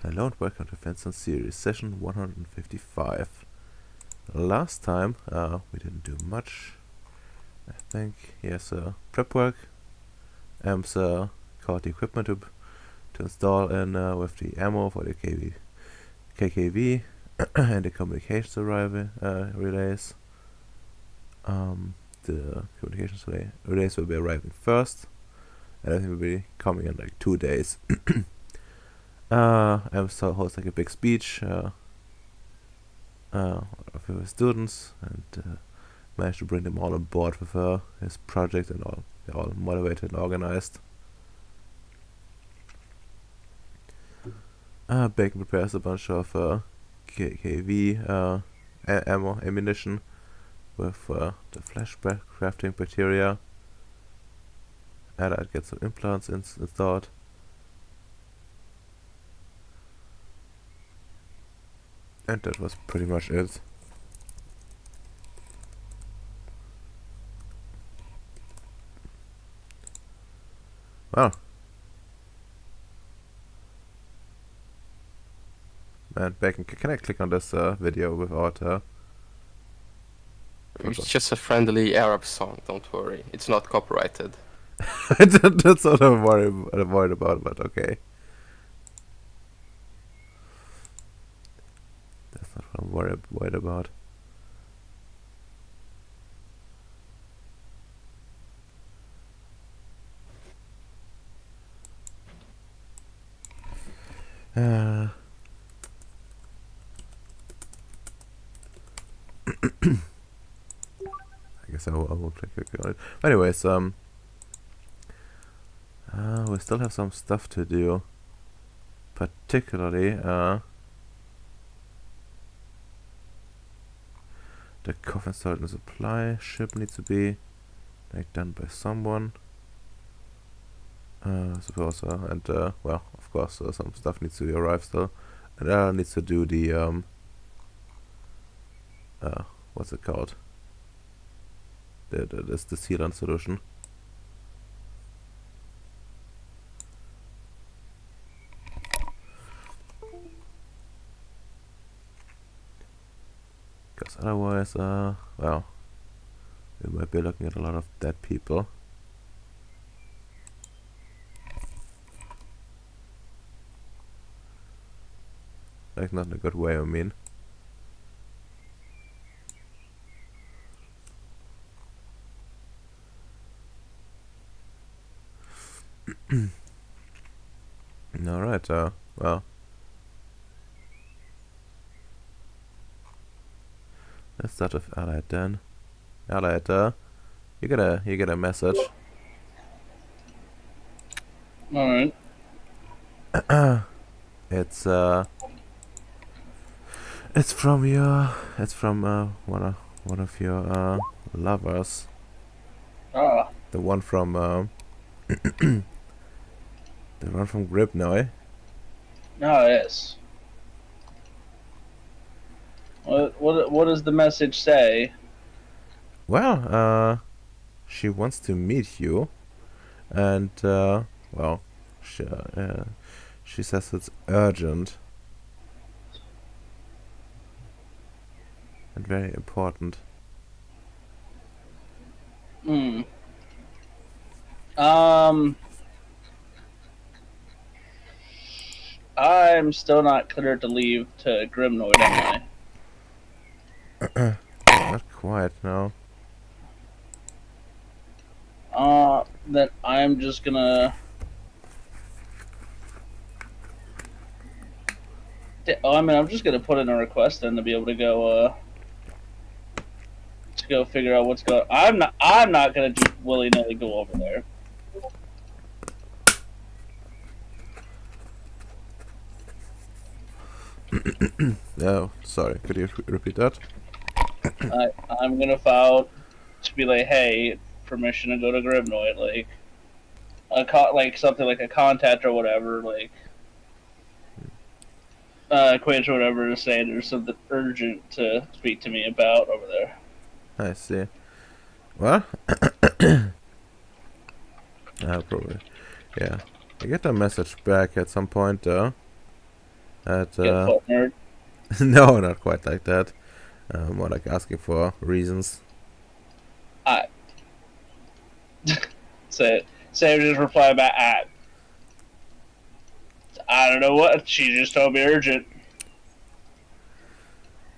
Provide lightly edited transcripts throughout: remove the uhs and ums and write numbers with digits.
Hello and welcome to Fence and Ceres, session 155. Last time we didn't do much. I think here's prep work. Amps called the equipment to install in with the ammo for the KKV and the communications relays. The communications relays will be arriving first, and I think will be coming in like 2 days. Amps hosts like a big speech of his students and managed to bring them all on board with his project, and they're all motivated and organized. Bacon prepares a bunch of KKV ammunition with the flashback crafting criteria. I'd get some implants installed. And that was pretty much it. Well. Man, Bacon, can I click on this video without It's just a friendly Arab song, don't worry. It's not copyrighted. That's what I'm worried about, but okay. That's not what I'm worried about. I guess I won't click on it. Anyways, we still have some stuff to do. Particularly, the coffin salt and supply ship needs to be like done by someone. I suppose, and well, of course, some stuff needs to arrive still, and needs to do the what's it called? The sealant solution. Because otherwise, well, we might be looking at a lot of dead people. Like, not in a good way, I mean. Alright, well. Let's start with Allied then. Allied, you get a message. Alright. It's from one of your lovers. Ah. The one from the one from Gribnoy. Ah, yes. What does the message say? Well, she wants to meet you, and well, she says it's urgent and very important. I'm still not cleared to leave to Grimnoid, am Not quite, no. I? Then I'm just gonna. I'm just gonna put in a request then to be able to go figure out what's going. I'm not gonna just willy nilly go over there. No, sorry. Could you repeat that? I'm gonna file to be like, hey, permission to go to Grimnoid, like something like a contact or whatever, like Quage or whatever, to say there's something urgent to speak to me about over there. I see. Well, probably. Yeah. I get a message back at some point, though. At, Get foot nerd. no, not quite like that. More like asking for reasons. I say just reply back. I don't know what she just told me urgent.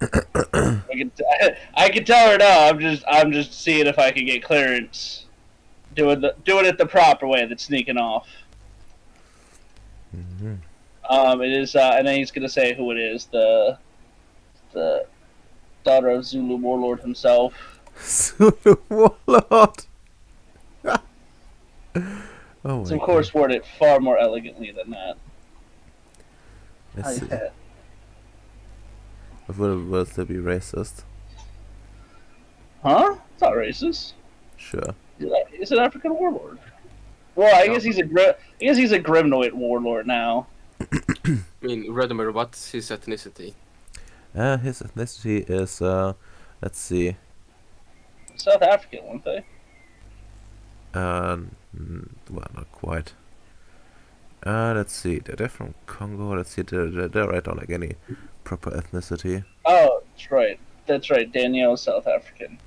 I can tell her now. I'm just seeing if I can get clearance. Doing it the proper way. That's sneaking off. Mm-hmm. It is, and then he's gonna say who it is. The daughter of Zulu warlord himself. Zulu Warlord! Oh It's my of course god. worded far more elegantly than that. Let's see. But will still be racist? Huh? It's not racist. Sure. He's an African warlord. Well, I Yeah, guess he's a Grimnoid warlord now. I mean, Radomir, what's his ethnicity? His ethnicity is, let's see. South African, weren't they? Well, not quite. Let's see. They're from Congo. Let's see. They're right on like any proper ethnicity. Oh, that's right. That's right. Danielle's South African.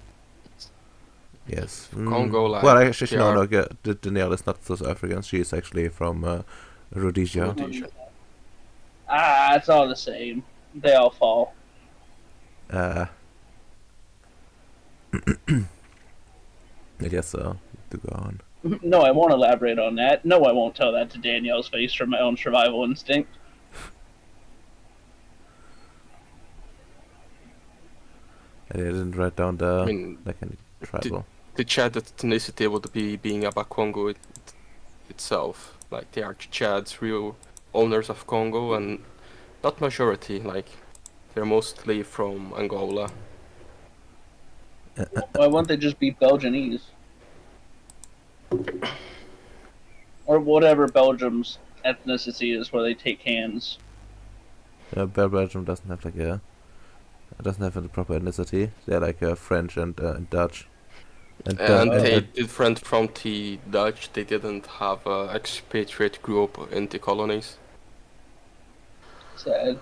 Yes. Congo, like, Well, actually, they no, are no. Danielle is not South African. She is actually from Rhodesia. Rhodesia. It's all the same. They all fall. I guess to go on. No, I won't elaborate on that. No, I won't tell that to Danielle's face for my own survival instinct. I didn't write down I the mean, like any tribal. the Chad ethnicity would be being about Congo itself. Like, they are Chad's real owners of Congo, and not majority. Like, they're mostly from Angola. Why wouldn't they just be Belgianese? Or whatever Belgium's ethnicity is, where they take hands. Belgium doesn't have like a doesn't have a proper ethnicity. They're like French and Dutch. And, And Oh. they different from the Dutch. They didn't have a expatriate group in the colonies. Sad.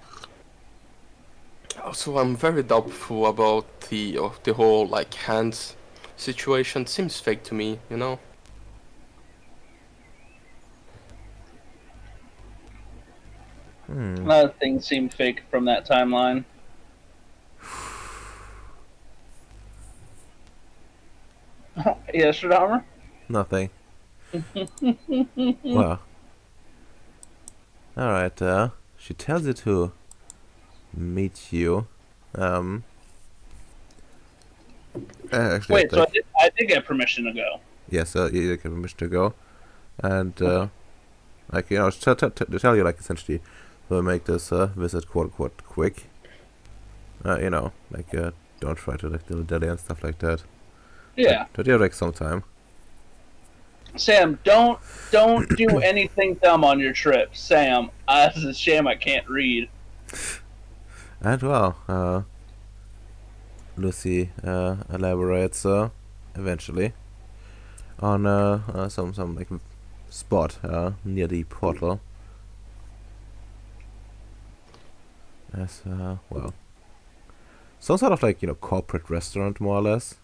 Also, I'm very doubtful about the whole like hands situation. Seems fake to me, you know. A lot of things seem fake from that timeline. Yes, Shadama? Nothing. Well. Alright, she tells you to meet you. Actually, Wait, so I did get permission to go. yes, you get permission to go. And, like, you know, to tell you, like, essentially, we'll make this visit quote unquote quick. You know, like, don't try to, like, dilly and stuff like that. Yeah. But you have, like, some time. Sam, don't do anything dumb on your trip. Sam, it's a shame I can't read. And, well, Lucy elaborates eventually on some like spot near the portal. As well, some sort of like, you know, corporate restaurant more or less.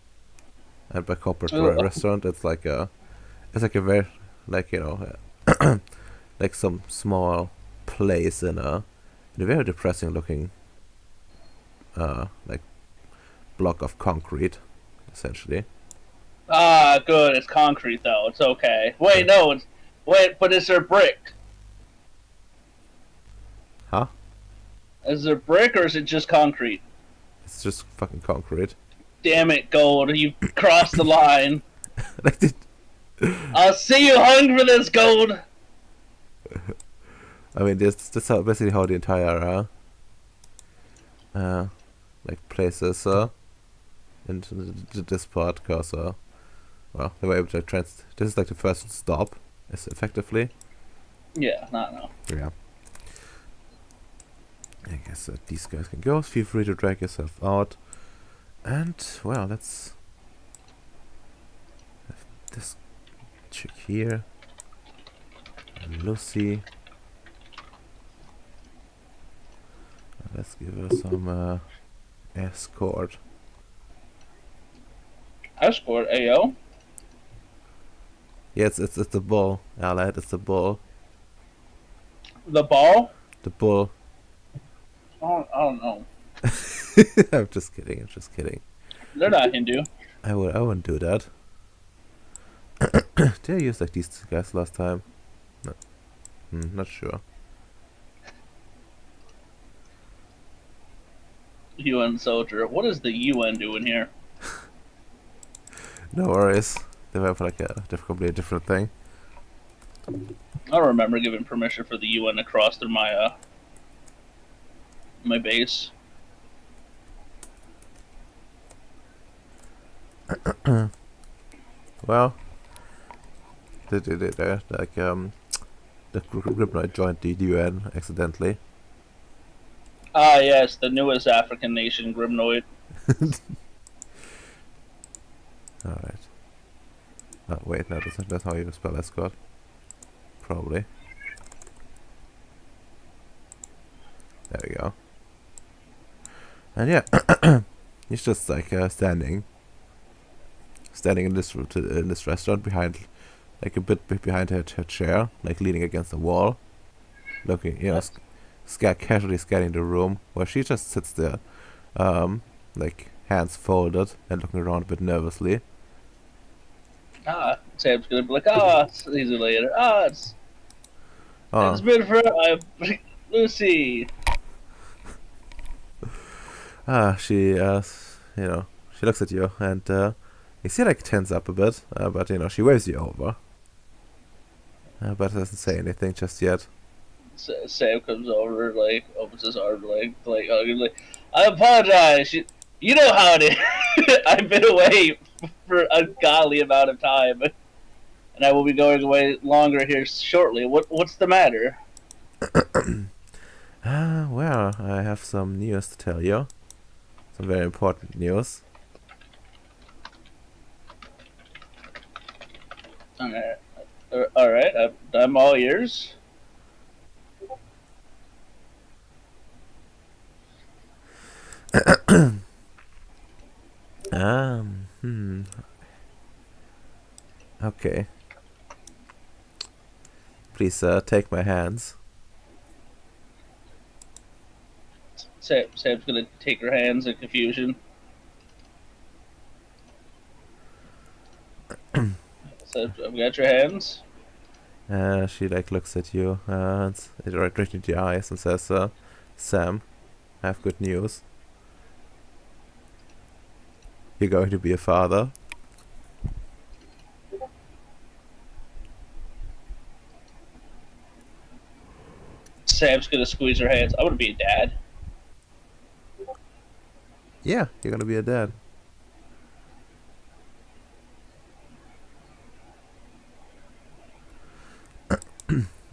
And by corporate restaurant, it's like a very, like, you know, like some small place in a very depressing looking like block of concrete, essentially. Good. It's concrete though. It's okay. Wait, no. But is there brick? Huh? Is there brick or is it just concrete? It's just fucking concrete. Damn it, Gold! You crossed the line. Like I'll see you hung for this, Gold. I mean, that's how, basically how the entire like places into this part, cause well, they were able to this is like the first stop, is effectively. Yeah, no. Yeah. I guess these guys can go. Feel free to drag yourself out. And, well, let's have this chick here. And Lucy. let's give her some escort. Escort, ayo. Yeah, it's the bull, allied. It's the bull. The ball? The bull. I don't know. I'm just kidding. I'm just kidding. They're not Hindu. I wouldn't do that. Did I use like these guys last time? No. Not sure. UN soldier. What is the UN doing here? No worries. They have like a completely different thing. I don't remember giving permission for the UN to cross through my my base. Well, they like the Grimnoid joined the UN accidentally. Ah, yes, the newest African nation, Grimnoid. All right. Oh wait, no, that's how you spell escort. Probably. There we go. And yeah, he's just like standing in this restaurant behind, like a bit behind her chair, like leaning against the wall, looking, casually scanning the room, where she just sits there, like hands folded and looking around a bit nervously. Sam's gonna be like, see you later. It's Oh, been for Lucy. she she looks at you and you see like tense up a bit, but she waves you over, but doesn't say anything just yet. Sam comes over, like opens his arm, like hugging, like, I apologize. You know how it is. I've been away for an ungodly amount of time, and I will be going away longer here shortly. What's the matter? Well, I have some news to tell you. Some very important news. All right, I'm all ears. Okay. Please take my hands. Sam's gonna take her hands in confusion. So I've got your hands. She like looks at you and right into the eyes and says, "Sam, I have good news. You're going to be a father." Sam's gonna squeeze her hands. I'm gonna be a dad. Yeah, you're gonna be a dad.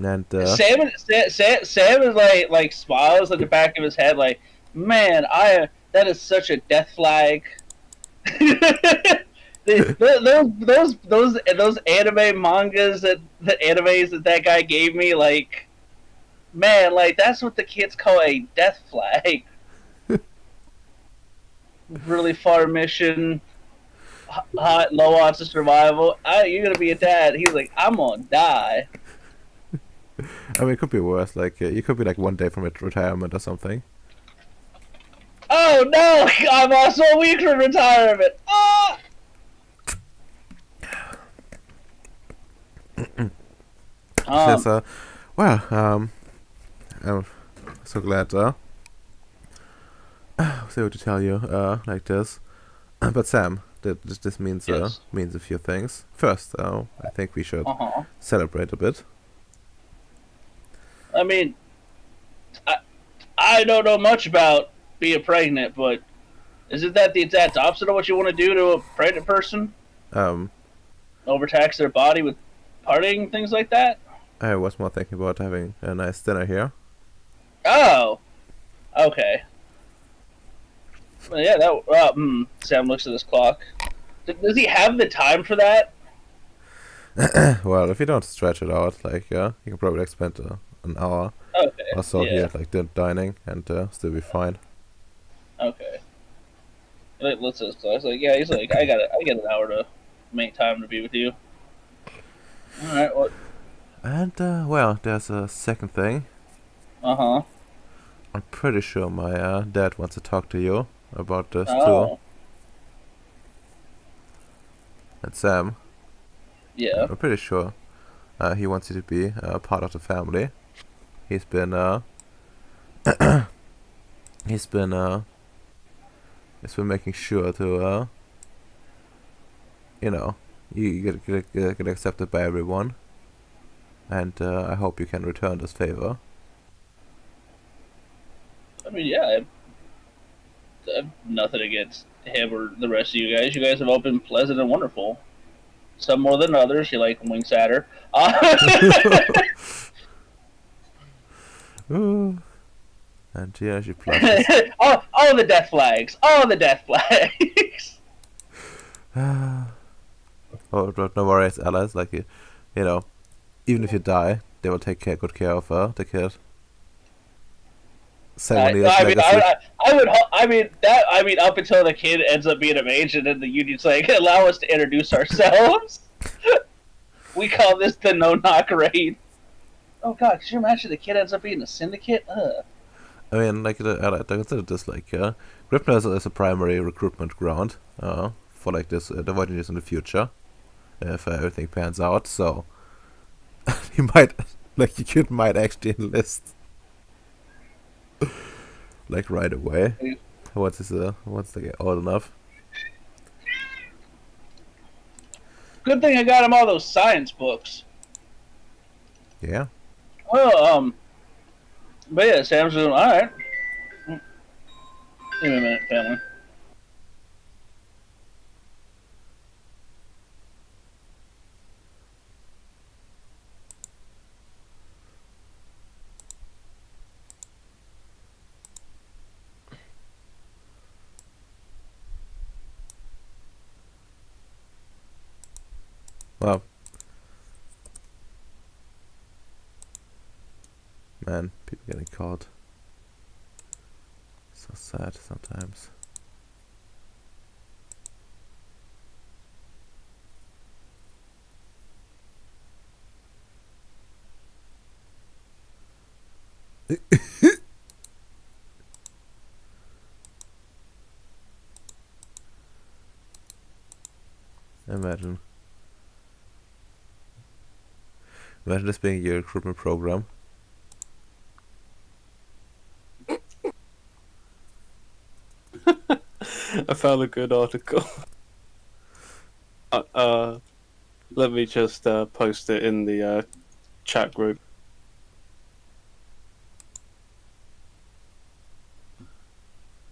And Sam is like smiles at the back of his head, like, man, that is such a death flag. those anime mangas the animes that guy gave me, like, man, like that's what the kids call a death flag. Really far mission, hot, low odds of survival. You're gonna be a dad. He's like, I'm gonna die. I mean, it could be worse. Like, you could be like one day from retirement or something. Oh no! I'm also a week from retirement. Ah! Says, well, I'm so glad I was able to tell you like this. But Sam, this means Yes. means a few things. First, I think we should Uh-huh. celebrate a bit. I mean, I don't know much about being pregnant, but isn't that the exact opposite of what you want to do to a pregnant person? Overtax their body with partying, things like that? I was more thinking about having a nice dinner here. Oh, okay. Well, yeah, Sam looks at his clock. Does he have the time for that? Well, if you don't stretch it out, like, you can probably like spend an hour Okay. Also Yeah. here, like, the dining, and still be fine. Okay. Let's just. I was like, yeah. He's like, I get an hour to make time to be with you. All right. What? And, well, there's a second thing. Uh-huh. I'm pretty sure my dad wants to talk to you about this too. Oh. And Sam, Yeah. I'm pretty sure he wants you to be part of the family. He's been, he's been, he's been making sure to, you know, you get accepted by everyone. And I hope you can return this favor. I mean, yeah. I have nothing against him or the rest of you guys. You guys have all been pleasant and wonderful. Some more than others. She like winks at her. Ooh. And yeah, she blushes. all the death flags. All the death flags. Oh, no worries, Ella. It's like, you know, even if you die, they will take good care of the kid. 7 years I mean, legacy. I would. I mean that. I mean, up until the kid ends up being of age, and then the union's like, allow us to introduce ourselves. We call this the no knock raid. Oh God, could you imagine the kid ends up being a syndicate? Ugh. I mean, like, I consider this like, Gripner is a primary recruitment ground for like this, the Voyages in the future, if everything pans out. So, he might, like, the kid might actually enlist, like, right away. Once they get old enough. Good thing I got him all those science books. Yeah. Well, but yeah, Sam's doing all right. Give me a minute, family. Well, man, people getting caught. So sad sometimes. Imagine. Imagine this being your recruitment program. I found a good article. Let me just post it in the chat group.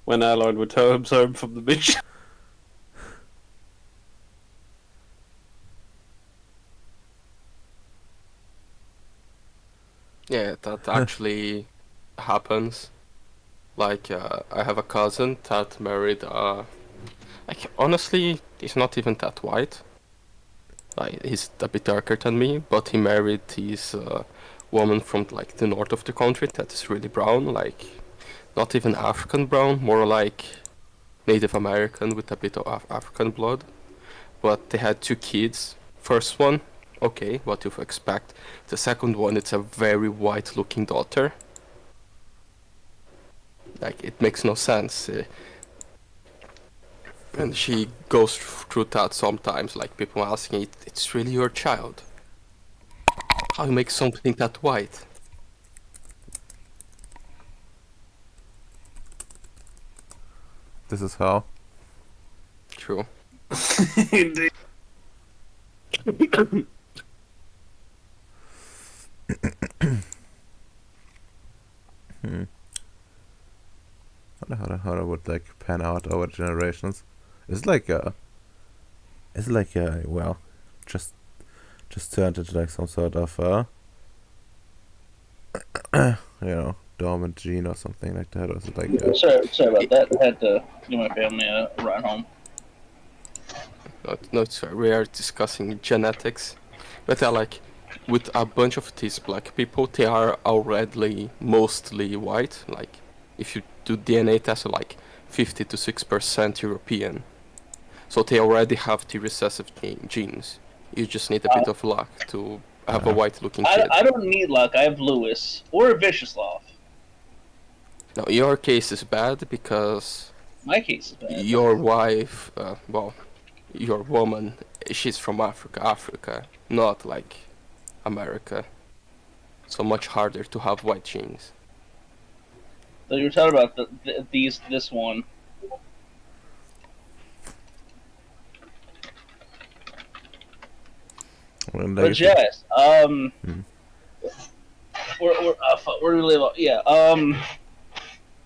When Allied returns home from the mission. Yeah, that actually happens. Like, I have a cousin that married, like, honestly, he's not even that white. Like, he's a bit darker than me, but he married this woman from, like, the north of the country that is really brown, like, not even African brown, more like Native American with a bit of African blood. But they had 2 kids. First one, okay, what you expect. The second one, it's a very white-looking daughter. Like, it makes no sense. And she goes through that sometimes, like people asking, it's really your child? How you make something that white? This is how. True. Indeed. I wonder how that would like pan out over generations. It's like well, just turned into like some sort of dormant gene or something like that, or is it like Sorry about that. I had to give my family a ride home. No, it's we are discussing genetics, but like with a bunch of these black people, they are already mostly white. Like, if you do DNA tests, like 50 to 6% European. So they already have the recessive genes. You just need a bit of luck to have a white-looking kid. I don't need luck. I have Lewis or Vicioslav. Now, your case is bad because My case is bad. your wife, well, your woman, she's from Africa, not like America. So much harder to have white genes. So you were talking about this one. Well, But yes, where do we live? Yeah, all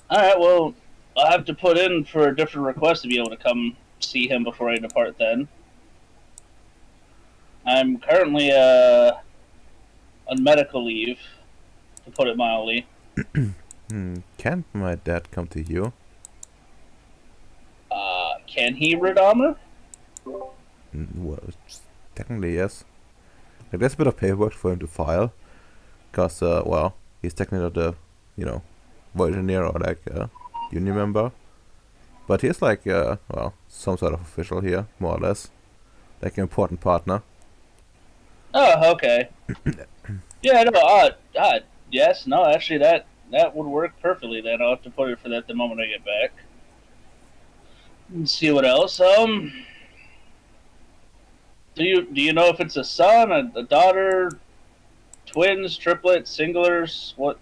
right, well, I'll have to put in for a different request to be able to come see him before I depart then. I'm currently on medical leave, to put it mildly. Can't my dad come to you? Can he, Radama? Well, technically yes. Like, there's a bit of paperwork for him to file, cause well, he's technically not the, you know, engineer or like union member, but he's like well, some sort of official here, more or less, like an important partner. Oh, okay. Yeah, no, yes, no, actually that would work perfectly then. I'll have to put it for that the moment I get back. Let's see what else. Do you know if it's a son, a daughter, twins, triplets, singulars, what,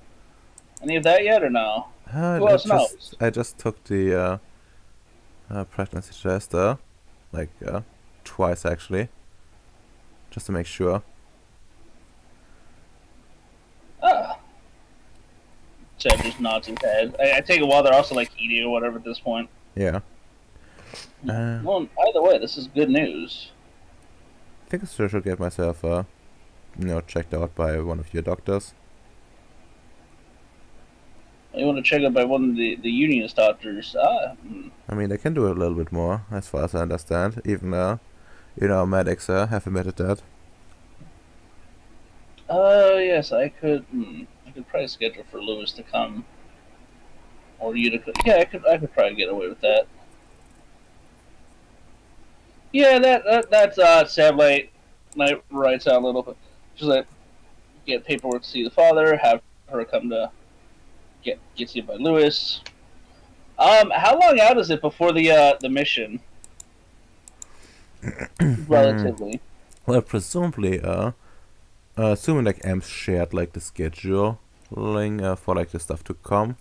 any of that yet or no? Who else knows? I just took the pregnancy test, like twice actually, just to make sure. Chad just nods his head. I take it while they're also like eating or whatever at this point. Yeah. Well, either way, this is good news. I think I should get myself, you know, checked out by one of your doctors. You want to check it by one of the unionist doctors? I mean, they can do a little bit more, as far as I understand. Even, you know, medics have admitted that. Yes, I could. I could probably schedule for Lewis to come, or you to. Yeah, I could probably get away with that. Yeah, that's Sam Light writes out a little bit. Just like get paperwork to see the father, have her come to get seen by Lewis. How long out is it before the mission? Relatively. Well, presumably, assuming like M's shared like the scheduling for like the stuff to come,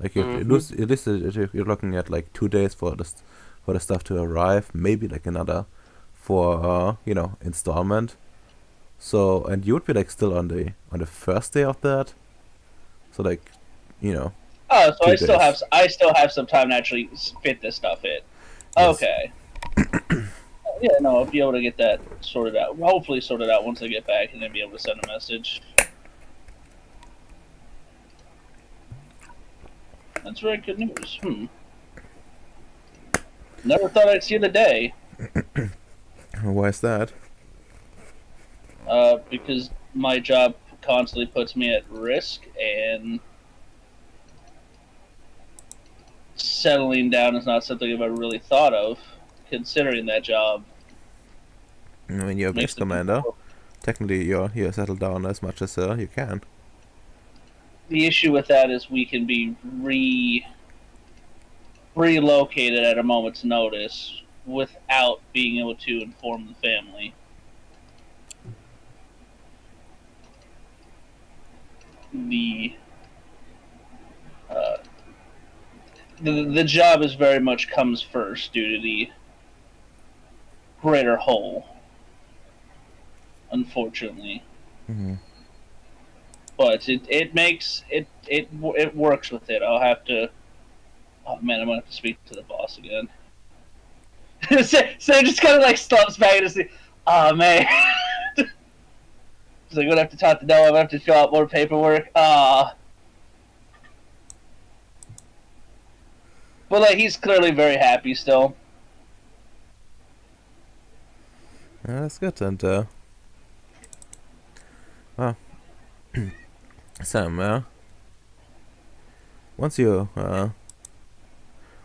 like at least you're looking at like 2 days for the stuff to arrive, maybe like another for you know, installment. So, and you would be like still on the first day of that, so like, you know. Oh, so 2 days. I still have some time to actually fit this stuff in. Yes. Okay. Yeah, no, I'll be able to get that sorted out. Hopefully sorted out once I get back, and then be able to send a message. That's very good news. Never thought I'd see the day. Why is that? Because my job constantly puts me at risk, and settling down is not something I've ever really thought of, considering that job. I mean, you're a base commander. Technically, you're settled down as much as you can. The issue with that is we can be relocated at a moment's notice without being able to inform the family. The job is very much comes first due to the greater whole, unfortunately. But it works with it. I'll have to. Oh man, I'm gonna have to speak to the boss again. so it just kind of like stops back and say, "Oh man." He's like, I'm gonna have to talk to Noah. I'm gonna have to fill out more paperwork. But like, he's clearly very happy still. That's good, and Well, Sam, once you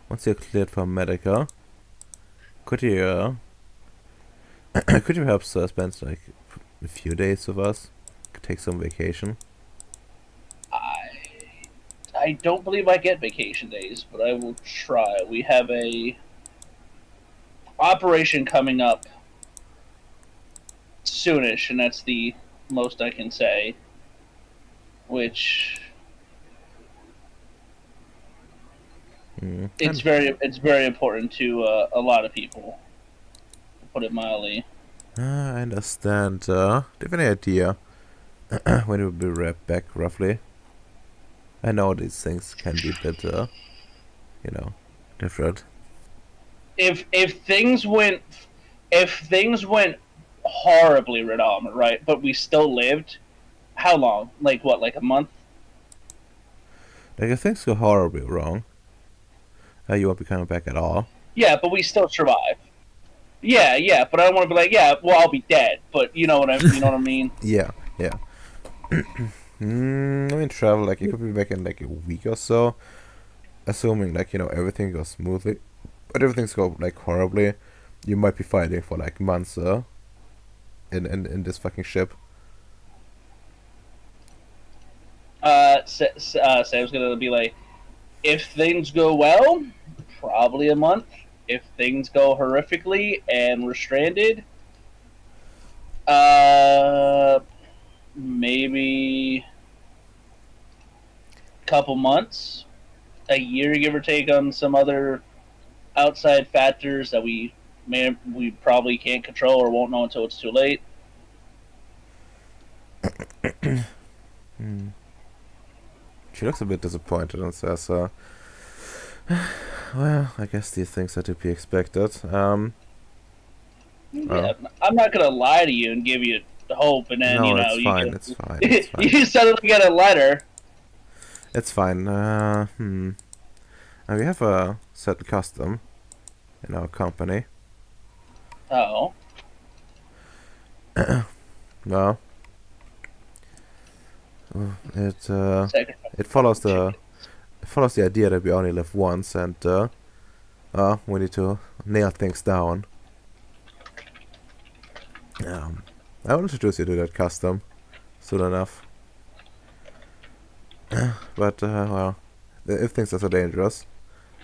once you're cleared from medical, could you could you perhaps spend like a few days with us? Take some vacation. I don't believe I get vacation days, but I will try. We have a operation coming up soonish, and that's the most I can say. Which it's very important to a lot of people, to put it mildly. I understand. Do you have any idea when it will be wrapped back roughly? I know these things can be a bit, different. If things went horribly, Radom, right? But we still lived. How long? Like what? Like a month? Like if things go horribly wrong, you won't be coming back at all. Yeah, but we still survive. Yeah, but I don't want to be like, yeah, well, I'll be dead. But you know what I mean? Yeah. I mean, travel, like, you could be back in, like, a week or so. Assuming, like, everything goes smoothly. But everything's go, like, horribly. You might be fighting for, like, months, in this fucking ship. Sam's gonna be like, if things go well, probably a month. If things go horrifically and we're stranded, maybe a couple months, a year, give or take, on some other outside factors that we probably can't control or won't know until it's too late. She looks a bit disappointed and says, well, I guess these things are to be expected. Yeah, I'm not gonna lie to you and give you hope, and then No, it's fine. It's fine. you suddenly get a letter. It's fine. And we have a certain custom in our company. Oh. Well, it follows the idea that we only live once, and we need to nail things down. I will introduce you to that custom soon enough. But well, if things are so dangerous,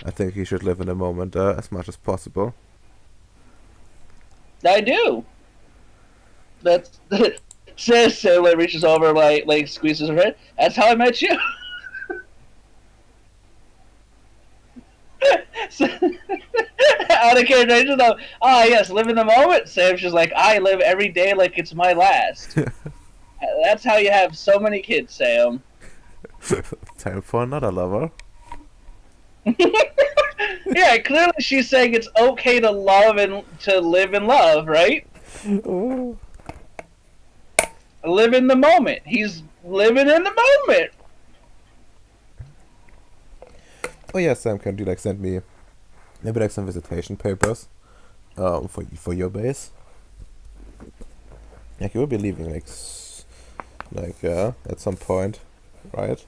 I think you should live in the moment as much as possible. I do. That's says Sailor reaches over like squeezes her head. That's how I met you. So, out of character, though. Ah, yes, live in the moment. Sam's just like, I live every day like it's my last. That's how you have so many kids, Sam. Time for another lover. Yeah, clearly she's saying it's okay to love and to live in love, right? Oh. Live in the moment. He's living in the moment. Oh yeah, Sam, can you like send me maybe like some visitation papers for your base? Like you will be leaving at some point, right?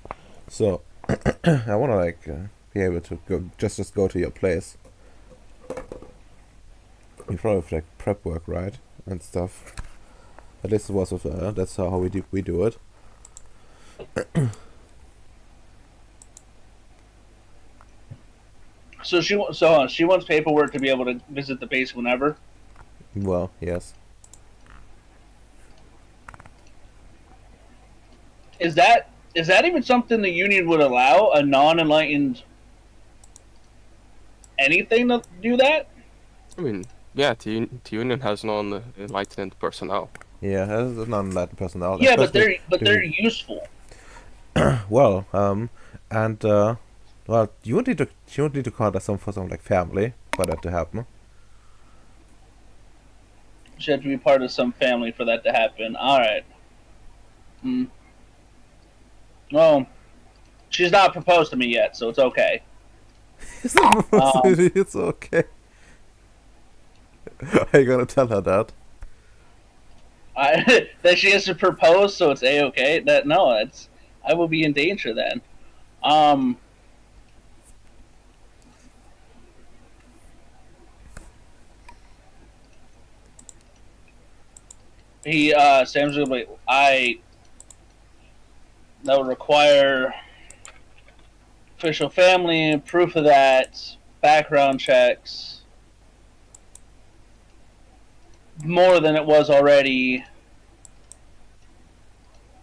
So I wanna be able to go just go to your place. You probably have like prep work, right, and stuff. At least it was with that's how we do it. So she wants paperwork to be able to visit the base whenever. Well, yes. Is that even something the Union would allow, a non-enlightened anything to do that? I mean, yeah, the Union has non-enlightened personnel. Yeah, as a non-Latin personnel. Yeah, but they're useful. Well, well, you would need to contact some like family for that to happen. She had to be part of some family for that to happen. All right. Well, she's not proposed to me yet, so it's okay. It's okay. Are you gonna tell her that? that she has to propose, so it's a-okay. That no, it's I will be in danger then. Sam's gonna be that would require official family, proof of that, background checks, more than it was already.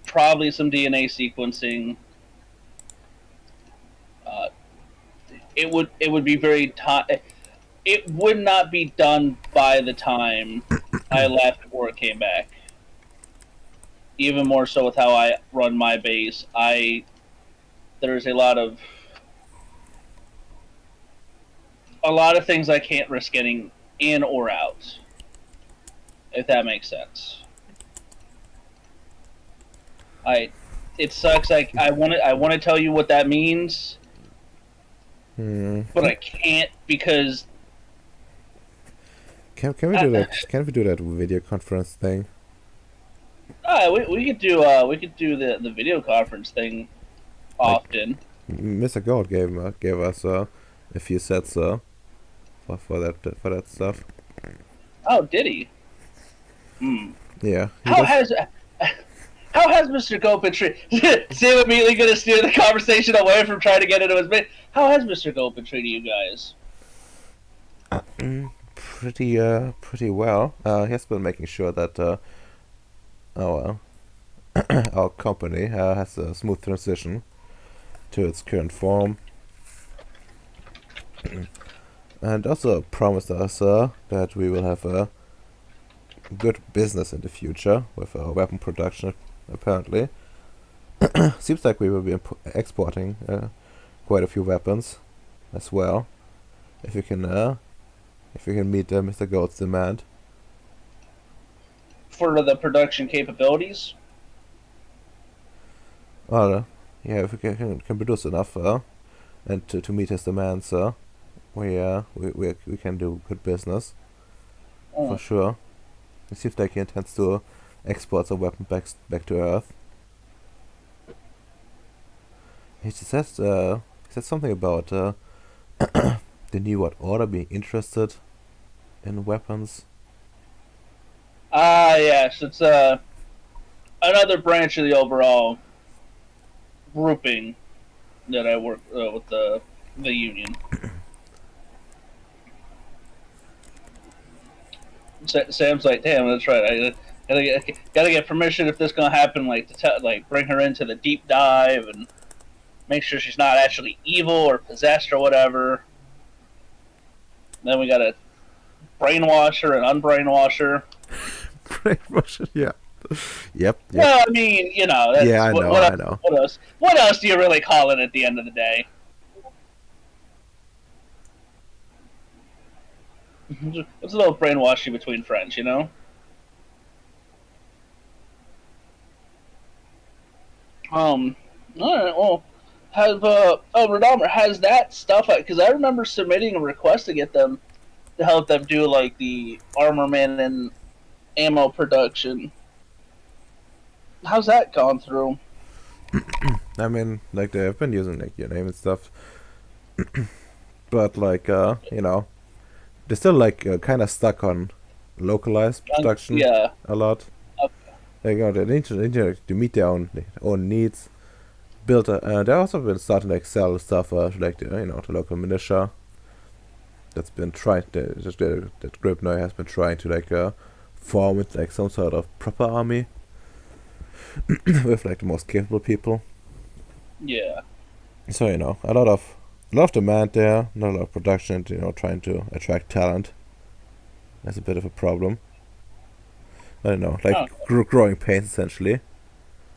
Probably some DNA sequencing. It would be very it would not be done by the time I left or came back. Even more so with how I run my base, there's a lot of things I can't risk getting in or out, if that makes sense. It sucks. I want to tell you what that means, but I can't because. Can we do that? Can we do that video conference thing? We could do the video conference thing often. Mr. Gold gave us a few sets for that stuff. Oh, did he? Yeah. How has Mr. Gold been treated? Sam immediately going to steer the conversation away from trying to get into his bit. How has Mr. Gold been treating you guys? Pretty well. He has been making sure that our our company has a smooth transition to its current form, and also promised us that we will have a good business in the future with our weapon production. Apparently, seems like we will be exporting quite a few weapons as well, if you can meet Mr. Gold's demand. For the production capabilities? Yeah, if we can produce enough and to meet his demands, we can do good business for sure. It seems like he intends to export the weapon back to Earth. He said something about the New World Order being interested in weapons. Yes, it's another branch of the overall grouping that I work with the union. Sam's like, damn, that's right. I gotta get permission if this gonna happen. Like to bring her into the deep dive and make sure she's not actually evil or possessed or whatever. Then we gotta brainwash her and unbrainwash her. Brainwash her, yeah. Yep. Well, I mean, you know. That's, yeah, I know. I know. What else? What else do you really call it at the end of the day? It's a little brainwashing between friends, you know. All right. Well, have Redomer has that stuff because I remember submitting a request to get them to help them do like the armament and ammo production. How's that gone through? I mean, like they've been using like your name and stuff, but like you know, they're still like kind of stuck on localized production. Yeah. A lot. Okay. Like, you know, they need to meet their own needs. Build they also been starting to like sell stuff like the, the local militia. That's been trying. That group now has been trying to like form it like some sort of proper army with like the most capable people. Yeah. So a lot of demand there, not a lot of production. Trying to attract talent. That's a bit of a problem. I don't know, like growing pains essentially.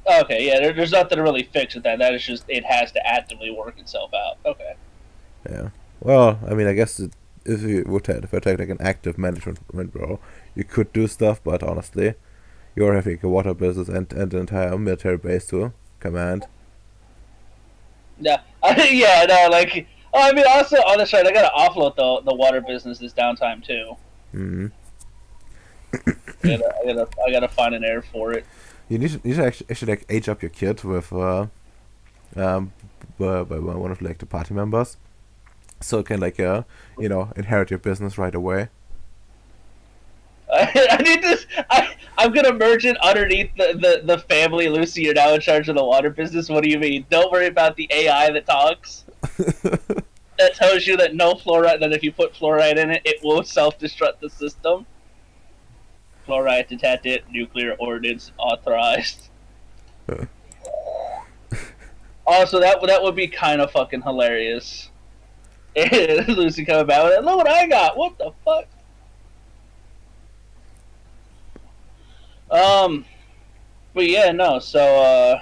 Okay, yeah, there's nothing to really fix with that. That is just, it has to actively work itself out. Okay. Yeah. Well, I mean, I guess if you take like an active management role, you could do stuff, but honestly, you're having a water business and an entire military base to command. Yeah. Yeah, no, like, I mean, also, on the side, I gotta offload the water business this downtime, too. Mm-hmm. I gotta find an heir for it. You should actually like age up your kid with um by one of like the party members, so it can like inherit your business right away. I need this. I'm gonna merge it underneath the family. Lucy, you're now in charge of the water business. What do you mean? Don't worry about the AI that talks. That tells you that no fluoride. That if you put fluoride in it, it will self-destruct the system. Fluoride detected. Nuclear ordnance authorized. Also, that would be kind of fucking hilarious. Lucy coming back with it. Look what I got. What the fuck? But yeah, no. So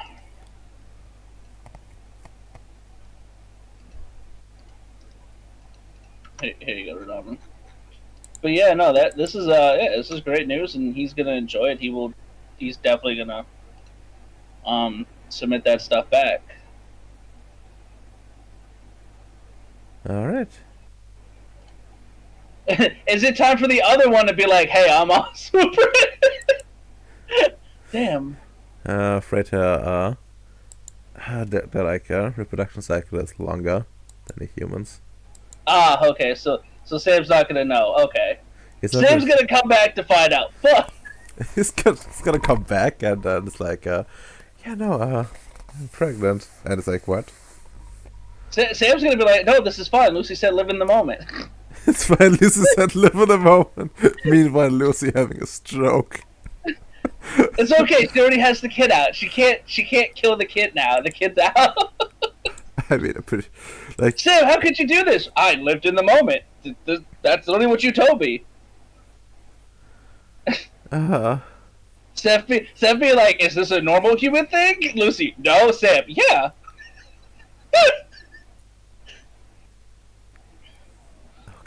here you go, Rodolfo. But yeah, no. This is great news, and he's gonna enjoy it. He's definitely gonna submit that stuff back. All right. Is it time for the other one to be like, "Hey, I'm on super"? Damn. Afraid their like reproduction cycle is longer than the humans. Ah, okay. So Sam's not gonna know. Okay. He's not Sam's gonna come back to find out. Fuck. he's gonna come back and it's like yeah, no, I'm pregnant, and it's like, what? Sam's gonna be like, "No, this is fine." Lucy said, "Live in the moment." It's fine. Lucy said, "Live in the moment." Meanwhile, Lucy having a stroke. It's okay. She already has the kid out. She can't kill the kid now. The kid's out. I mean, I'm pretty like Sam, how could you do this? I lived in the moment. That's literally what you told me. Sam be like, "Is this a normal human thing?" Lucy, no. Sam, yeah.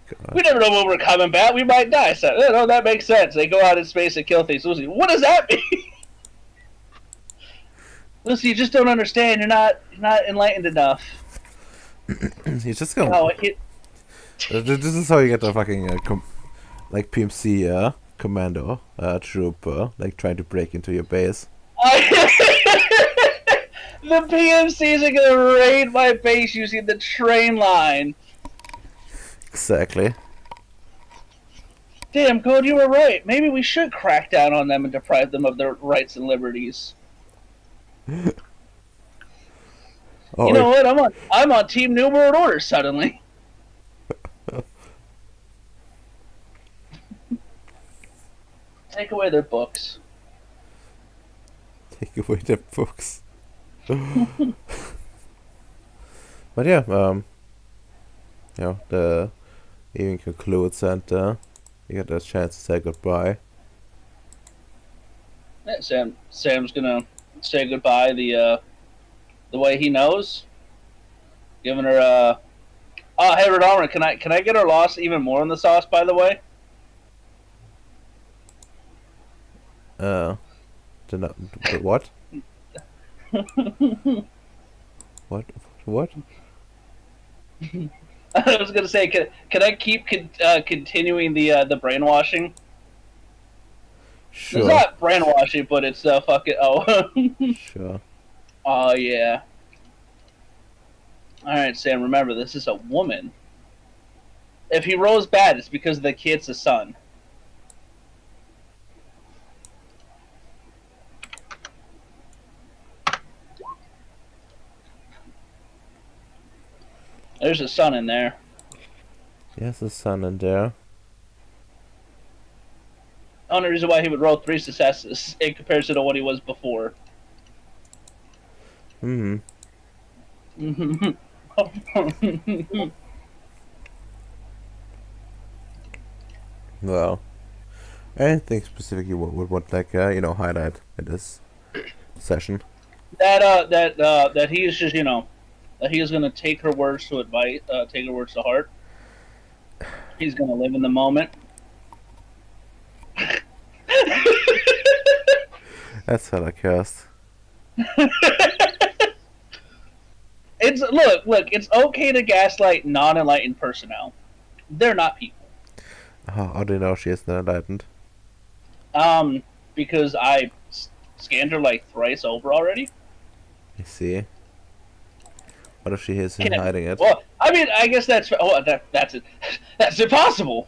God. We never know when we're coming back. We might die. So, no, that makes sense. They go out in space and kill things. Lucy, what does that mean? Lucy, you just don't understand. You're not enlightened enough. He's just gonna. Oh, This is how you get the fucking like PMC commando troop like trying to break into your base. The PMCs are gonna raid my base using the train line. Exactly. Damn, Code, you were right. Maybe we should crack down on them and deprive them of their rights and liberties. Oh, You know what? I'm on Team New World Order suddenly. Take away their books. take away their books. But yeah, the evening concludes and you get a chance to say goodbye. Yeah, Sam's gonna say goodbye the way he knows. Giving her oh, hey Rodolfo, can I get her lost even more in the sauce, by the way? What? What? I was gonna say, can I keep continuing the brainwashing? Sure. It's not brainwashing, but it's fucking Sure. Oh yeah. All right, Sam. Remember, this is a woman. If he rolls bad, it's because the kid's a son. There's a son in there. Yes, a son in there. Only reason why he would roll 3 successes in comparison to what he was before. Hmm. Well, anything specific you would want like highlight in this session? That he is just that he is gonna take her words to advice, take her words to heart. He's gonna live in the moment. That's hella cursed. It's look. It's okay to gaslight non-enlightened personnel. They're not people. How do you know she is not enlightened? Because I scanned her like thrice over already. I see. What if she is Can't- hiding it? Well, I mean, I guess that's that's it. That's impossible.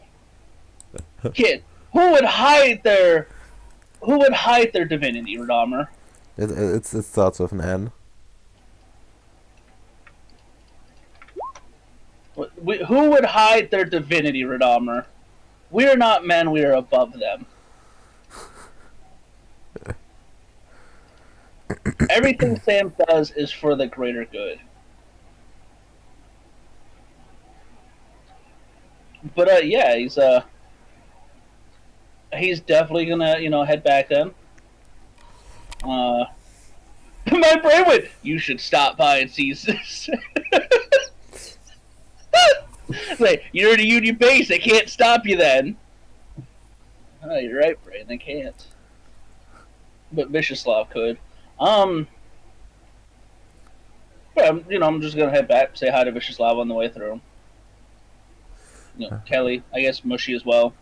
Kid, who would hide their divinity, Radammer? It starts with an N. Who would hide their divinity, Radammer? We are not men. We are above them. Everything Sam does is for the greater good. But yeah, he's definitely gonna head back then. My brain went. You should stop by and see this. Like, you're at a Union base. They can't stop you then. Oh, you're right, Brain. They can't. But Vishislav could. Yeah, I'm just gonna head back, say hi to Vishislav on the way through. Kelly, I guess Mushy as well.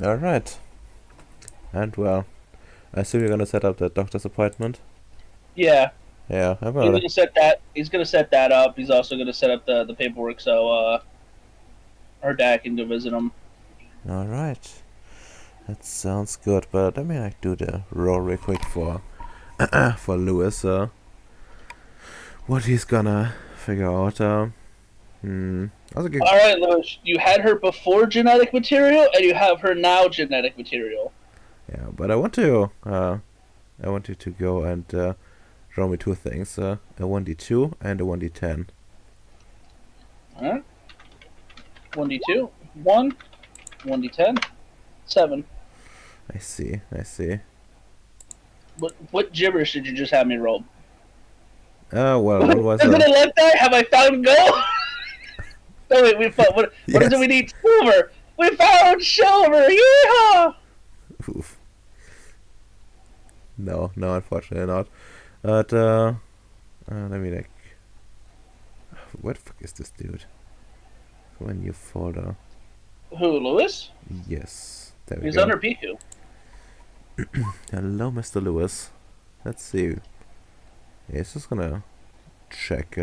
Alright. And well, I assume you're gonna set up the doctor's appointment? Yeah, Yeah, I'm he's gonna. gonna set that. He's gonna set that up. He's also gonna set up the paperwork so her dad can go visit him. Alright. That sounds good, but let me like do the roll real quick for for Lewis, what he's gonna figure out. Also give, All right, Lewis. You had her before genetic material, and you have her now genetic material. yeah, but I want you to go and draw me two things, a 1d2 and a 1d10. All right. 1d2, 1, 1d10, 7. I see. What gibberish did you just have me roll? Well, what was Isn't it left eye? Have I found gold? No, wait, we found, what is Yes. it we need? Silver! We found silver! Yeehaw! Oof. No, unfortunately not. But let me like, where the fuck is this dude? From a new folder. Who, Lewis? Yes, there we He's go. under Piku. Hello, Mr. Lewis. Let's see. Yeah, he's just gonna check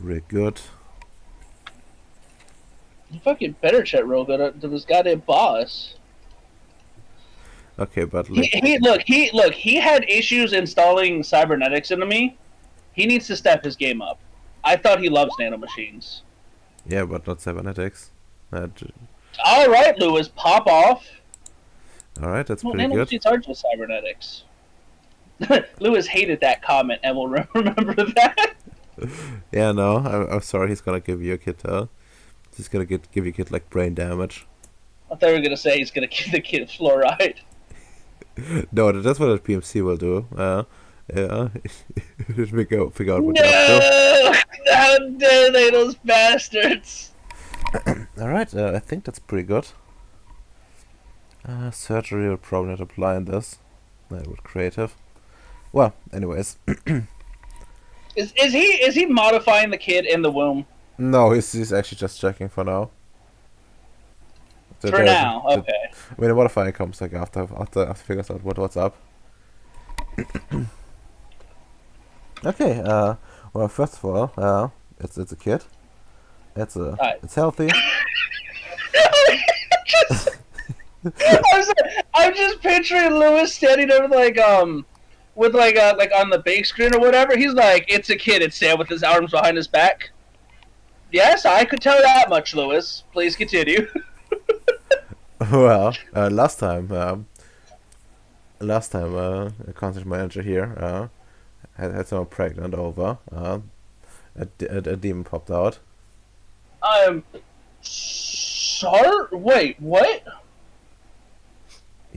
real good. You fucking better check real good to this goddamn boss. Okay, but like, He had issues installing cybernetics into me. He needs to step his game up. I thought he loves nanomachines. yeah, but not cybernetics. All right, Lewis, pop off. Alright, that's Well, pretty good. nanomachines are just cybernetics. Lewis hated that comment and will remember that. Yeah, no, I'm sorry. He's gonna give you a kid. He's gonna give you a kid like brain damage. I thought you were gonna say he's gonna give the kid fluoride. No, that's what a PMC will do. Yeah, figure out what you're up to. No! How dare they, those bastards! Alright, I think that's pretty good. Surgery will probably not apply in this. That would creative. Well, anyways. Is he modifying the kid in the womb? No, he's actually just checking for now. For now, okay. I mean, the modifier comes like after figures out what's up. Okay, well, first of all, it's a kid. It's it's healthy. I'm just picturing Lewis standing over with like on the big screen or whatever. He's like, it's a kid. It's Sam with his arms behind his back. Yes, I could tell that much, Lewis. Please continue. Well, last time a concert manager here had someone pregnant over. A demon popped out. I'm sorry. Wait, what?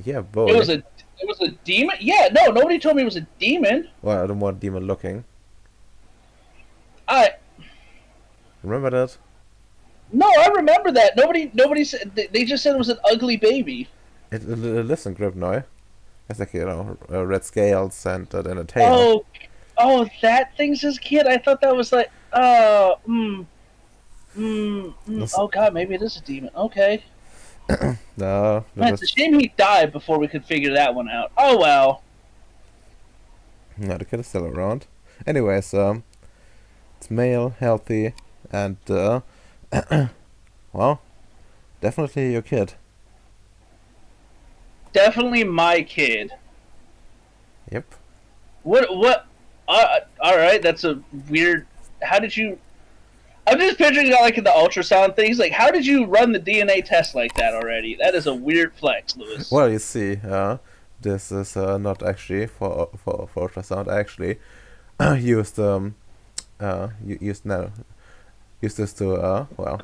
Yeah, boy. It was a demon. Yeah, no, nobody told me it was a demon. Well, I don't want demon looking. I Remember that? No, I remember that. Nobody said. They just said it was an ugly baby. Listen, Gribnoy. It's like, red scales and then a tail. Oh, that thing's his kid. I thought that was like, oh god, maybe it is a demon. Okay. No, Man, it's a shame he died before we could figure that one out. Oh well. no, the kid is still around. Anyways, it's male, healthy, and well, definitely your kid. Definitely my kid. Yep. What? All right, that's a weird. How did you? I'm just picturing it like in the ultrasound things. Like, how did you run the DNA test like that already? That is a weird flex, Lewis. Well, you see, this is not actually for ultrasound. I actually used used used this to well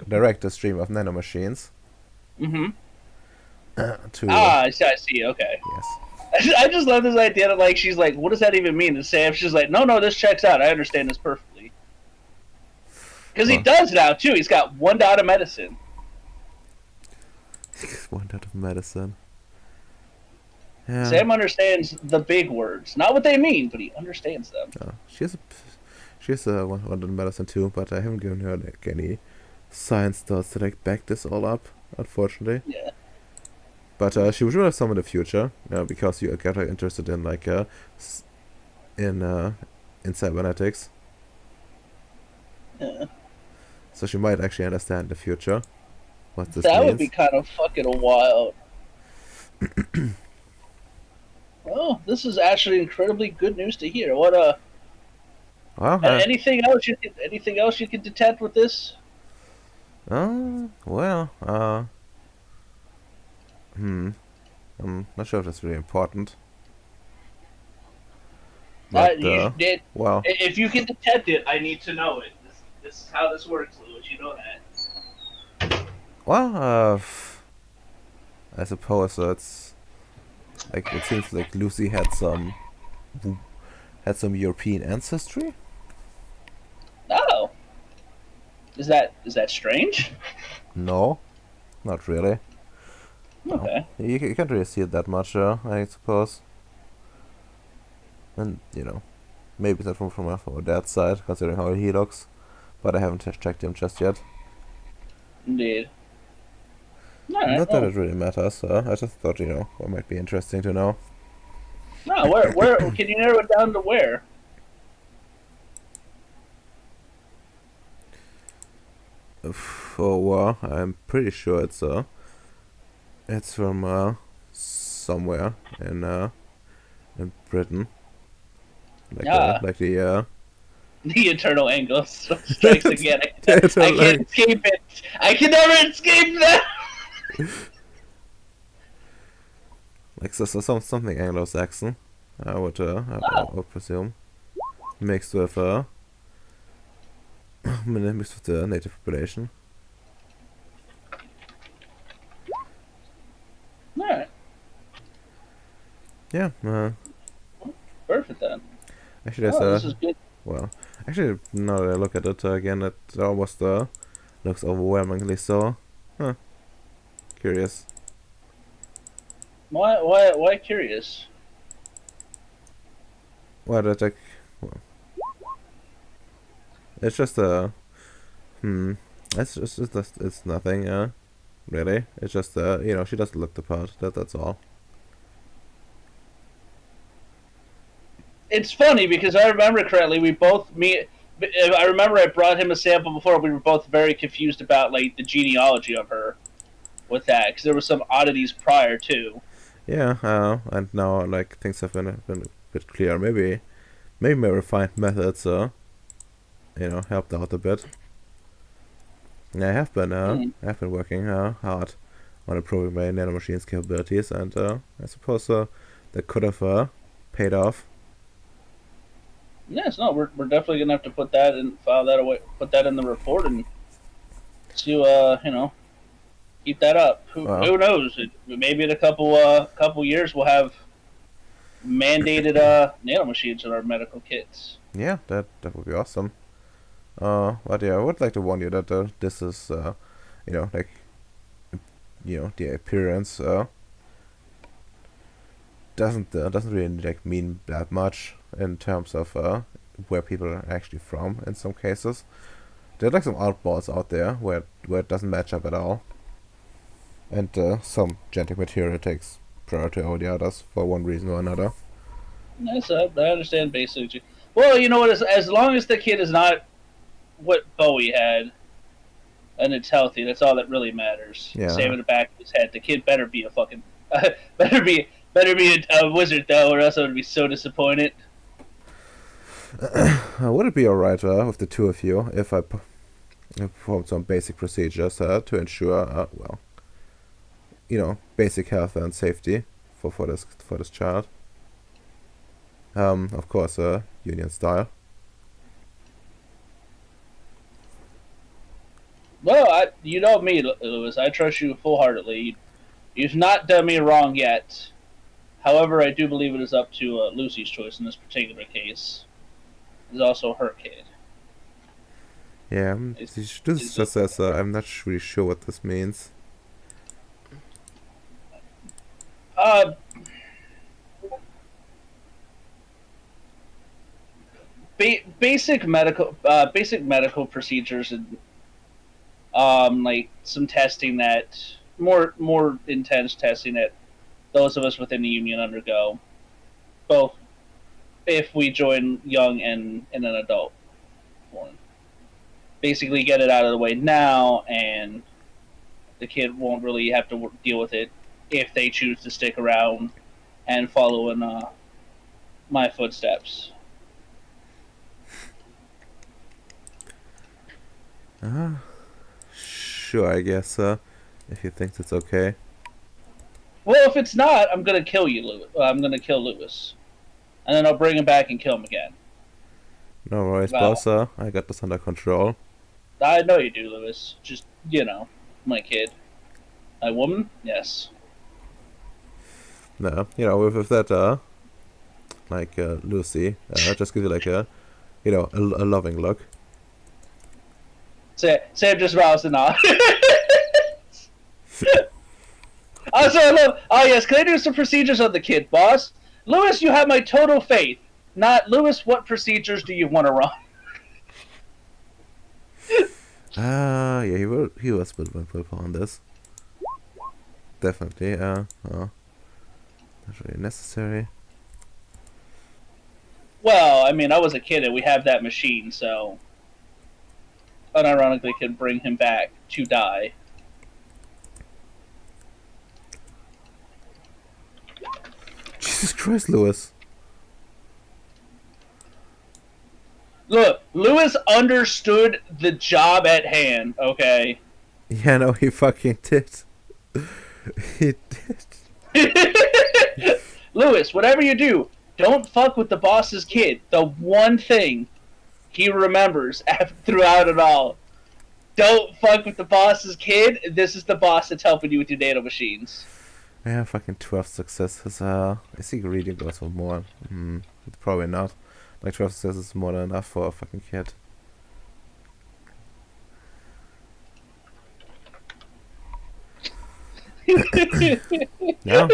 direct the stream of nanomachines Mm-hmm. to I see. Okay. yes. I just love this idea that like she's like, what does that even mean? And Sam, she's like, no, this checks out. I understand this perfectly. Because he Huh. does now too. He's got 1 dot of medicine. 1 out of medicine. Yeah. Sam understands the big words, not what they mean, but he understands them. She's a 1 out of medicine too, but I haven't given her like any science thoughts to like back this all up, unfortunately. Yeah. But she will have some in the future, because you got her interested in like in cybernetics. Yeah. So she might actually understand in the future what this That means. would be kind of fucking wild. Well, this is actually incredibly good news to hear. What Well, anything else you can detect with this? well, I'm not sure if that's really important. But, well, If you can detect it, I need to know it. This is how this works, Lewis. You know that. well, I suppose it's like it seems like Lucy had some European ancestry. Oh, is that strange? No, not really. Okay. You can't really see it that much, I suppose. And maybe that from our dad's side, considering how he looks. But I haven't checked him just yet. Indeed. All right. Not that it really matters. I just thought it might be interesting to know. No, where can you narrow it down to where? Oh, I'm pretty sure it's from somewhere in Britain. Like the The eternal angle strikes again. The I eternal can't escape it. I can never escape that. like something Anglo-Saxon. I would presume mixed with mixed with the native population. All right. Yeah. Perfect then. Actually, This is good. well, actually, now that I look at it again, it almost looks overwhelmingly so. Huh. Curious. Why curious? Why did I well, it's just it's nothing, really. It's just she doesn't look the part. That's all. It's funny because I remember correctly. I remember I brought him a sample before. We were both very confused about like the genealogy of her with that because there were some oddities prior too. Yeah, and now like things have been a bit clear. Maybe my refined methods helped out a bit. I have been working hard on improving my nanomachine's capabilities, and I suppose that could have paid off. Yes, no, we're definitely gonna have to put that and file that away, put that in the report, and see, keep that up. Who knows? Maybe in a couple years we'll have mandated nanomachines in our medical kits. Yeah, that would be awesome. But yeah, I would like to warn you that this is like the appearance doesn't really like mean that much in terms of where people are actually from. In some cases, there are like some oddballs out there where it doesn't match up at all. and some genetic material takes priority over the others for one reason or another. Yes, I understand basically. Well, you know what? As long as the kid is not what Bowie had, and it's healthy, that's all that really matters. Yeah. Save in the back of his head. The kid better be a fucking better be a wizard though, or else I would be so disappointed. Would it be alright with the two of you if I performed some basic procedures to ensure, well, you know, basic health and safety for this child? Of course, union style. Well, you know me, Lewis. I trust you full-heartedly. You've not done me wrong yet. However, I do believe it is up to Lucy's choice in this particular case. It's also her kid. Yeah, this just says I'm not really sure what this means. Basic medical procedures and like some testing that more intense testing that those of us within the union undergo, both if we join young and in an adult form. Basically, get it out of the way now, and the kid won't really have to deal with it if they choose to stick around and follow in my footsteps. Sure, I guess, if you think that's okay. Well, if it's not, I'm gonna kill you, Lewis. I'm gonna kill Lewis, and then I'll bring him back and kill him again. No worries, Wow. boss, I got this under control. I know you do, Lewis. Just, my kid. My woman? Yes. No, with that, Lucy, just give you like a loving look. Sam just roused and on. Also, I love. Oh yes, can I do some procedures on the kid, boss? Lewis, you have my total faith. Not Lewis. What procedures do you want to run? Yeah, he was a bit willful on this. Definitely, not really necessary. Well, I mean, I was a kid and we have that machine, so unironically can bring him back to die. Jesus Christ, Lewis. Look, Lewis understood the job at hand, okay? Yeah, no, he fucking did. He did. Lewis, whatever you do, don't fuck with the boss's kid. The one thing he remembers throughout it all. Don't fuck with the boss's kid. This is the boss that's helping you with your nano machines. Yeah, fucking 12 successes. I think reading goes for more. Probably not. Like 12 successes is more than enough for a fucking kid. Yeah.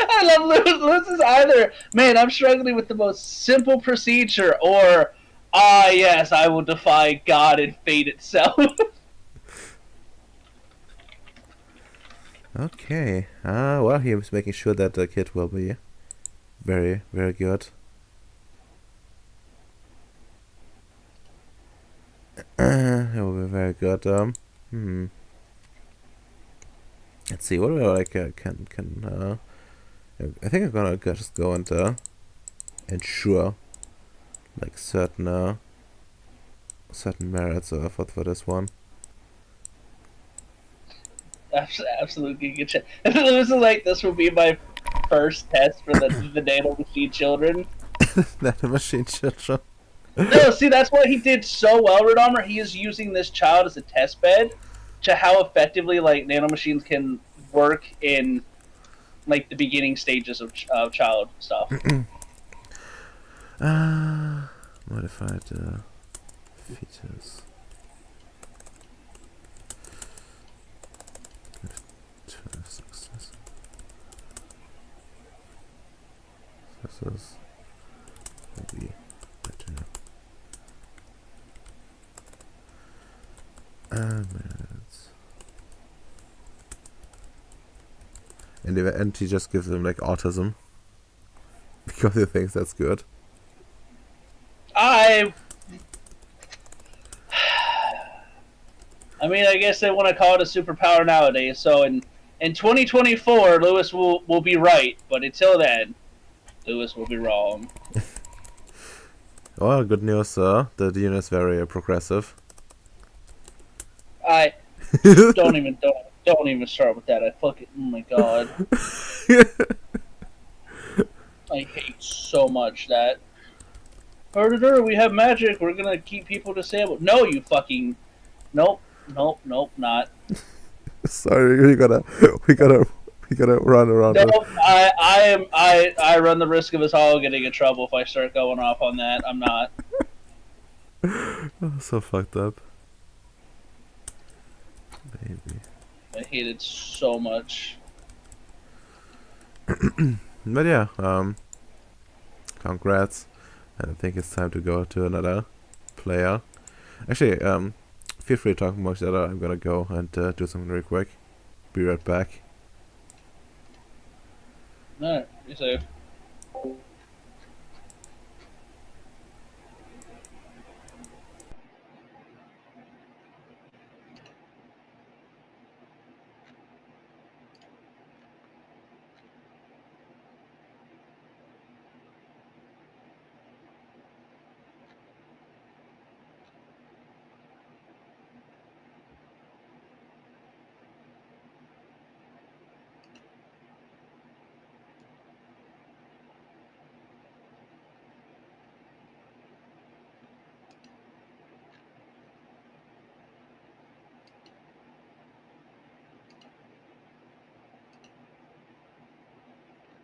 I love Lewis. Lewis is either, man, I'm struggling with the most simple procedure, or, yes, I will defy God and fate itself. Okay. Well, he was making sure that the kid will be very, very good. It will be very good. Let's see. What do I like? Can I think I'm gonna just go and ensure like certain merits for this one. Absolutely good shit. Lewis is like, this will be my first test for the nano machine children. Nano machine children. No, see, that's what he did so well, Red Armor. He is using this child as a test bed to how effectively like nanomachines can work in like the beginning stages of child stuff. Modified features. 12 success. Success. Maybe better. Minutes. and he just gives him like autism because he thinks that's good. I mean, I guess they want to call it a superpower nowadays. So in 2024, Lewis will be right, but until then, Lewis will be wrong. Well, good news, sir. The dean is very progressive. I don't even start with that. I fucking oh my god, I hate so much that. We have magic. We're gonna keep people disabled. No, you fucking nope, not. Sorry, we gotta run around. No, I run the risk of us all getting in trouble if I start going off on that. I'm not. So fucked up. Baby. I hate it so much. But yeah, congrats. And I think it's time to go to another player. Actually, feel free to talk amongst each other. I'm gonna go and do something real quick. Be right back. Alright, be safe.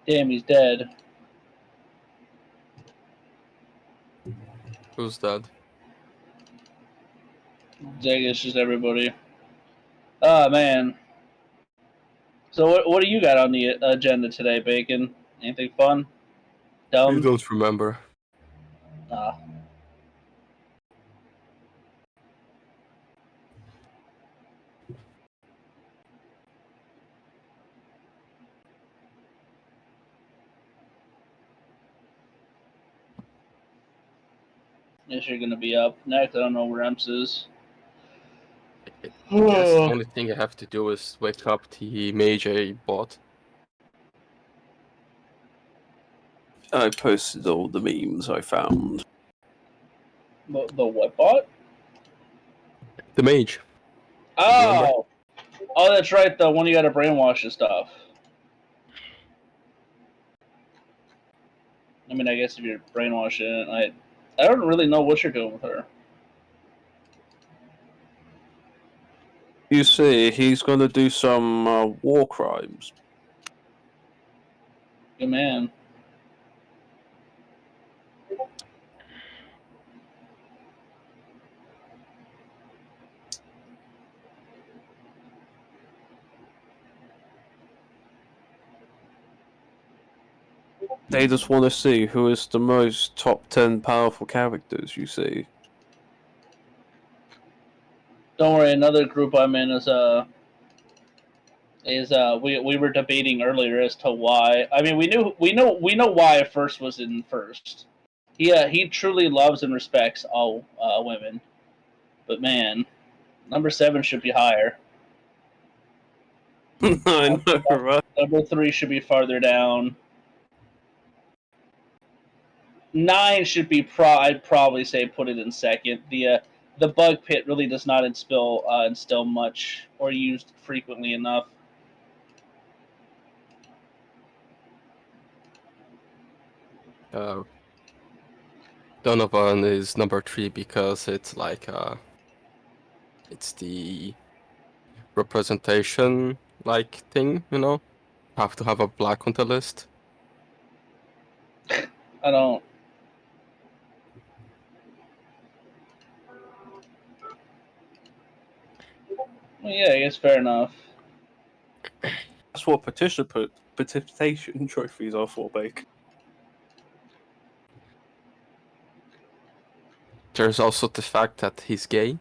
Damn, he's dead. Who's that? I guess just everybody. Oh man. So what do you got on the agenda today, Bacon? Anything fun? You Dumb? don't remember. Nah. Guess you're gonna be up next. I don't know where Emps is. I guess the only thing I have to do is wake up the mage I bought. I posted all the memes I found. The what bot? The mage. Oh! Oh, that's right, the one you gotta brainwash and stuff. I mean, I guess if you're brainwashing, I don't really know what you're doing with her. You see, he's going to do some war crimes. Good man. They just want to see who is the most top 10 powerful characters, you see. Don't worry, another group I'm in is we were debating earlier as to why. I mean, we know why first was in first. He truly loves and respects all women, but man, number 7 should be higher. I know, right? Number 3 should be farther down. 9 should be I'd probably say put it in second. The bug pit really does not instill much or used frequently enough. Donovan is number 3 because it's like it's the representation like thing, you know? Have to have a black on the list. I don't. Well, yeah, I guess fair enough. That's what participation trophies are for, Bake. There's also the fact that he's gay,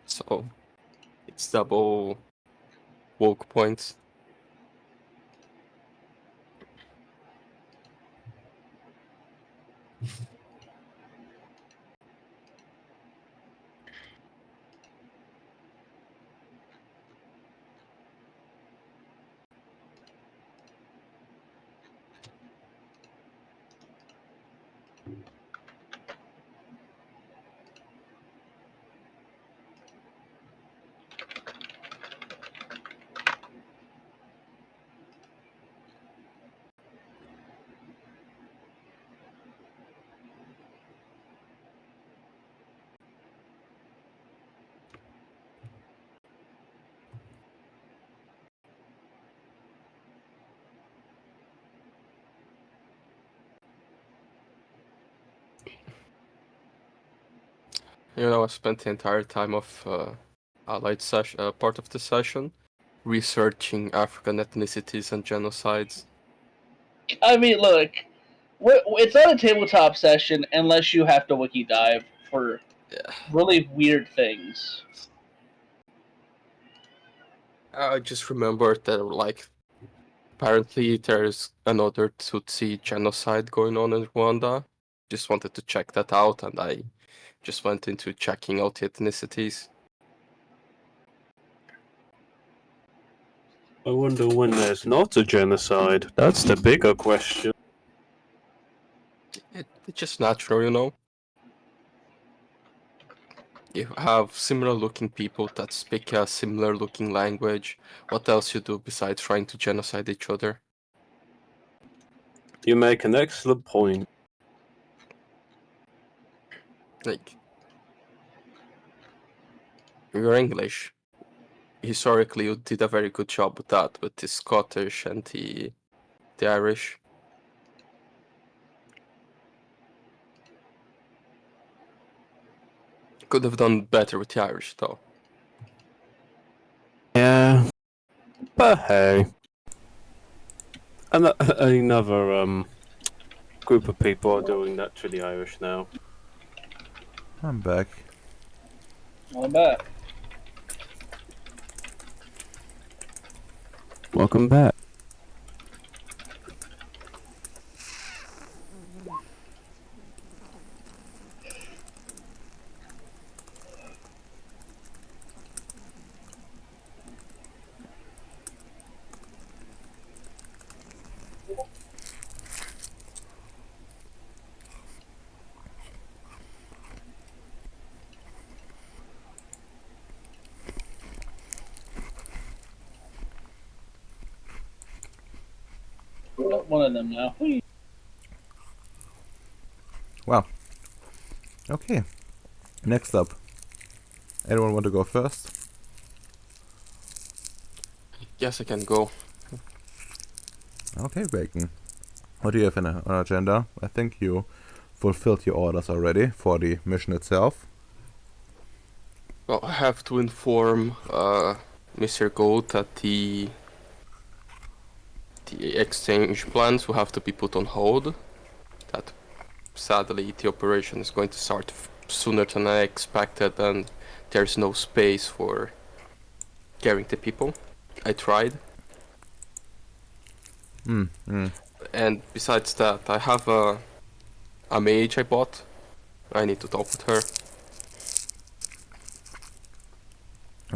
so it's double woke points. You know, I spent the entire time of Allied part of the session researching African ethnicities and genocides. I mean, look, it's not a tabletop session unless you have to wiki dive for Yeah. really weird things. I just remembered that, like, apparently there's another Tutsi genocide going on in Rwanda. Just wanted to check that out, and I just went into checking out the ethnicities. I wonder when there's not a genocide. That's the bigger question. It's just natural, you know? You have similar looking people that speak a similar looking language. What else you do besides trying to genocide each other? You make an excellent point. Like, you're English. Historically, you did a very good job with that, with the Scottish and the Irish. Could have done better with the Irish, though. Yeah. But hey. Another group of people are doing that to the Irish now. I'm back. I'm back. Welcome back. Got one of them now. Whee! Wow. Okay. Next up. Anyone want to go first? Yes, I can go. Okay, Bacon. What do you have on agenda? I think you fulfilled your orders already for the mission itself. Well, I have to inform Mr. Gold that the exchange plans will have to be put on hold. That sadly the operation is going to start sooner than I expected, and there's no space for carrying the people. I tried. And besides that, I have a mage I bought. I need to talk with her.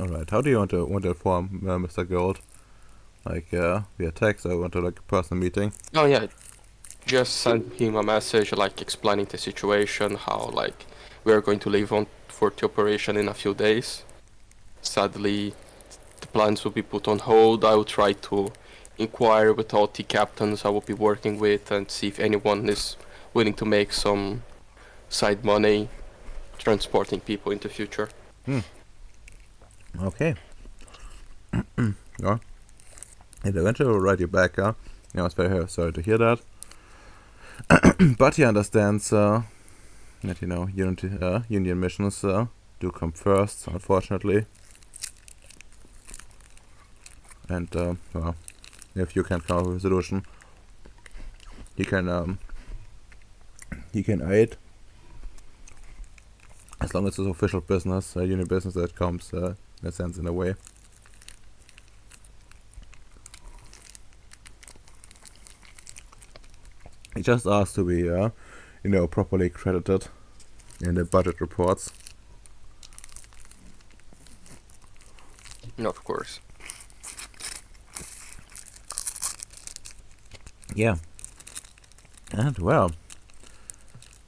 Alright, how do you want to inform Mr. Gold? Like via text or want to like a personal meeting? Oh yeah, just send him a message like explaining the situation, how like we are going to leave on for the operation in a few days. Sadly, the plans will be put on hold. I will try to inquire with all the captains I will be working with and see if anyone is willing to make some side money transporting people in the future. Okay. Yeah. And eventually will write you back, huh? I was very sorry to hear that. But he understands that, you know, union missions do come first, unfortunately. And, well, if you can come up with a solution, he can aid. As long as it's official business, union business that comes, in a sense, in a way. He just asked to be properly credited in the budget reports. No, of course. Yeah. And well,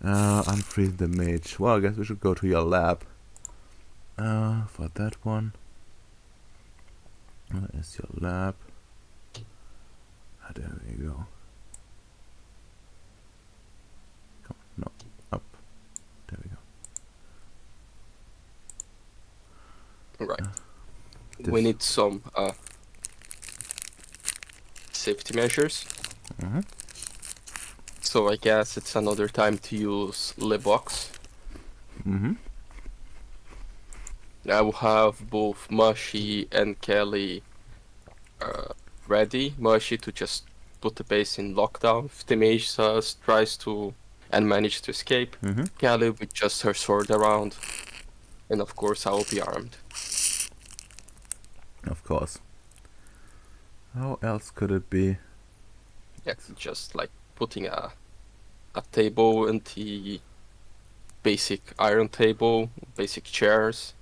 unfreeze the mage. Well, I guess we should go to your lab. For that one. Where is your lab? There we go. Come on, no, up. There we go. Right. This. We need some safety measures. Mhm. So I guess it's another time to use Libox. Mhm. I will have both Mashi and Kelly ready. Mashi to just put the base in lockdown if the mage tries to and manage to escape. Mhm. Kelly with just her sword around. And of course I will be armed. Of course. How else could it be? It's just like putting a table and the basic iron table, basic chairs.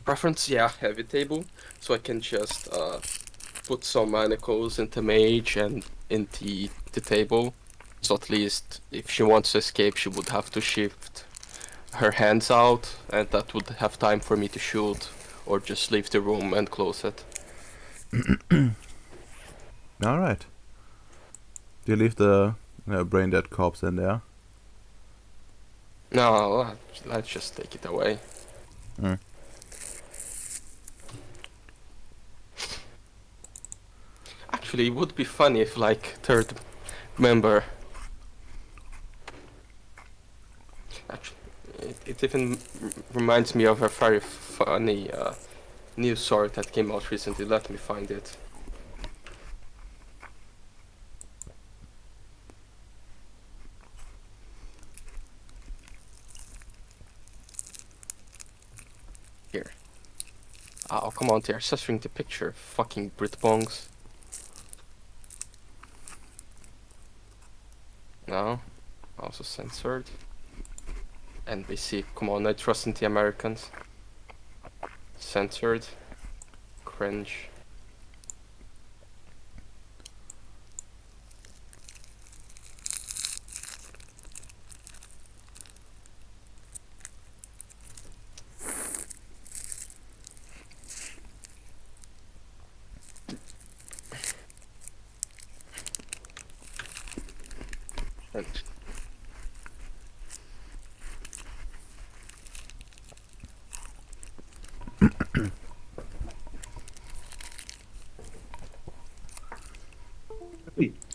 Preference, yeah, heavy table, so I can just put some manacles into mage and into the table. So at least if she wants to escape, she would have to shift her hands out, and that would have time for me to shoot or just leave the room and close it. Alright. Do you leave the brain dead corpse in there? No, let's just take it away. Mm. Actually, it would be funny if, like, third member. Actually, it even reminds me of a very funny new sword that came out recently. Let me find it. Here. Oh, come on, they're censoring the picture. Fucking Britbongs. No. Also censored. NBC, come on, I trust in the Americans. Censored. Cringe.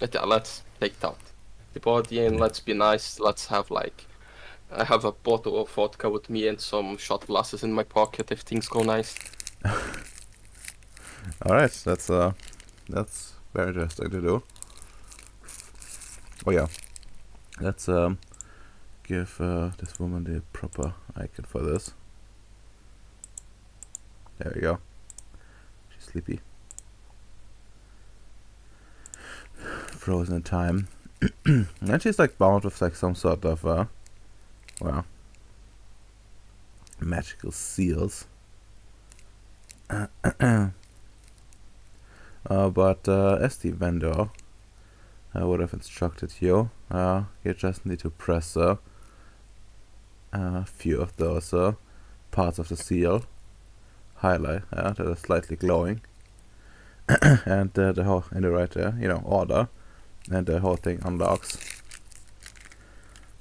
And let's take out the body and let's be nice. Let's have like I have a bottle of vodka with me and some shot glasses in my pocket if things go nice. Alright, that's very interesting to do. Oh yeah. Let's give this woman the proper icon for this. There we go. She's sleepy. Frozen in time. And she's like bound with like some sort of well, magical seals. But as the vendor would have instructed you, you just need to press a few of those parts of the seal, highlight that are slightly glowing, and the whole in the right order, and the whole thing unlocks.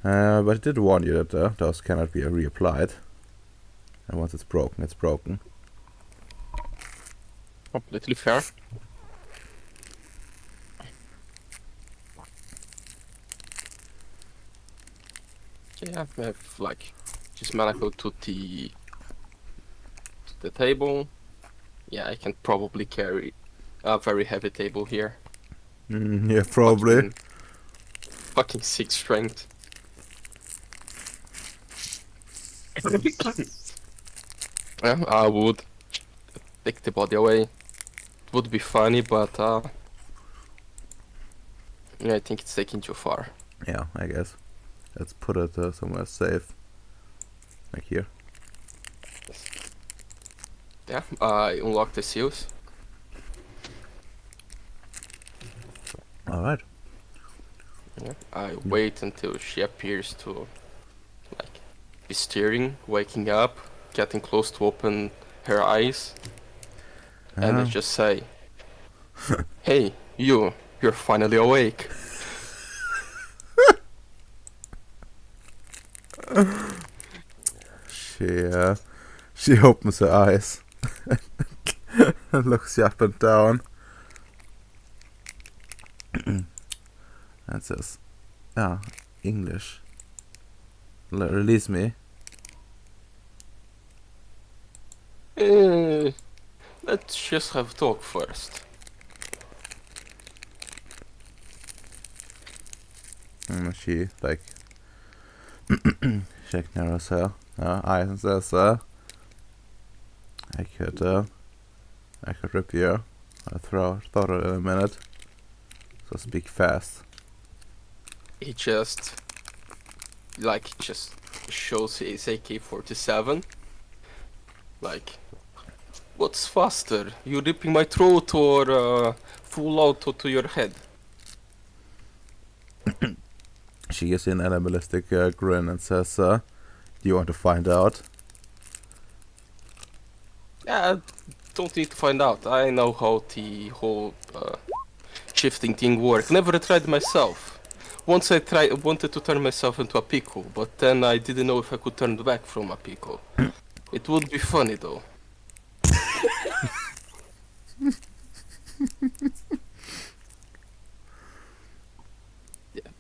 But it did warn you that those cannot be reapplied, and once it's broken, it's broken. Completely fair. Yeah, I have like just manacle to the table. Yeah, I can probably carry a very heavy table here. Yeah, probably. Fucking 6 strength. Yeah, I would take the body away. It would be funny, but yeah, I think it's taking too far. Yeah, I guess. Let's put it somewhere safe. Like here. Yeah, I unlock the seals. Alright. Yeah, I wait until she appears to like be stirring, waking up, getting close to open her eyes, and I just say, "Hey, you're finally awake." She opens her eyes and looks you up and down and says, "Ah, English. Release me." Let's just have talk first. And she like she narrows her eyes and says, I could rip your throat in a minute. So speak fast." He just shows his AK-47. Like, what's faster? You ripping my throat or full auto to your head? She gives you an animalistic grin and says, "Do you want to find out?" Yeah, don't need to find out. I know how the whole shifting thing works. Never tried myself. Once wanted to turn myself into a pickle, but then I didn't know if I could turn back from a pickle. It would be funny though. Yeah.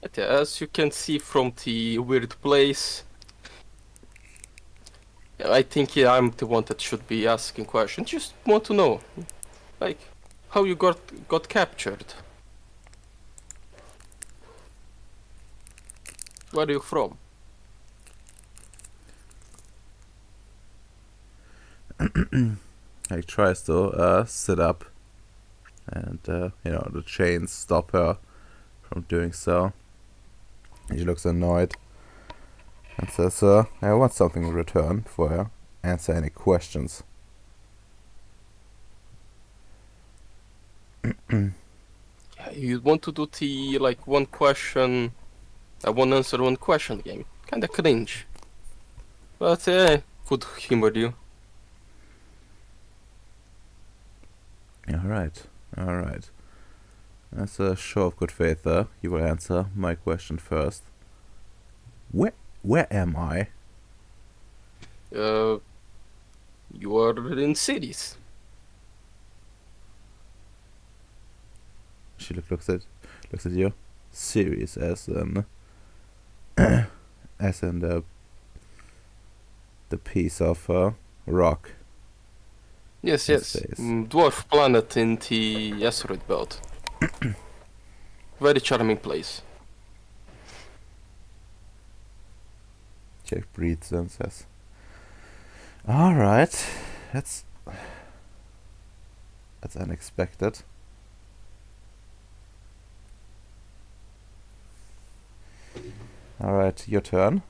But yeah, as you can see from the weird place, I think I'm the one that should be asking questions. Just want to know, like, how you got captured. Where are you from? He tries to sit up, and the chains stop her from doing so. She looks annoyed and says, "I want something in return before I answer any questions." You want to do the like one question, one answer one question game? Kinda cringe, but could humor you. All right. As a show of good faith, you will answer my question first. Where am I? You are in cities. She looks at you. Ceres, as in as in the piece of rock. Yes, in yes. space. Dwarf planet in the asteroid belt. Very charming place. Jack breathes and says, "All right, that's unexpected." All right, your turn.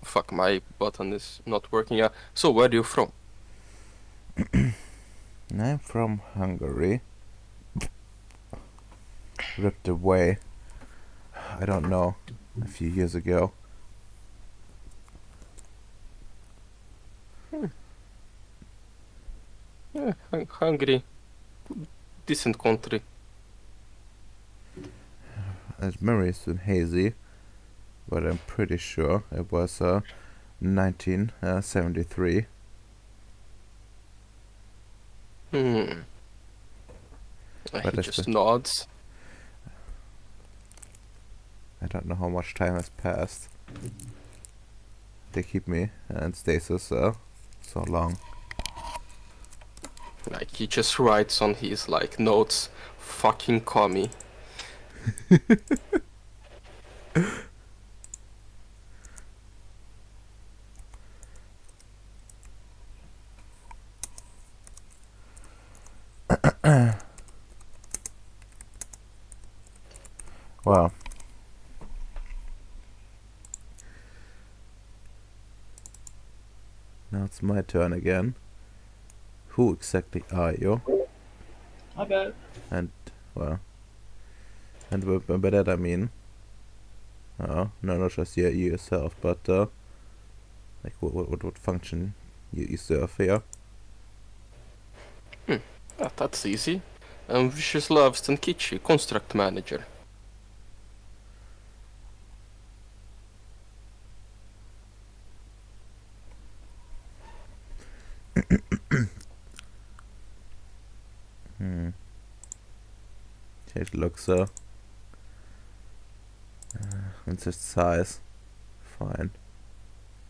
Fuck, my button is not working. So where are you from? I'm from Hungary. Ripped away, I don't know, a few years ago. Yeah, Hungary. Decent country. His memory's been hazy, but I'm pretty sure it was 1973. Hmm. But He just nods. I don't know how much time has passed. They keep me in stasis so long. Like he just writes on his like notes, "Fucking commie." Well. Now it's my turn again. Who exactly are you? My bad. And, well... And by that I mean... no, not just you yourself, but, like, what function you serve here? That's easy. I'm Vyacheslav Stankichi, construct manager. It looks, and just size. Fine.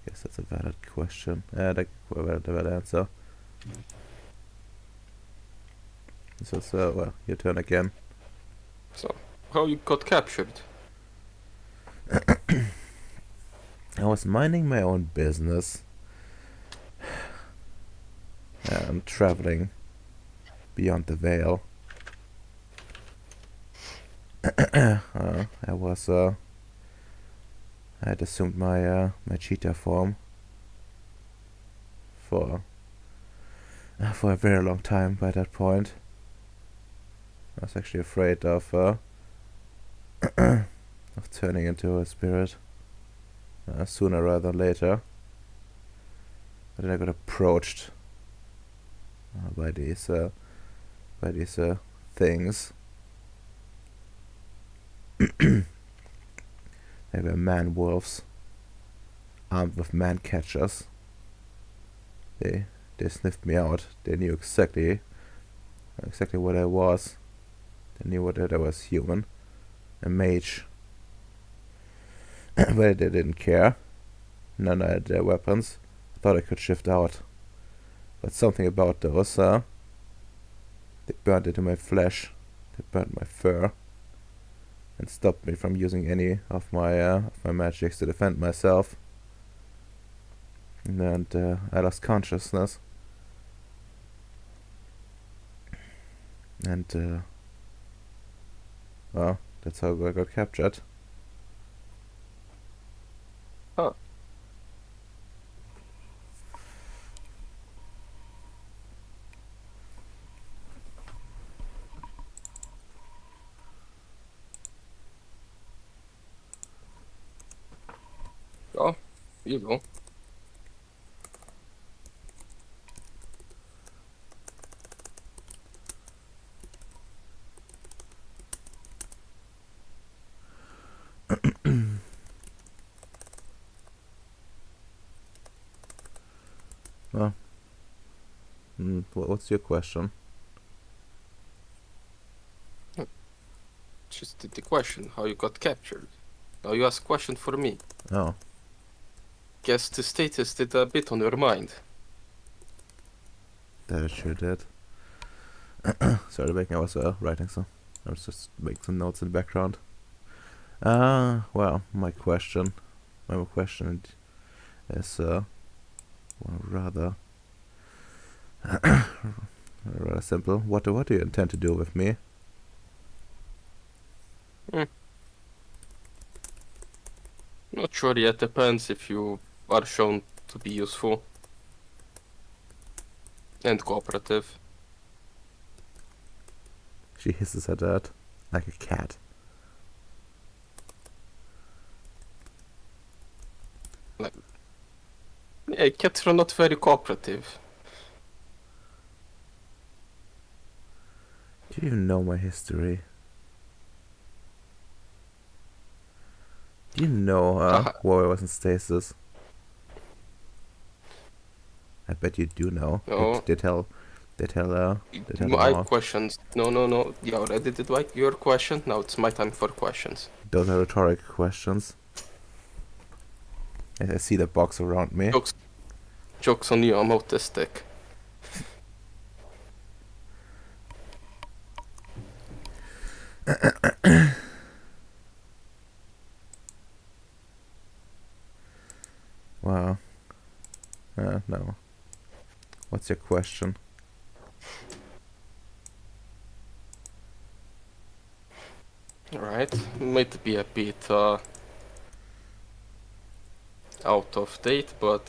Guess that's a valid question. That's a valid answer. So, well, your turn again. So, how you got captured? I was minding my own business. And traveling beyond the veil. I had assumed my cheetah form for a very long time by that point. I was actually afraid of turning into a spirit sooner rather than later. But then I got approached by these things. They were man wolves, armed with man catchers. They sniffed me out. They knew exactly what I was. They knew that I was human, a mage. But they didn't care. None had their weapons. I thought I could shift out, but something about those, they burned into my flesh. They burned my fur. And stopped me from using any of my magics to defend myself. And I lost consciousness. And well, that's how I got captured. Huh. Oh, you go. Well, what's your question? Just the question, how you got captured. Now you ask question for me. Oh, Guess the status did a bit on your mind. that it sure did. Sorry, I was writing some. I was just making some notes in the background. Well, my question is well, rather rather simple. What do you intend to do with me? Not sure yet, depends if you are shown to be useful. And cooperative. She hisses at that like a cat. Yeah, cats are not very cooperative. Do you even know my history? Do you know why I was in stasis? I bet you do know. No. They tell My more. questions. No. You already did like your question. Now it's my time for questions. Those are rhetoric questions. I see the box around me. Jokes on you, I'm autistic. Wow. No. What's your question? Right, might be a bit out of date, but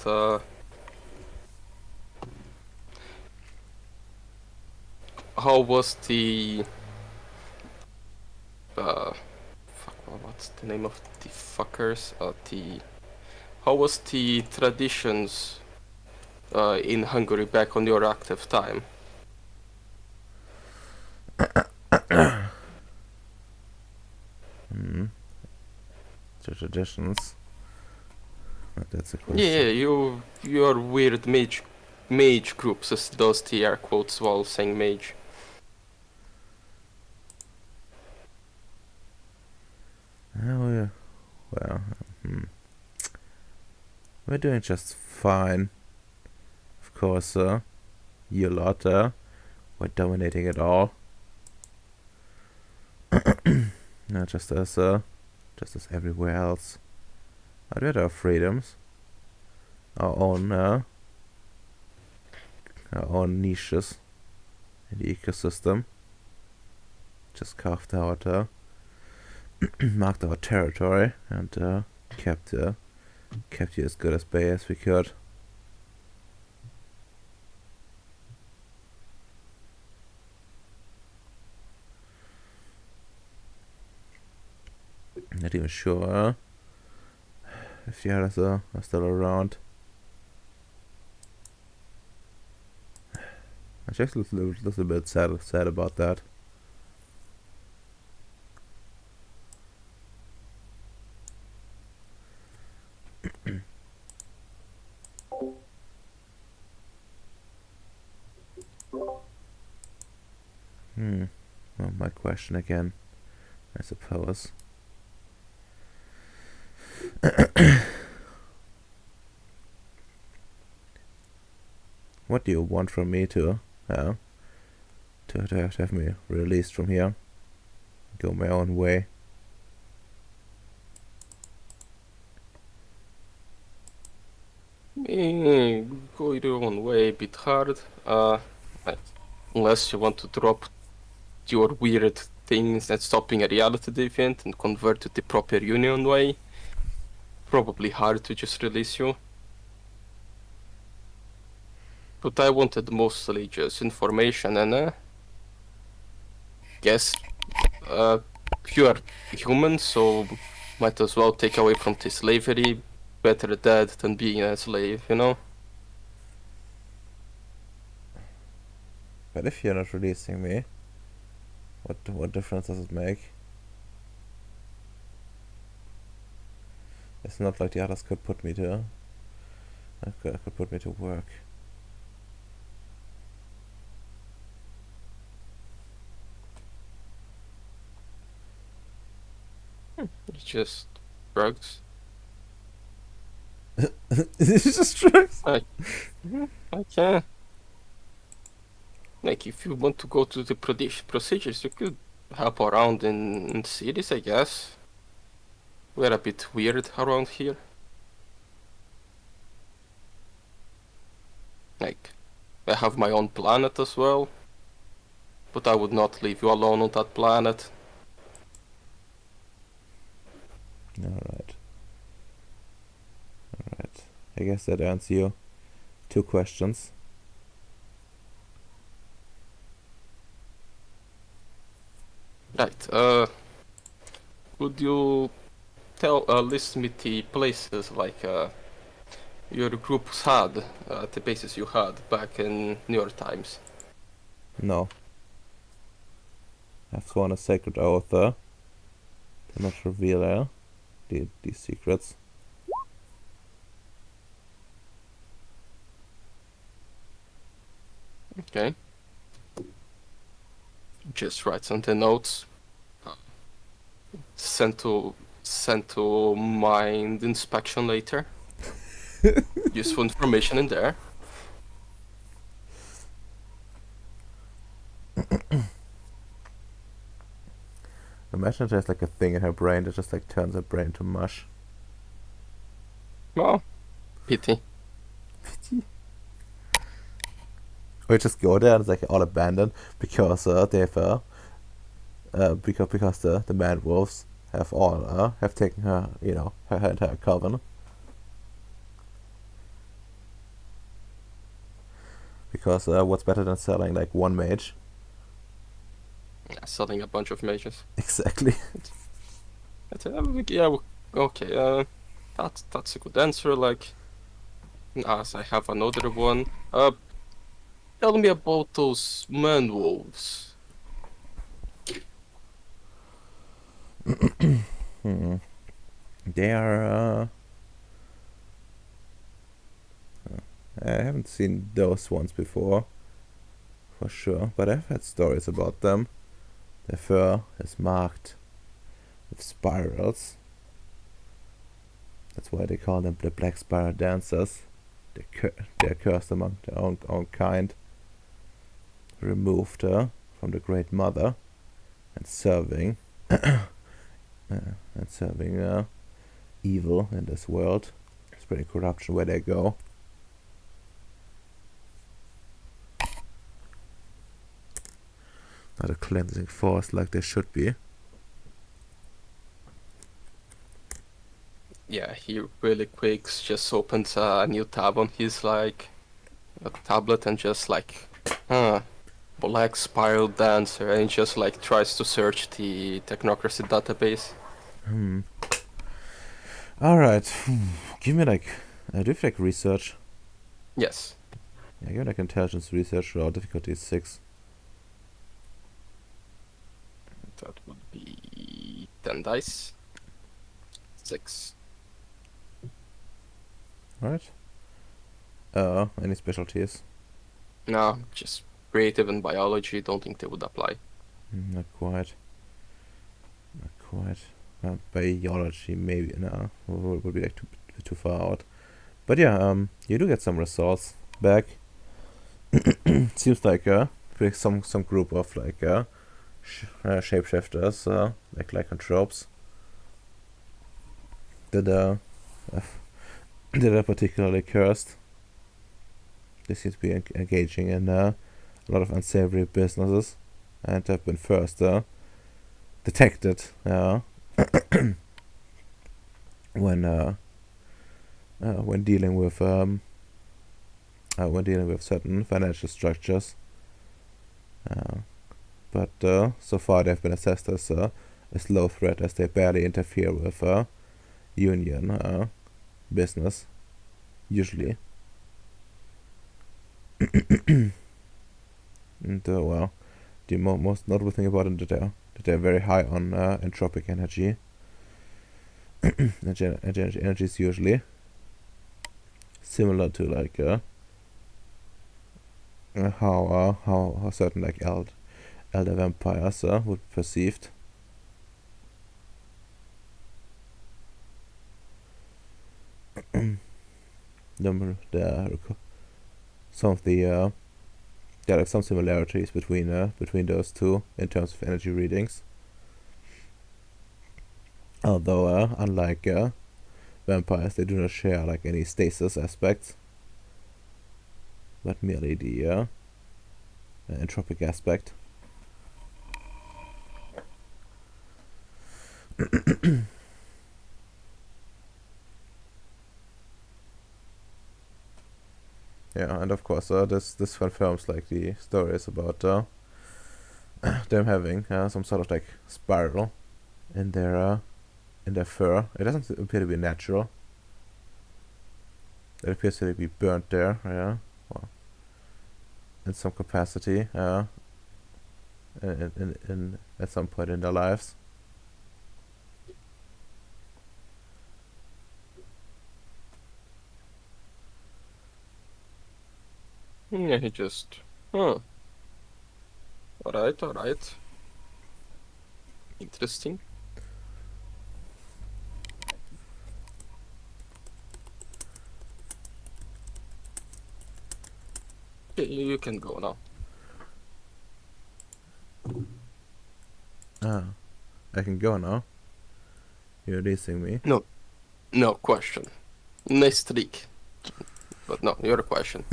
how was the what's the name of the fuckers? The how was the traditions in Hungary back on your active time? The traditions. That's a Yeah, question. your weird mage groups as does the air quotes while saying mage. Oh, well, we're doing just fine. Of course, you lot, we're dominating it all. Not just as everywhere else. But we had our freedoms, our own niches in the ecosystem. Just carved out, marked our territory, and kept you as good as bay as we could. Not even sure if the others are still around. I'm just a little bit sad about that. Well, my question again, I suppose. What do you want from me to have me released from here? Go my own way. Go your own way, a bit hard. Like, unless you want to drop your weird things and stop being a reality deviant and convert to the proper union way. Probably hard to just release you. But I wanted mostly just information and guess you are human, so might as well take away from the slavery. Better dead than being a slave, you know? But if you're not releasing me, what difference does it make? It's not like the others could put me to work. It's just drugs. It's just drugs. Okay. Like, if you want to go to the procedures, you could help around in Ceres, I guess. We're a bit weird around here. Like, I have my own planet as well. But I would not leave you alone on that planet. Alright. I guess that answers you 2 questions. Right, could you list me the places like your groups had, the bases you had back in your times? No. I've sworn a sacred oath to not reveal these secrets. Okay. Just write some the notes. Send to mind inspection later. Useful information in there. Imagine there's like a thing in her brain that just like turns her brain to mush. Well, pity. Or just go there and it's like all abandoned because they've because the man wolves have all have taken her, her entire coven. Because what's better than selling like one mage? Yeah, selling a bunch of mages. Exactly. Okay. That's a good answer. Like, as I have another one. Tell me about those man wolves. They are. I haven't seen those ones before, for sure, but I've heard stories about them. Their fur is marked with spirals. That's why they call them the Black Spiral Dancers. They're cursed among their own kind, removed from the Great Mother, and serving evil in this world, spreading corruption where they go. Not a cleansing force like they should be. Yeah, he really quick just opens a new tab on his like a tablet and just like, Black Spiral Dancer, and just like tries to search the technocracy database. Alright. Give me like. Do you have like research? Yes. Yeah, give me like intelligence research or difficulty 6. That would be 10 dice. 6. Alright. Any specialties? No, just creative and biology. Don't think they would apply. Not quite. Not quite. Biology, maybe. No, would be like too far out. But yeah, you do get some results back. Seems like some group of like shapeshifters, like lycanthropes, that are particularly cursed. They seem to be engaging in a lot of unsavory businesses, and have been first detected when dealing with certain financial structures. But so far they've been assessed as a low threat, as they barely interfere with union business, usually. And well, the most notable thing about them that they're very high on entropic energy. Energy is usually similar to like how certain like elder vampires would be perceived. Some of the there are like some similarities between those two in terms of energy readings. Although unlike vampires, they do not share like any stasis aspects, but merely the entropic aspect. Yeah, and of course, this confirms like the stories about them having some sort of like spiral in their fur. It doesn't appear to be natural. It appears to be burnt there, yeah, well, in some capacity, in at some point in their lives. Yeah, he just. Alright. Interesting. Okay, you can go now. I can go now. You're releasing me. No question. Nice trick. But no, your question.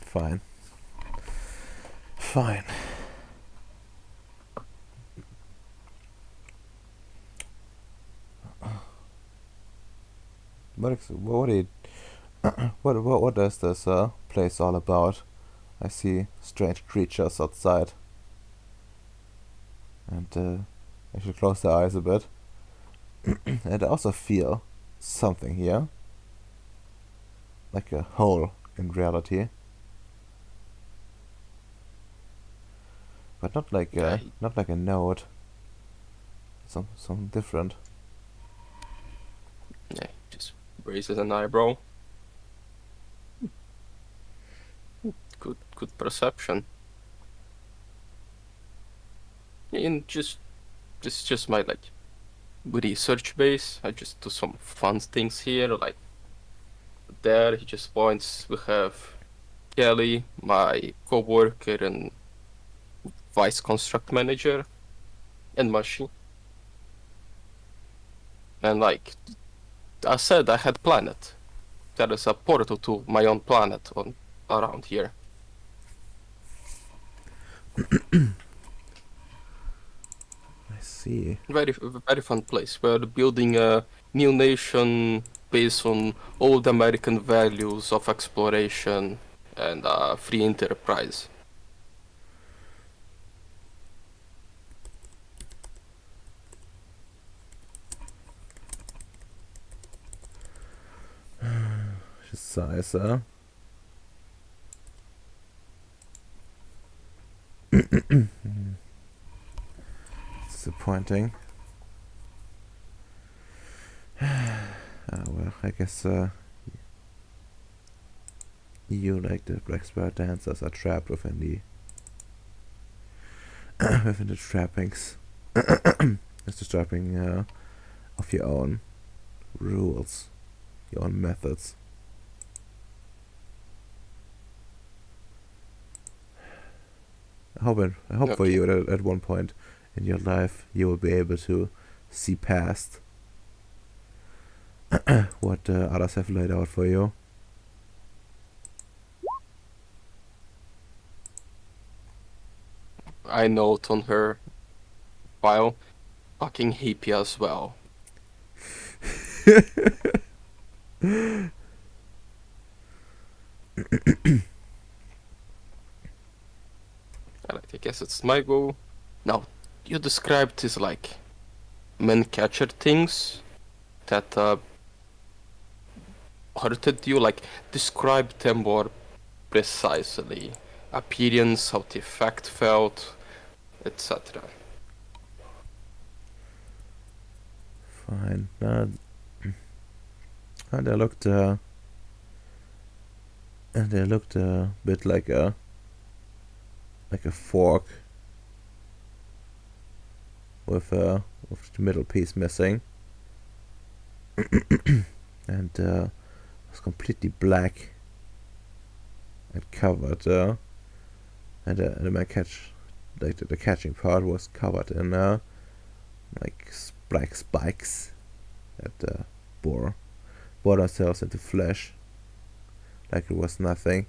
Fine. what, what is this place all about? I see strange creatures outside, and I should close the eyes a bit. And I also feel something here, like a hole in reality, but not like Yeah, a node. Something different. yeah, he just raises an eyebrow. Good perception. And this is just my like research base. I just do some fun things here, like there he just points. We have Kelly, my co-worker and vice construct manager, and Mashi. And like I said, I had planet. There is a portal to my own planet on around here. I see. Very fun place. We're building a new nation based on old American values of exploration and free enterprise. Just size, disappointing. Well, I guess you, like the black spirit dancers, are trapped within the within the trappings. It's the trapping of your own rules, your own methods. I hope for Okay. you that at one point in your life you will be able to see past what others have laid out for you. I note on her file, fucking hippie as well. I guess it's my go. Now, you described these like man catcher things that hurted you. Like, describe them more precisely. Appearance, how the effect felt, etc. Fine. And they looked a bit like a fork with the middle piece missing, and was completely black and covered. And my catch, like the catching part, was covered in like black spikes that bore themselves into flesh, like it was nothing.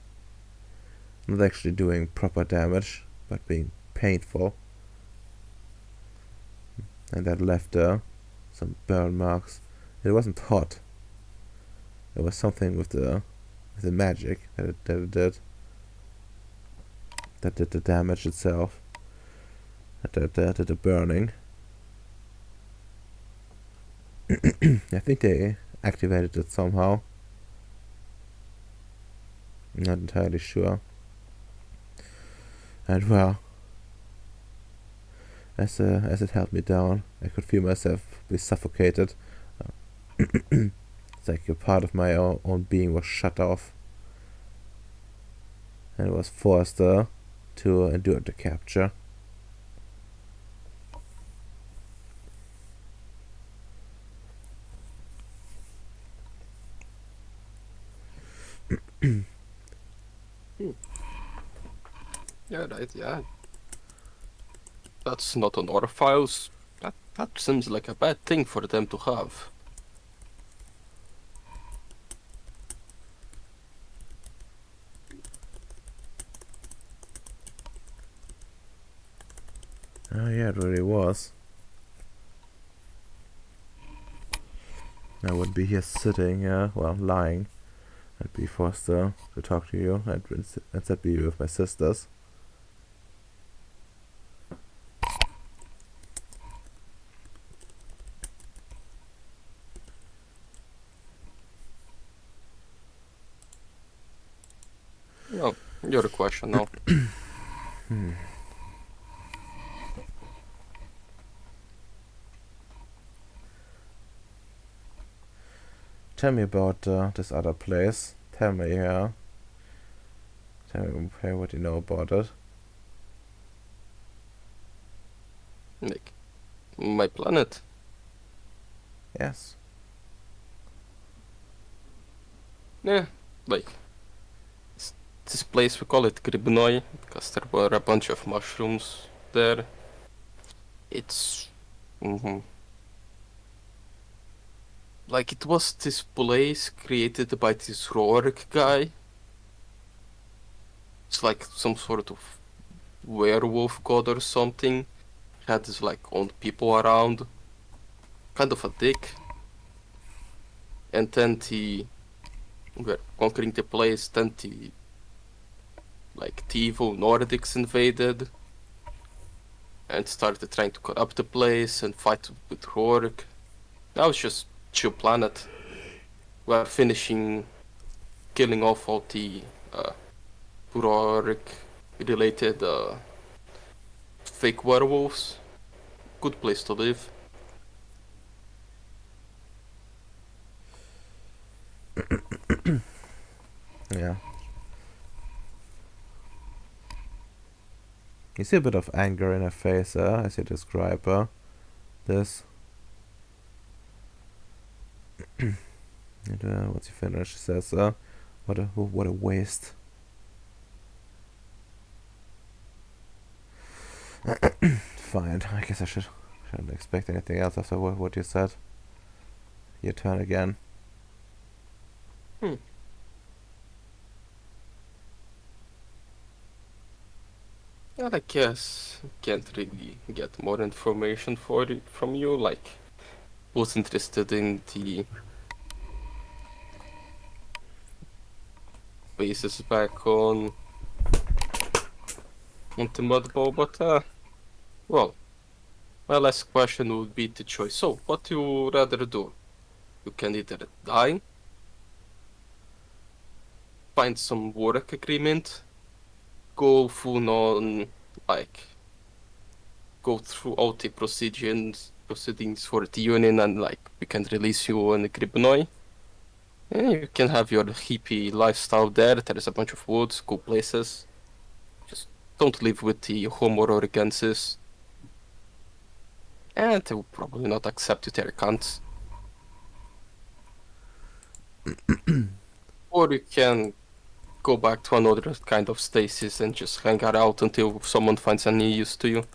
Not actually doing proper damage, but being painful. And that left some burn marks. It wasn't hot. It was something with the magic that it did. That did the damage itself. That did the burning. I think they activated it somehow. I'm not entirely sure. And well, as it held me down, I could feel myself be suffocated. It's like a part of my own being was shut off, and was forced to endure the capture. Yeah, right, yeah. That's not on our files. That seems like a bad thing for them to have. Oh yeah, it really was. I wouldn't be here sitting, well, lying. I'd be forced to talk to you. I'd instead be with my sisters. No, your question now. Tell me about this other place. Tell me, Tell me what you know about it. Like, my planet. Yes. Yeah, like, this place we call it Gribnoi, because there were a bunch of mushrooms there. It's... Like, it was this place created by this Rorik guy. It's like some sort of werewolf god or something. Had his like own people around. Kind of a dick. And then he were conquering the place, then the like the evil Nordics invaded and started trying to corrupt the place and fight with Rorik. Now it's just chill planet. We're finishing killing off all the Rorik related fake werewolves. Good place to live. Yeah. You see a bit of anger in her face, as you describe this. And once you finish, she says, what a waste. Fine, I guess I shouldn't expect anything else after what you said. Your turn again. Yeah, I guess can't really get more information from you. Like, was interested in the bases back on the mud bow, but well, my last question would be the choice. So, what do you rather do? You can either die, find some work agreement, go full on, like, go through all the proceedings for the union, and like we can release you on Gribnoi. Yeah, you can have your hippie lifestyle there. There is a bunch of woods, cool places. Just don't live with the Homo rorigensis. And they will probably not accept you there, cunts. Or you can go back to another kind of stasis and just hang out until someone finds any use to you.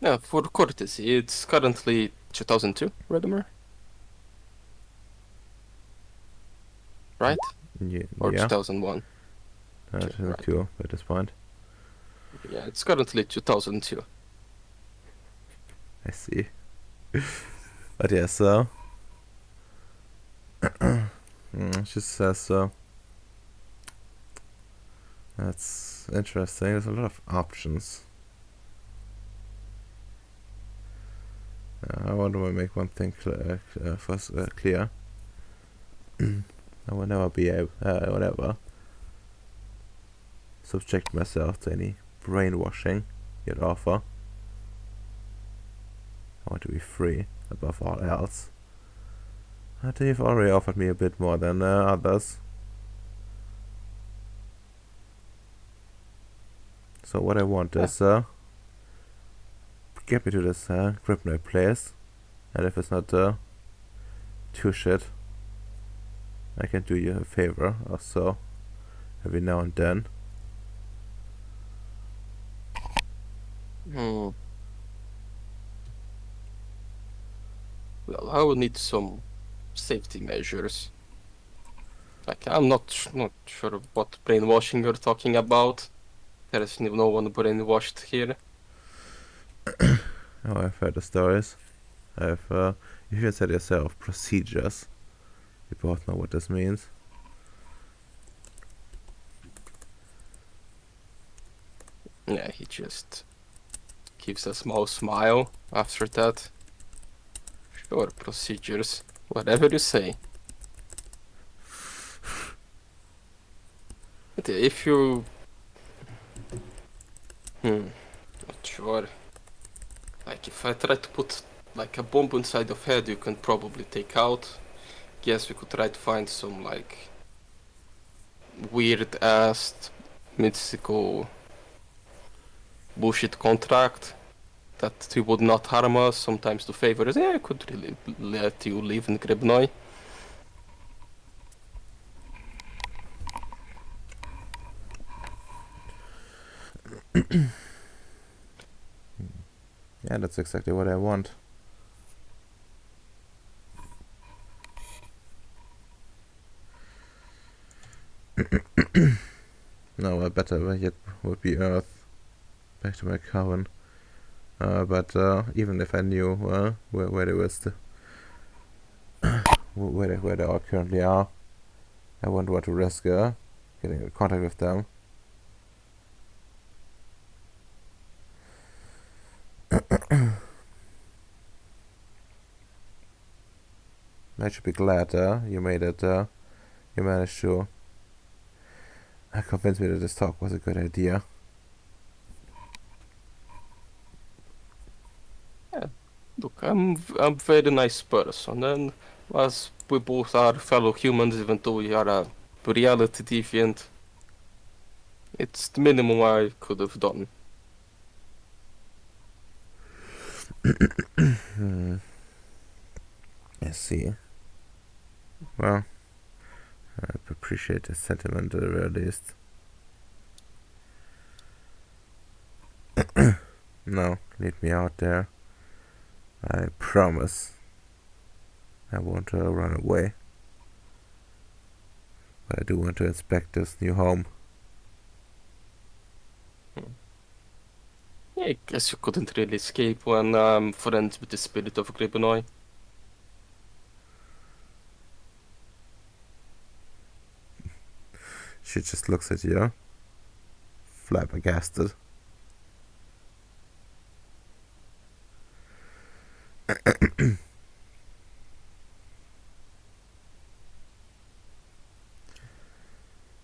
Yeah, for courtesy, it's currently 2002, Redmer? Right? Or Yeah. 2001? That's right. cool at this point. Yeah, it's currently 2002. I see. But yes, she says, that's interesting. There's a lot of options. I want to make one thing first clear. I will never be able, whatever, subject myself to any brainwashing you'd offer. I want to be free above all else. And you've already offered me a bit more than others. So what I want is get me to this Gripnoid place, and if it's not too shit, I can do you a favor or so every now and then. Well, I will need some safety measures. Like, I'm not sure what brainwashing you're talking about. There is no one brainwashed here. Oh, I've heard the stories. You even said yourself, procedures. You both know what this means. Yeah, he just gives a small smile after that. Sure, procedures. Whatever you say. But yeah, if you... not sure. Like, if I try to put, like, a bomb inside your head, you can probably take out. Guess we could try to find some, like, weird-ass, mystical bullshit contract that he would not harm us, sometimes to favor us. Yeah, I could really let you live in Gribnoi. Yeah, that's exactly what I want. No, a better way yet would be Earth. Back to my coven. But even if I knew where they was where they all currently are, I wouldn't want to risk getting in contact with them. I should be glad you made it. You managed to convince me that this talk was a good idea. Look, I'm a very nice person, and as we both are fellow humans, even though we are a reality deviant, it's the minimum I could have done. I see. Well, I appreciate the sentiment at the very least. No, lead me out there. I promise I won't run away. But I do want to inspect this new home. Yeah, I guess you couldn't really escape when I'm friends with the spirit of Gribonoi. She just looks at you, flabbergasted.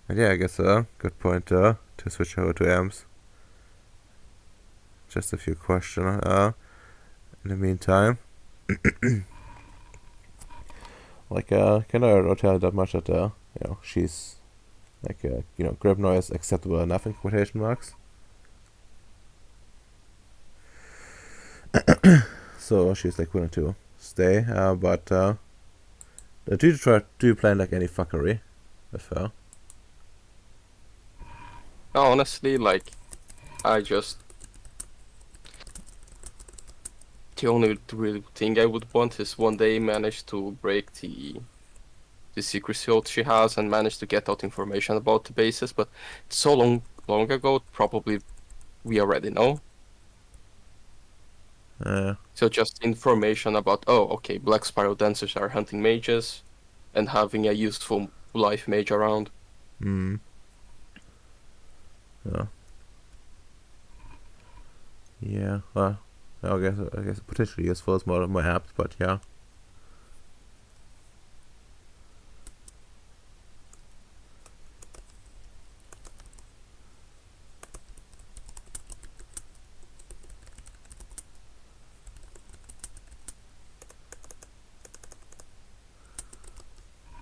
And yeah, I guess good point to switch over to AMS. Just a few questions in the meantime. Like, can I not tell you that much that, she's, like, Gribnoy is acceptable enough in quotation marks. So she's, like, willing to stay, but, do you plan, like, any fuckery with her? Honestly, like, I just... The only real thing I would want is one day manage to break the secrecy oath she has and manage to get out information about the bases, but it's so long ago, probably we already know. So just information about, oh, okay, Black Spiral Dancers are hunting mages and having a useful life mage around. Yeah. Yeah, I guess potentially useful is more apt, but yeah.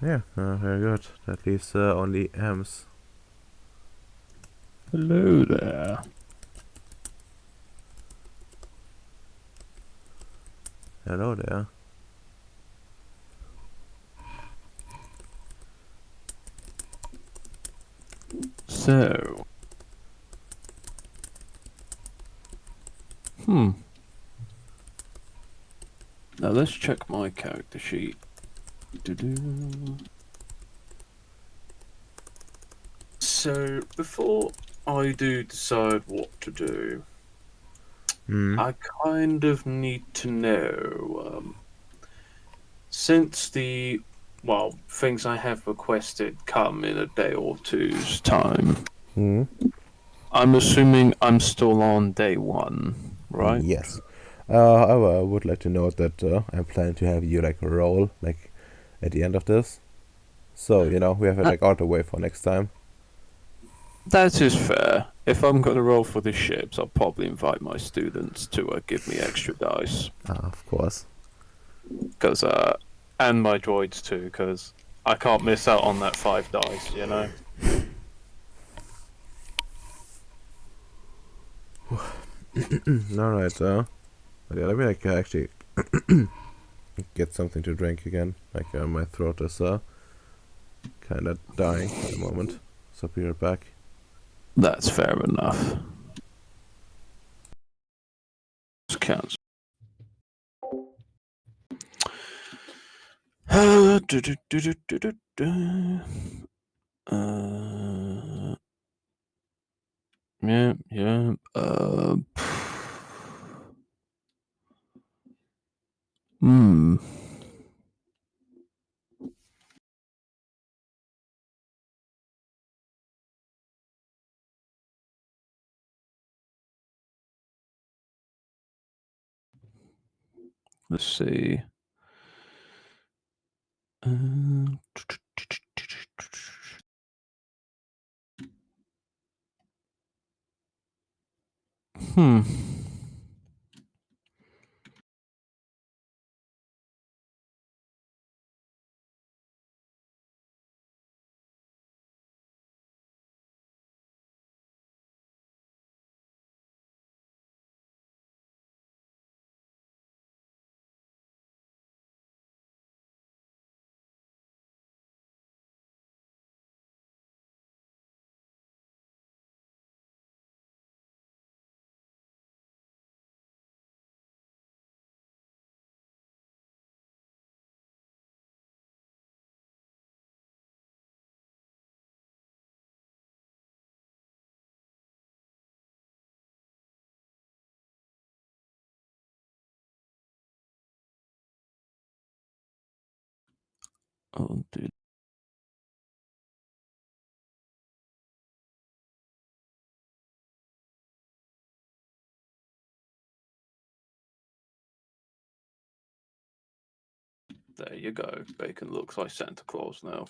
Yeah, very good. That leaves only Ems. Hello there. Hello there. So. Now let's check my character sheet. Doo-doo. So before I do decide what to do, Hmm. I kind of need to know, since the things I have requested come in a day or two's time. Hmm. I'm assuming I'm still on day one, right? Yes. I would like to note that I'm planning to have you like roll like at the end of this, so we have it Uh, like out the way for next time. That is fair. If I'm gonna roll for the ships, I'll probably invite my students to give me extra dice, Of course. cause and my droids too, cause I can't miss out on that 5 dice, you know. All right. Yeah, let me like actually get something to drink again. Like my throat is kind of dying at the moment. So be right back. That's fair enough. Counts. Yeah, yeah. Hmm. Let's see. Uh, hmm. Oh, dude. There you go. Bacon looks like Santa Claus now.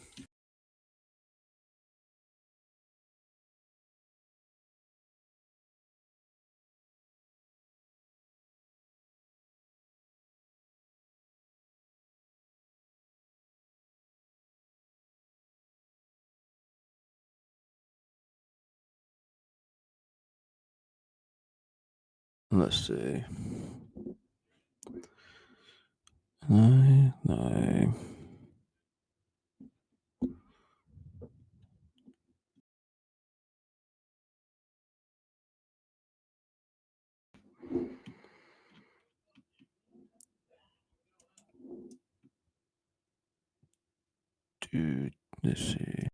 Let's see. No, no. Dude, let's see.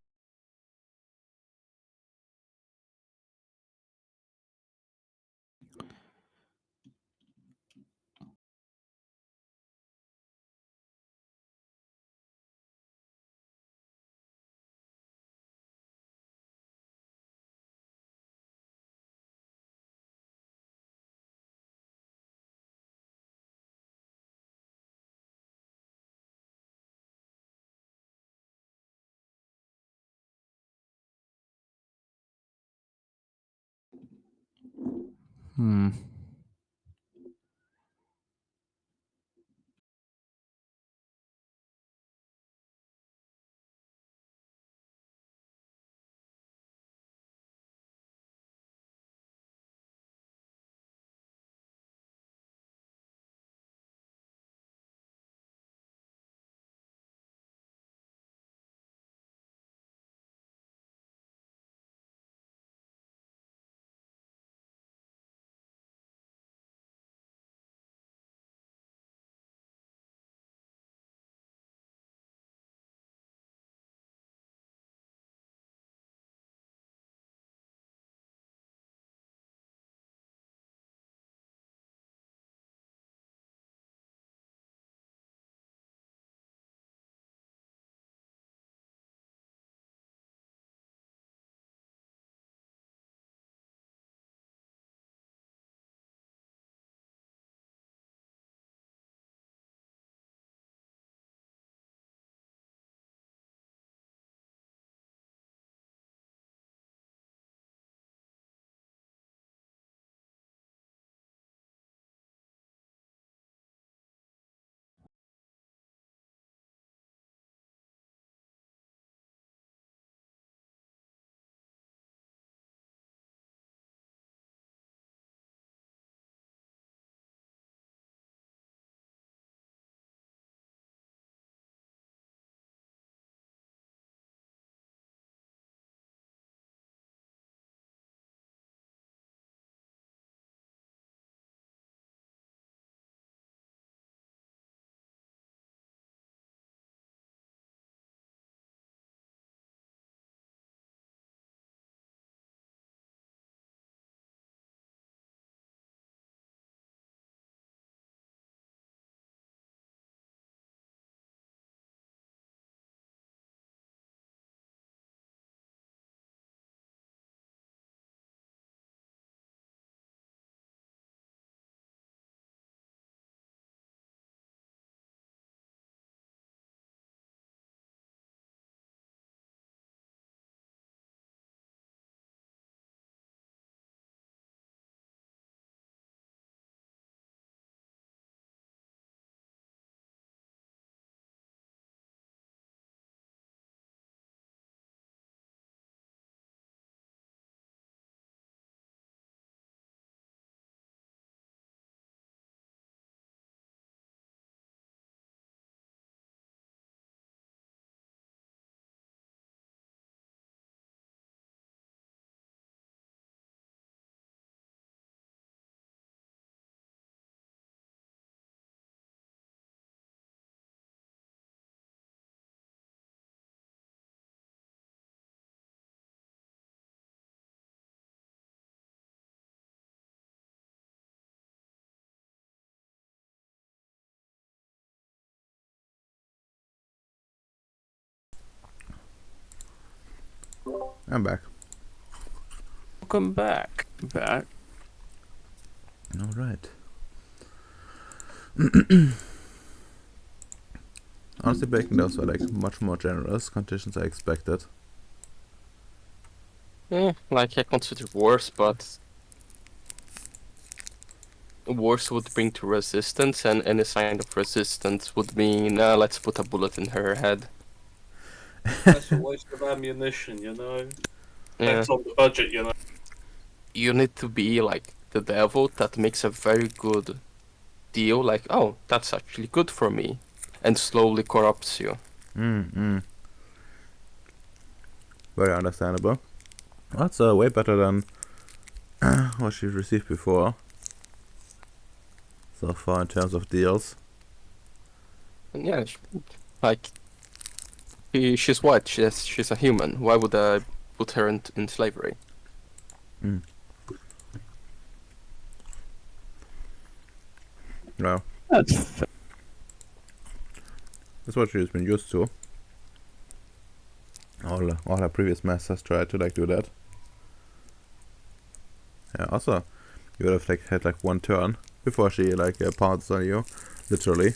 Hmm. I'm back. Welcome back. Back. Alright. Honestly, breaking those were like much more generous conditions I expected. Like I consider worse, but worse would bring to resistance, and any sign of resistance would mean, let's put a bullet in her head. That's a waste of ammunition, you know. Yeah. That's on the budget, you know. You need to be like the devil that makes a very good deal, like, oh, that's actually good for me, and slowly corrupts you. Very understandable. That's way better than what she received before. So far in terms of deals. And yeah, like, she's white, she's a human. Why would I put her in slavery? No, That's fair. that's what she's been used to. All her previous masters tried to like do that. Yeah, also, you would have like had like one turn before she like pounces on you, literally.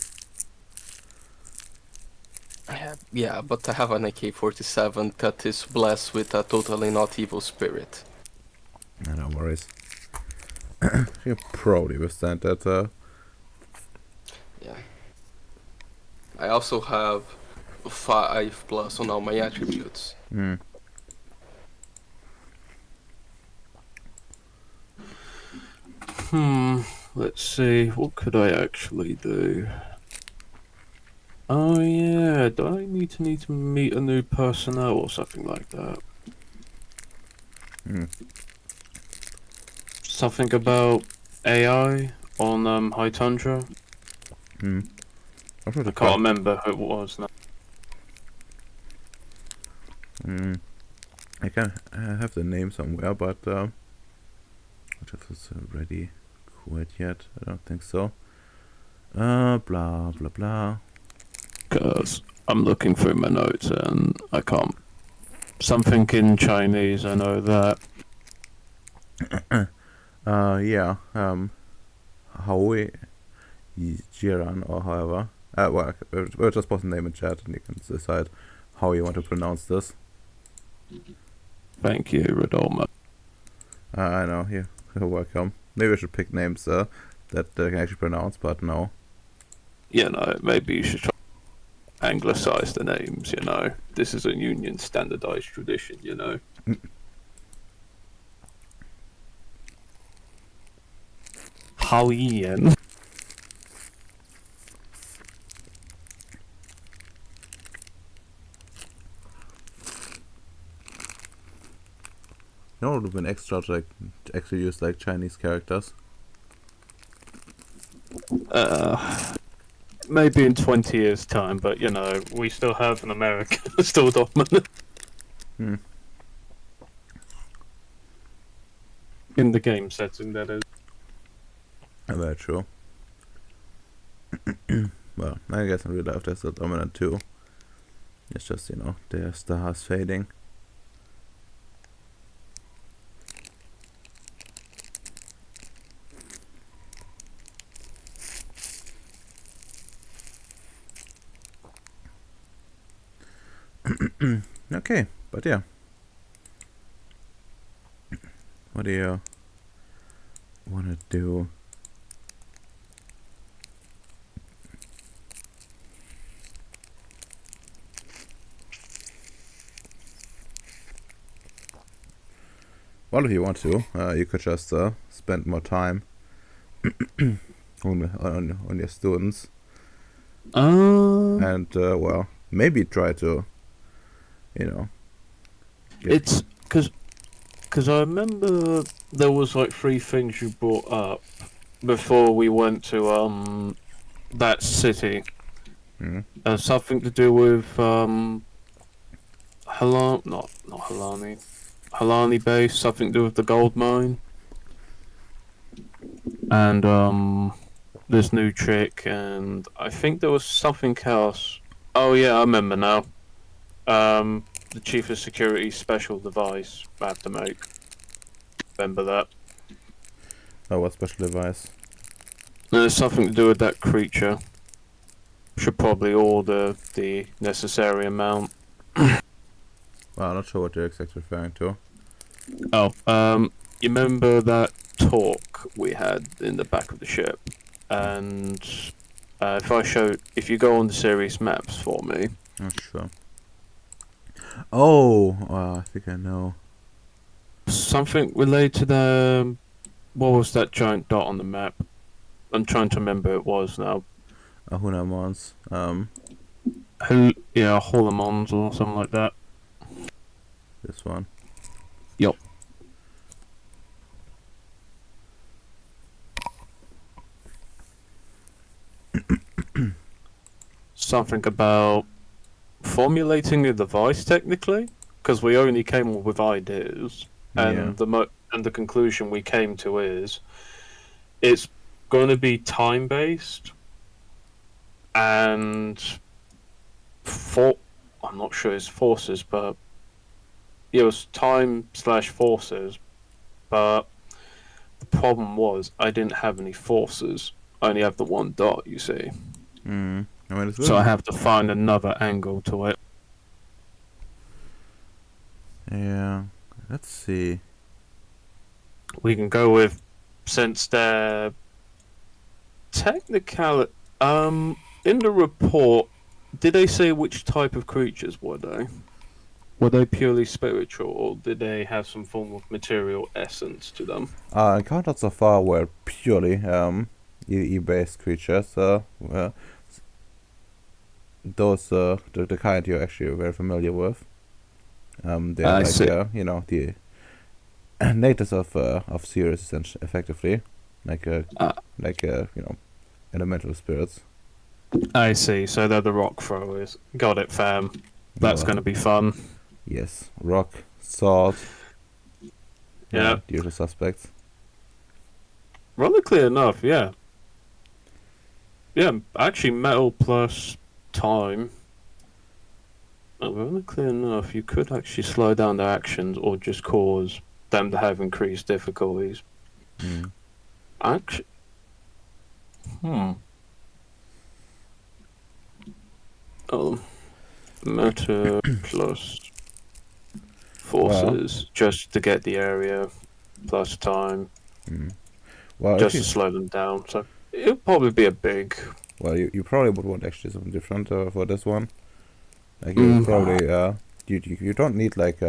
Yeah, but I have an AK-47 that is blessed with a totally not evil spirit. No worries. You probably withstand that. Yeah. I also have 5+ on all my attributes. Let's see. What could I actually do? Oh yeah. Do I need to meet a new personnel or something like that? Something about AI on High Tundra. I can't remember who it was now. I can have the name somewhere, but I don't know if it's ready quite yet. I don't think so. Blah blah blah. Because I'm looking through my notes and I can't. Something in Chinese, I know that. Yeah. Howie Jiran or however. Well, we'll just post the name in chat and you can decide how you want to pronounce this. Thank you, Rodolma. I know, you're welcome. Maybe I should pick names that I can actually pronounce, but no. You know, maybe you should try anglicize the names, you know. This is a union standardized tradition, you know. Howian. You know, it would have been extra to actually use like Chinese characters. Maybe in 20 years' time, but you know, we still have an American still dominant. In the game setting, that is. Very true. Well, I guess in real life they're still dominant too. It's just, you know, their stars fading. Okay, but yeah. What do you want to do? Well, if you want to, you could just spend more time on your students. And, well, maybe try to, you know... It's because I remember there was like 3 things you brought up before we went to that city. Something to do with Halani base, something to do with the gold mine. And this new trick, and I think there was something else. Oh yeah, I remember now. the Chief of Security special device I have to make. Remember that. Oh, what special device? There's something to do with that creature. Should probably order the necessary amount. Well, I'm not sure what you're exactly referring to. Oh, you remember that talk we had in the back of the ship? And if you go on the Ceres maps for me. Not sure. Oh, I think I know. Something related to the... What was that giant dot on the map? I'm trying to remember it was now. Hunamons. Yeah, Holomons or something like that. This one. Yup. Something about formulating a device technically, because we only came up with ideas, and the conclusion we came to is it's going to be time based, and I'm not sure it's forces, but it was time/forces. But the problem was I didn't have any forces. I only have the one dot. You see. I mean, it's So I have to find another angle to it. Yeah. Let's see. We can go with, since they're technical. In the report, did they say which type of creatures were they? Were they purely spiritual, or did they have some form of material essence to them? Encountered so far were purely EE-based creatures. Those the kind you're actually very familiar with. They're I like see. The natives of Ceres, effectively, like elemental spirits. I see. So they're the rock throwers. Got it, fam. That's going to be fun. Yes, rock, sword. Yeah. Usual suspects. Ironically enough, yeah. Yeah, actually, metal plus time. Ironically enough, you could actually slow down their actions or just cause them to have increased difficulties. Actually, matter plus forces just to get the area plus time. Well, just to slow them down. So it'll probably be a big. Well, you probably would want actually something different for this one. Like you probably you don't need like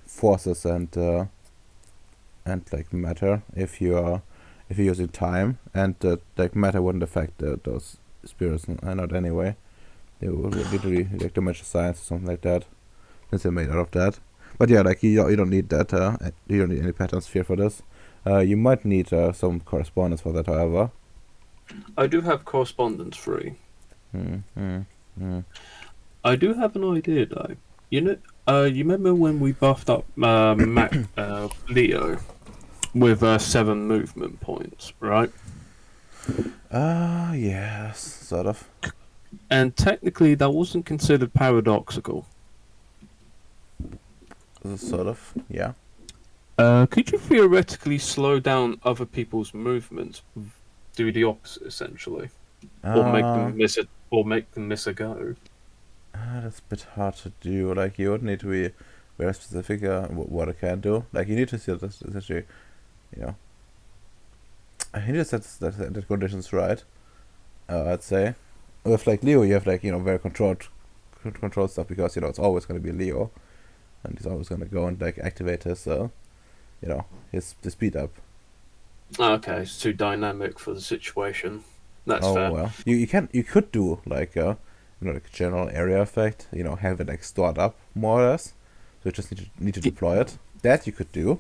forces and like matter if you're using time, and like matter wouldn't affect those spirits not anyway. They would literally like dimension science or something like that, since they're made out of that. But yeah, like you don't need that. You don't need any pattern sphere for this. You might need some correspondence for that, however. I do have correspondence free. I do have an idea though. You remember when we buffed up Leo with 7 movement points, right? Yes, sort of. And technically, that wasn't considered paradoxical. Sort of, yeah. Could you theoretically slow down other people's movements, do the opposite essentially, or make them miss a go? That's a bit hard to do. Like you would need to be very specific what it can do. Like you need to see this essentially, you need to set the conditions right. I'd say. With like Leo, you have like very controlled stuff, because it's always going to be Leo, and he's always going to go and like activate his the speed up. Okay, it's too dynamic for the situation. That's fair. Well, you could do like like a general area effect. Have it like stored up more or less. So you just need to deploy it. That you could do.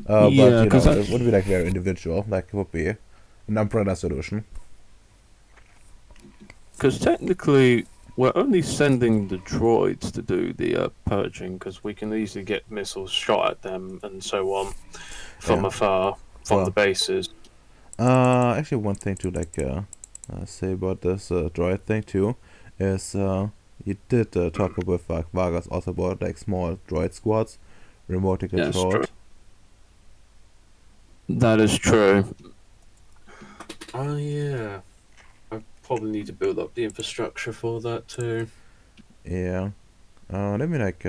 But it wouldn't be like very individual. Like it would be an umbrella solution. Because technically, we're only sending the droids to do the purging, because we can easily get missiles shot at them and so on from afar, from the bases. Actually, one thing to like say about this droid thing too is you did talk with Vargas also about like small droid squads, remotely Yes, true. controlled. That is true. Oh yeah. I probably need to build up the infrastructure for that too. Yeah. Let me like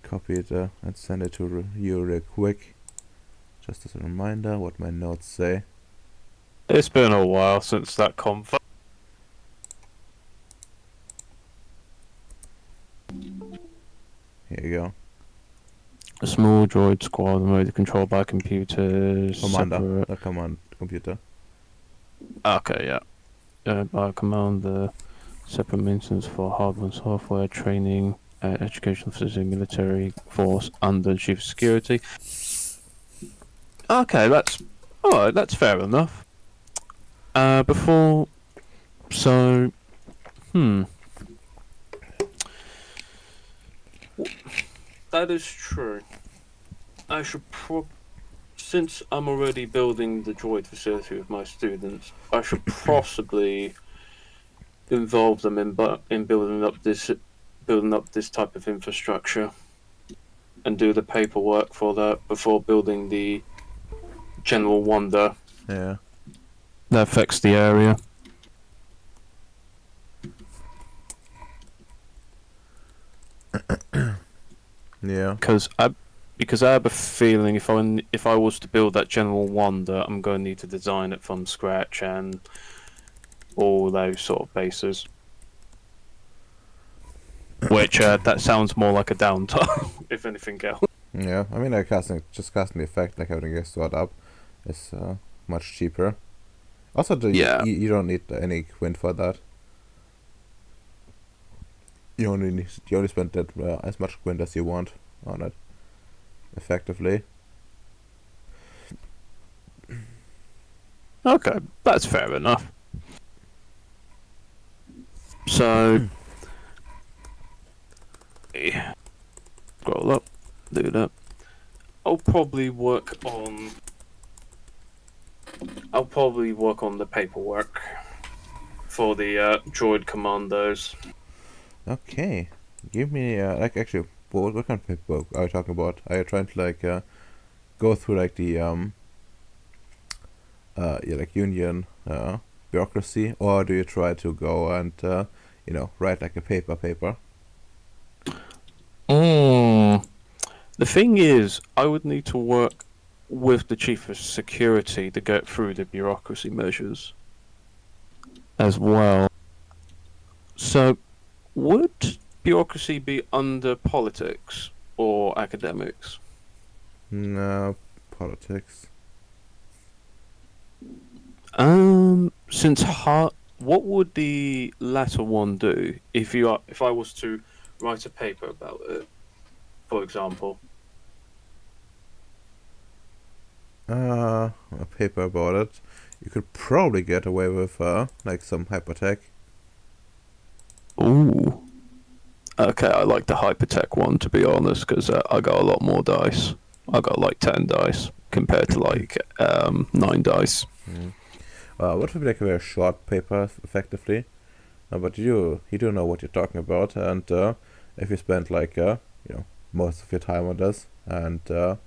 copy it and send it to you real quick, just as a reminder what my notes say. It's been a while since that conf. Here you go. A small droid squad remotely controlled by computers. Commander, Separate. not command computer. Okay, yeah. By commander, separate maintenance for hardware and software, training, educational facility, military force under chief of security. Okay, that's alright. That's fair enough. Before, so, that is true. I should since I'm already building the droid facility with my students, I should possibly involve them in building up this type of infrastructure, and do the paperwork for that before building the general wonder Yeah. that affects the area. Yeah. Because I have a feeling if I was to build that general wonder, I'm going to need to design it from scratch and all those sort of bases. Which that sounds more like a downtime, if anything else. Yeah. I mean, like casting the effect, like having it stored up, is much cheaper. Also, Yeah. you don't need any quint for that. You only spend that as much quint as you want on it, effectively. Okay, that's fair enough. So, yeah. Scroll up, do that. I'll probably work on the paperwork for the droid commandos. Okay, give me like actually, what kind of paperwork are you talking about? Are you trying to like go through like the yeah, like union bureaucracy, or do you try to go and write like a paper? The thing is, I would need to work with the chief of security to get through the bureaucracy measures as well. So, would bureaucracy be under politics or academics? No, politics. What would the latter one do if I was to write a paper about it, for example? A paper about it. You could probably get away with like some hypertech. Ooh. Okay, I like the hypertech one to be honest, because I got a lot more dice. I got like 10 dice compared to like 9 dice. What would be like a very short paper, effectively? But you do know what you're talking about, and if you spend like most of your time on this, and you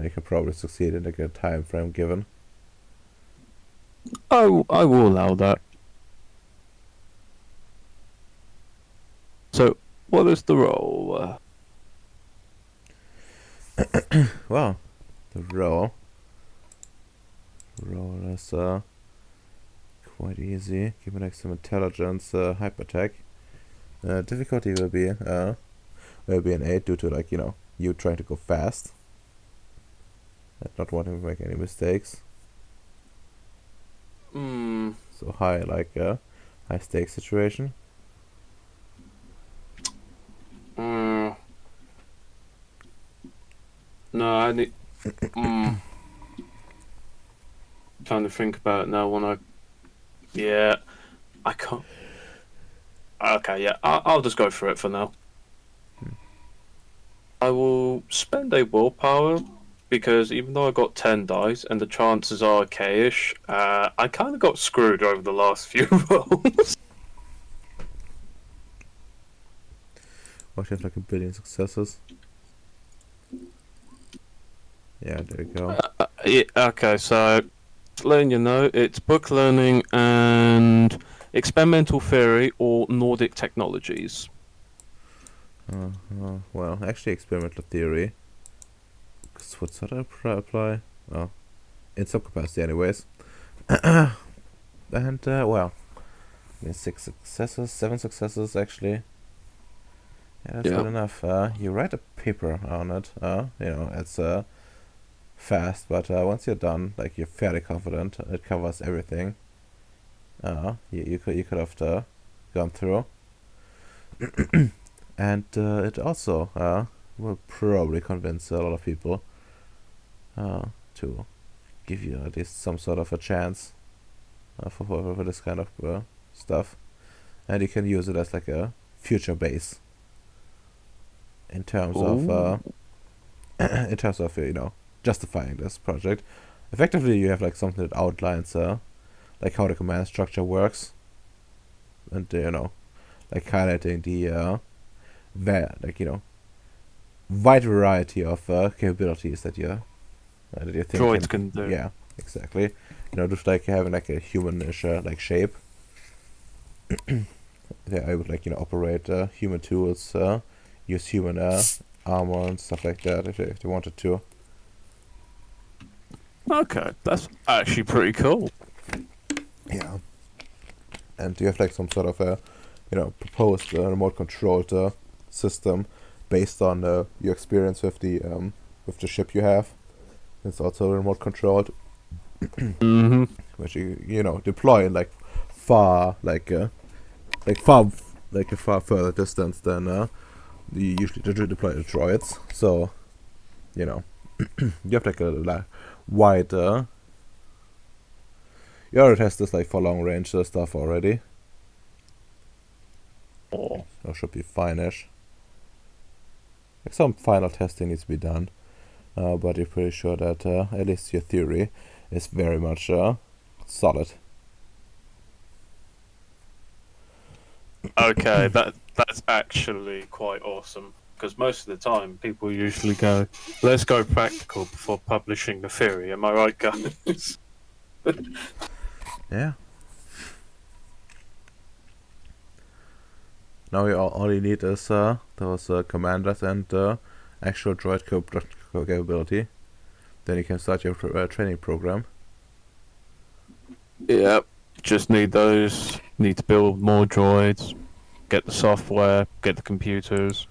can probably succeed in like a time frame given. I will allow that. So, what is the role? Well, the role is quite easy. Give me like some intelligence, hypertech. Difficulty will be an 8 due to like you trying to go fast and not wanting to make any mistakes. So high high stakes situation. No, I need. Trying to think about it now. Yeah, I can't. Okay, yeah, I'll just go for it for now. I will spend a willpower because even though I got 10 dice and the chances are okayish, I kind of got screwed over the last few rolls. What, you have like a billion successes? Yeah, there you go. Yeah, okay, so letting you know, it's book learning and experimental theory or Nordic technologies. Well, actually, experimental theory. 'Cause what sort of apply? Well, in some capacity, anyways. And well, I mean, 6 successes, 7 successes actually. Yeah, that's Yeah. good enough. You write a paper on it. It's fast, but once you're done, like you're fairly confident, it covers everything. You could have gone through, and it also will probably convince a lot of people to give you at least some sort of a chance for this kind of stuff, and you can use it as like a future base in terms of in terms of justifying this project. Effectively, you have like something that outlines like how the command structure works, and like highlighting the wide variety of capabilities that you think Droids can do. Yeah, exactly. Just like having like a humanish like shape. I would like operate human tools, use human armor and stuff like that if they wanted to. Okay, that's actually pretty cool. Yeah. And you have like some sort of a proposed remote controlled system based on your experience with the ship you have. It's also remote controlled, Mm-hmm. which you deploy in like far a far further distance than you usually deploy the droids. So you have like a wide. You already test this like for long range stuff already. Oh. Or should be fine-ish. Like some final testing needs to be done, but you're pretty sure that at least your theory is very much solid. Okay, that's actually quite awesome. Because most of the time, people usually go, "Let's go practical before publishing the theory." Am I right, guys? Yeah. Now all you need is those commanders and actual droid capability. Then you can start your training program. Yep. Just need those. Need to build more droids. Get the software. Get the computers.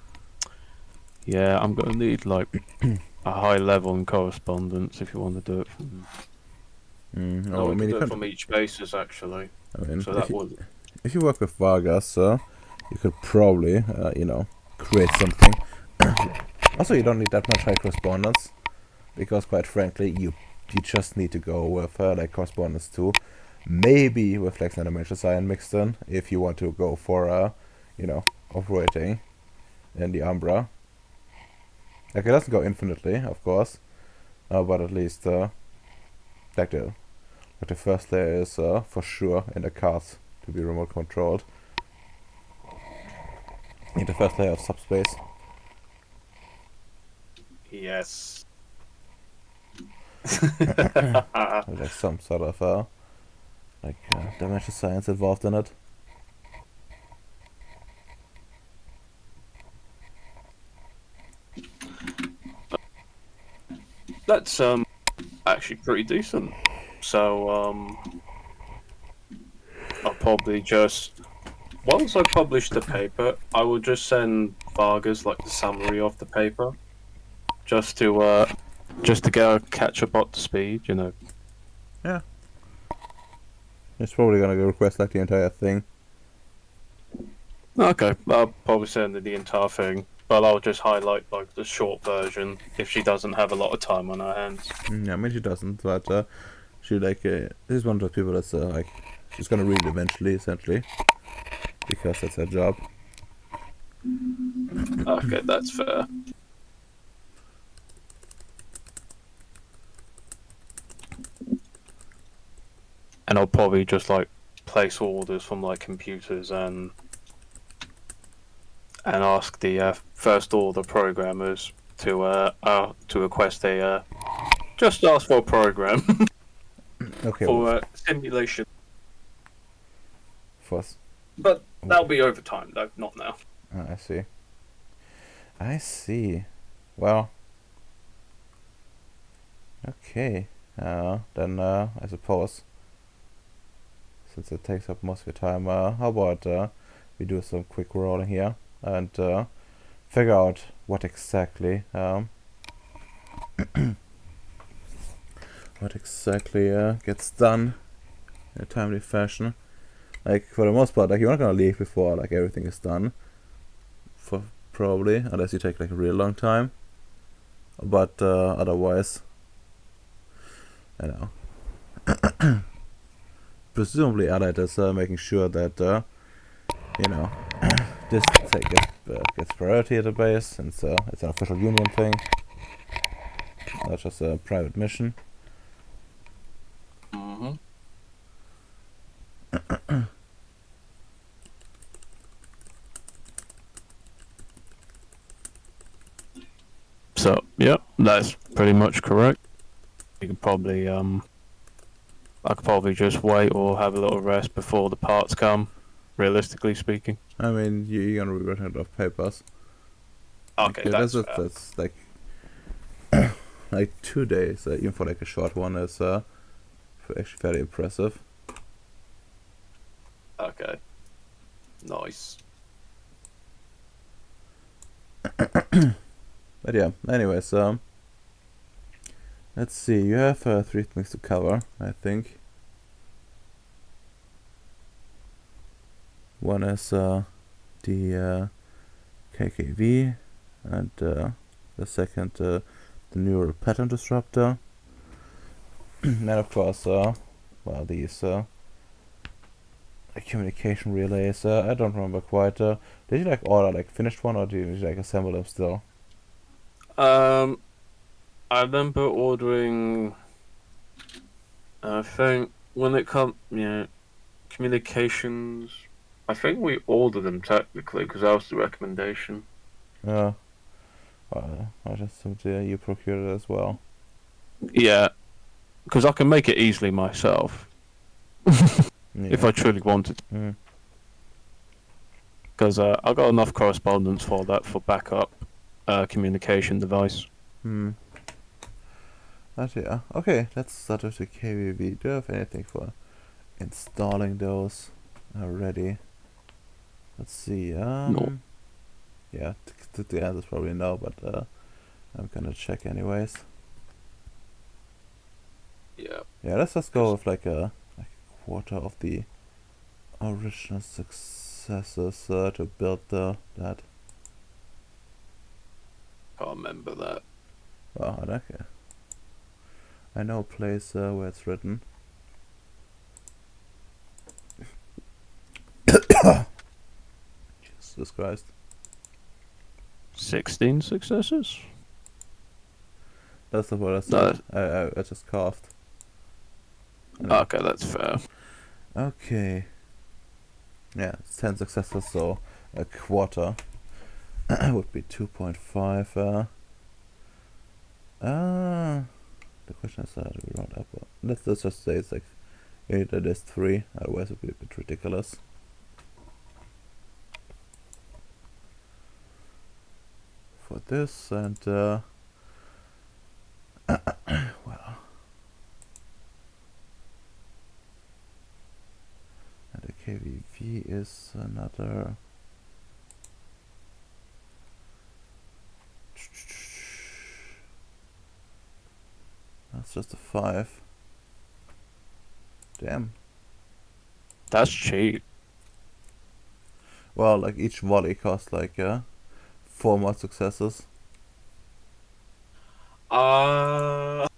Yeah, I'm gonna need like a high level in correspondence if you want to do it. From, Oh, I we mean, can you do it can't. from each basis actually. I mean, So that would. if you work with Vargas, you could probably, create something. Also, you don't need that much high correspondence, because quite frankly, you just need to go with like correspondence 2, maybe with like animation science mixed in, if you want to go for operating in the Umbra. Like it doesn't go infinitely, of course, but at least like the first layer is for sure in the cards to be remote controlled. In the first layer of subspace. Yes. With like some sort of dimension science involved in it. That's actually pretty decent. So I'll probably just once I publish the paper, I will just send Vargas like the summary of the paper, just to get her catch up to speed. Yeah. It's probably gonna request like the entire thing. Okay, I'll probably send her the entire thing, but I'll just highlight like the short version if she doesn't have a lot of time on her hands. Yeah, I mean she doesn't, but she this is one of those people that's like she's gonna read it eventually, essentially, because that's her job. Okay, that's fair. And I'll probably just like place orders from like computers and and ask the first order programmers to request a just ask for a program Okay. for simulation. First. But that'll be over time, though, not now. I see. I see. Well. Okay. Then I suppose, since it takes up most of your time, how about we do some quick rolling here and figure out what exactly gets done in a timely fashion. Like, for the most part, like, you're not gonna leave before like everything is done. For probably, unless you take like a real long time. But otherwise, you know, presumably Allied is making sure that you know, this gets priority at the base, since it's an official union thing, not just a private mission. Mm-hmm. So, yep, that's pretty much correct. You could probably, I could probably just wait or have a little rest before the parts come, realistically speaking. I mean, you're gonna be running out of papers. Okay, Like, that's fair. that's like like 2 days, even for like a short one, is actually fairly impressive. Okay. Nice. But yeah, anyways, let's see, you have 3 things to cover, I think. One is the KKV, and the second, the neural pattern disruptor. And of course, well, these communication relays, I don't remember quite. Did you like order like finished one, or did you like assemble them still? I remember ordering. I think when it comes, communications. I think we ordered them technically because that was the recommendation. Well, I just assumed you procured it as well. Yeah, because I can make it easily myself Yeah. if I truly wanted. Mm. Because I got enough correspondence for that for backup communication device. But yeah, okay, let's start with the KVV. Do you have anything for installing those already? Let's see. No. Yeah, the answer is probably no, but I'm gonna check anyways. Yeah. Yeah, let's just go with like a quarter of the original successes to build that. Can't remember that. Well, okay. I know a place where it's written. Jesus Christ. 16 successes? That's not what I said. I just coughed. Okay, that's fair. Okay. Yeah, it's 10 successes, so a quarter would be 2.5. The question is, do we round up? Let's just say it's like it is 3, otherwise it would be a bit ridiculous. For this, and well, and the KVV is another. That's just a 5. Damn. That's cheap. Well, like each volley costs like 4 more successes. That's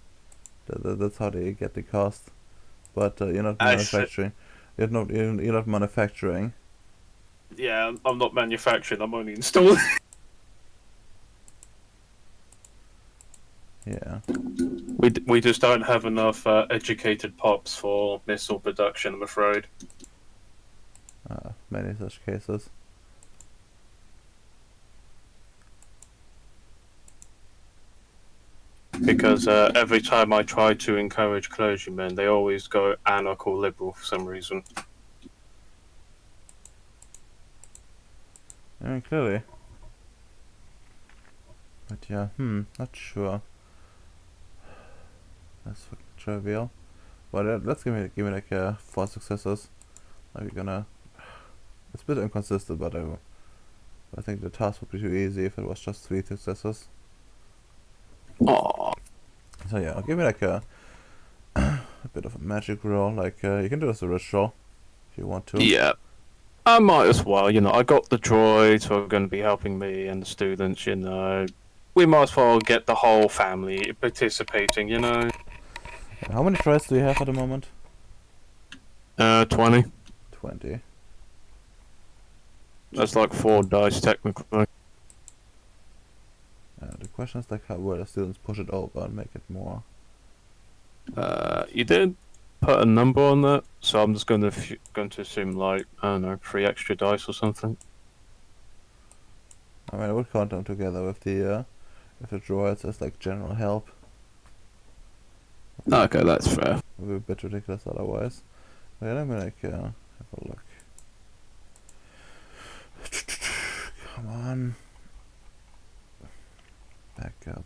how they get the cost. But you're not manufacturing. You're not manufacturing. Yeah, I'm not manufacturing. I'm only installing. Yeah. We just don't have enough educated pops for missile production, I'm afraid. Many such cases. because every time I try to encourage clergymen, they always go anarcho-liberal for some reason. I mean, clearly. But yeah, not sure. That's fucking trivial. But let's give me like 4 successes. Are we gonna? It's a bit inconsistent, but I think the task would be too easy if it was just 3 successes. Aww. So yeah, I'll give me like a bit of a magic roll. Like you can do this as a ritual if you want to. Yeah. I might as well, I got the droids who are going to be helping me and the students, We might as well get the whole family participating, How many tries do you have at the moment? 20. 20. That's like 4 dice, technically. The question is like how well the students push it over and make it more. You did put a number on that, so I'm just going to assume, like, I don't know, 3 extra dice or something. I mean, I would count them together with the droids as like general help. Okay, that's fair. It would be a bit ridiculous otherwise. But let me like have a look. Come on. Back up.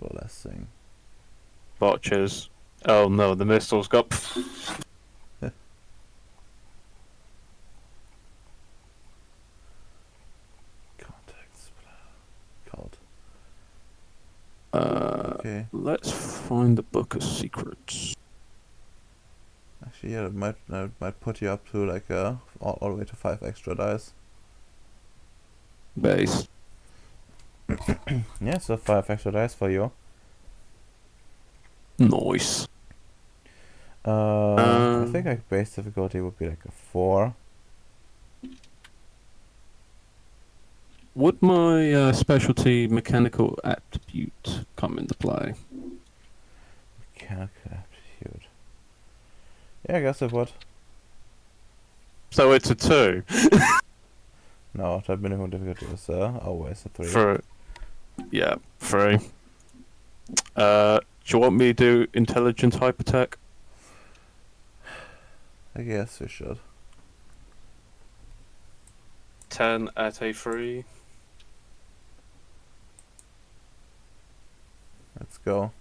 Blessing. Botches. Oh no, the missiles got... Contacts. Cult. Okay. Let's find the Book of Secrets. Actually, yeah, it might put you up to like all the way to 5 extra dice. Base. Yeah, so 5 extra dice for you. Nice. I think like base difficulty would be like a 4. Would my specialty mechanical aptitude come into play? Mechanical aptitude. Yeah, I guess it would. So it's a 2. No, that minimum difficulty is always a 3. Yeah, 3. Do you want me to do intelligent hypertech? I guess we should. 10 at a 3. Let's go.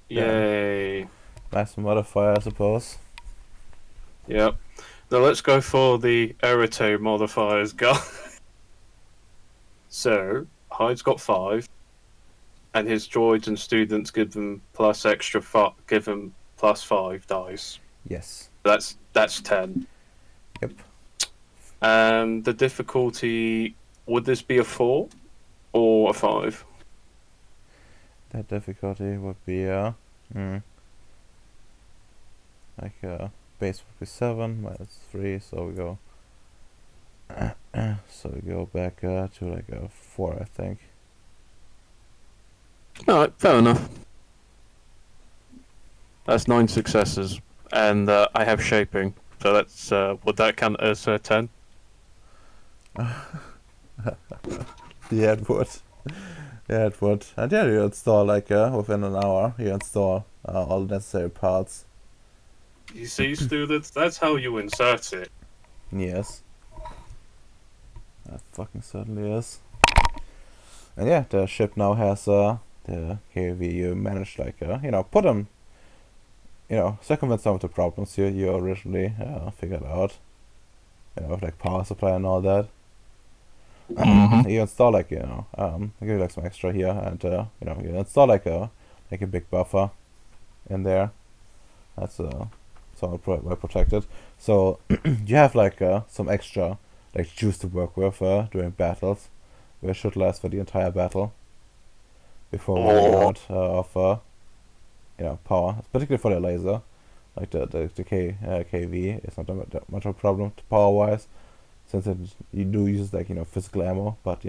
Yay. Nice modifier, I suppose. Yep. Now let's go for the Erite modifiers, guys. So, Hyde's got 5, and his droids and students give them plus extra give them plus 5 dice. Yes. That's 10. Yep. The difficulty, would this be a 4 or a 5? That difficulty would be like base would be 7 minus 3, so we go back to like a 4, I think. Alright, fair enough. That's 9 successes, and I have shaping, so that's would that count as 10? Yeah, it would. Yeah, it would. And yeah, you install like within an hour. You install all the necessary parts. You see, students, that's how you insert it. Yes. That fucking certainly is. And yeah, the ship now has the KV. You managed like put them, circumvent some of the problems you originally figured out. With like power supply and all that. You install like I'll give you like some extra here, and you install like a big buffer in there. That's somewhat well protected. So you have like some extra like juice to work with during battles, which should last for the entire battle before we run out of power, particularly for the laser. Like the KV is not that much of a problem power wise, since you do use like physical ammo, but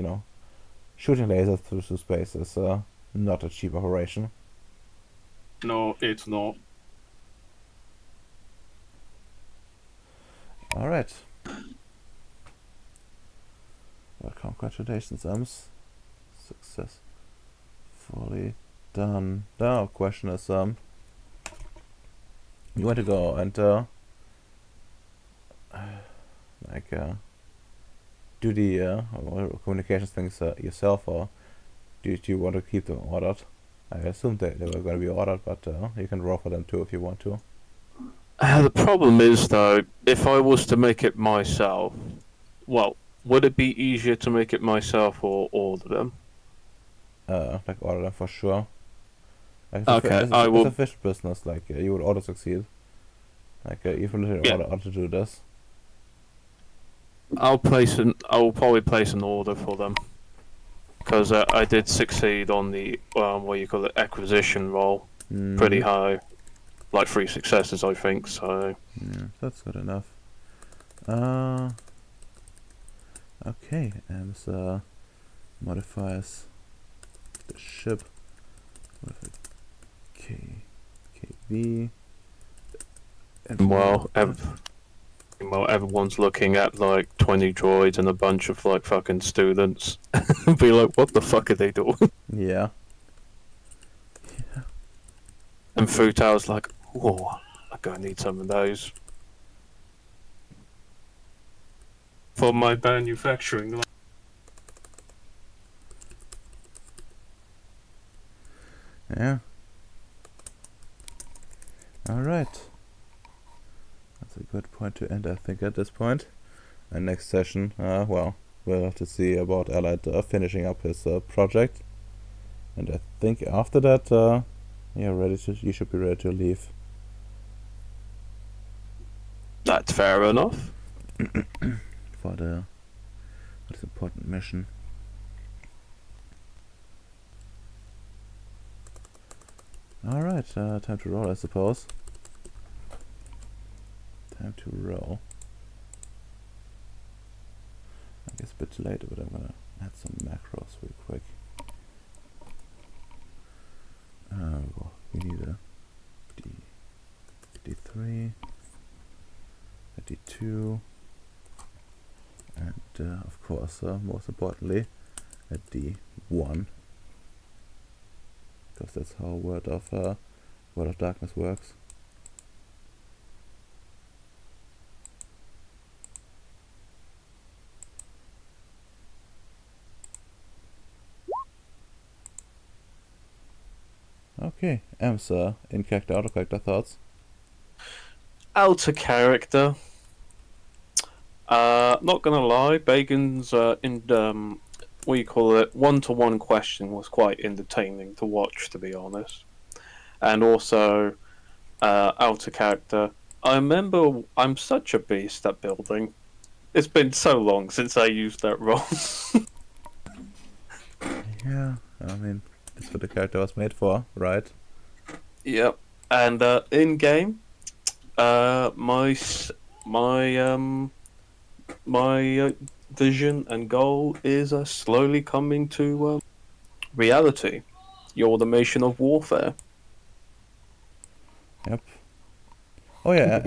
shooting lasers through space is not a cheap operation. No, it's not. Alright. Well, congratulations, Ems. successfully done. Now, question is, you want to go and like do the communications things yourself, or do you want to keep them ordered? I assume they were going to be ordered, but you can roll for them too if you want to. The problem is, though, if I was to make it myself, well, would it be easier to make it myself or order them? Like order them for sure. Like, Okay, it's I a will. fish business. Like you would auto succeed. Like you can literally Yeah. order to do this. I will probably place an order for them because I did succeed on the what you call it, acquisition roll pretty high, like 3 successes, I think. So Yeah, that's good enough. Okay, and modifies the ship. Modify KV. well, everyone's looking at like 20 droids and a bunch of like fucking students. Be like, what the fuck are they doing? Yeah. And Futau's like, whoa, I'm gonna need some of those for my manufacturing. Yeah. Alright. That's a good point to end, I think, at this point. And next session, well, we'll have to see about Allied finishing up his project. And I think after that, yeah, you should be ready to leave. That's fair enough. For this important mission. Alright, time to roll, I suppose. Time to roll. I guess a bit later, but I'm gonna add some macros real quick. Well, we need a D3, a D2, and of course, most importantly, a D1. Because that's how Word of Darkness works. Okay, Amsa, in character, out of character thoughts. Outer character. Not gonna lie, Bacon's what do you call it, one-to-one question was quite entertaining to watch, to be honest. And also, outer character. I remember I'm such a beast at building. It's been so long since I used that role. Yeah, I mean, that's what the character was made for, right? Yep. And in game, my vision and goal is slowly coming to reality. Your automation of warfare. Yep. Oh yeah,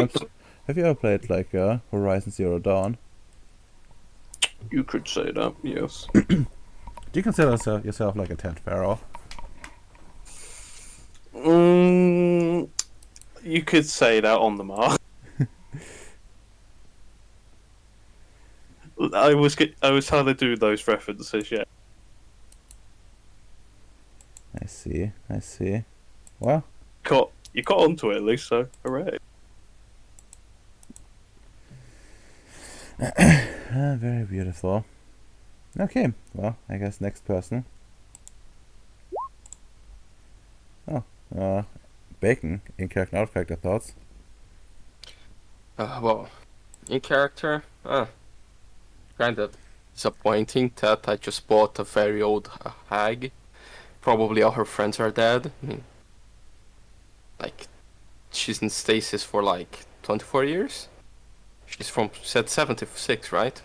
have you ever played like Horizon Zero Dawn? You could say that, yes. Do you consider yourself like a 10th Pharaoh? You could say that on the mark. I was trying to do those references, yeah. I see. Well, You got onto it at least, so hooray. very beautiful. Okay, well, I guess next person. Oh, Bacon, in character, out of character thoughts. Well, in character, kind of disappointing that I just bought a very old hag. Probably all her friends are dead. I mean, like, she's in stasis for like 24 years. She's from set 76, right?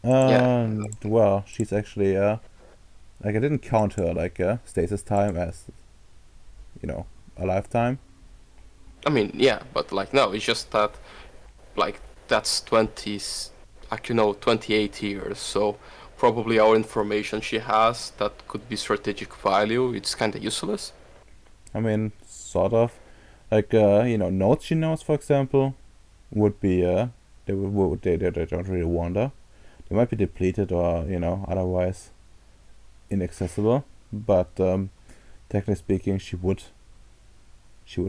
Yeah. Well, she's actually like I didn't count her like stasis time as, you know, a lifetime. I mean, yeah, but like, no, it's just that, like, that's 28 years. So probably our information she has that could be strategic value, it's kind of useless. I mean, sort of. Like, notes she knows, for example, would be, they don't really wander. They might be depleted or, otherwise inaccessible. But, technically speaking, she would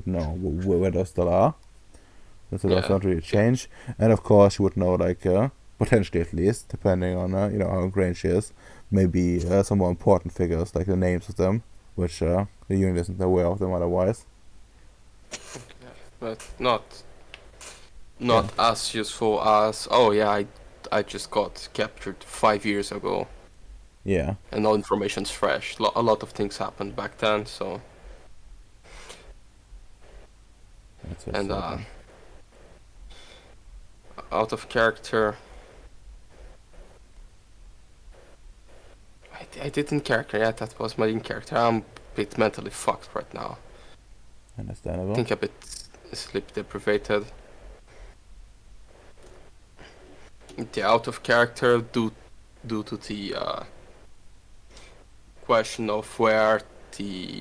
know where those still are. So that's not really change. And of course, she would know, like, potentially at least, depending on, how ingrained she is, maybe some more important figures, like the names of them, which the unit isn't aware of them otherwise. But not as useful as, oh yeah, I just got captured 5 years ago. Yeah. And all information's fresh. A lot of things happened back then, so. That's And out of character. I didn't character yet, that was my in character. I'm a bit mentally fucked right now. Understandable. I think a bit sleep deprivated. The out of character due to the question of where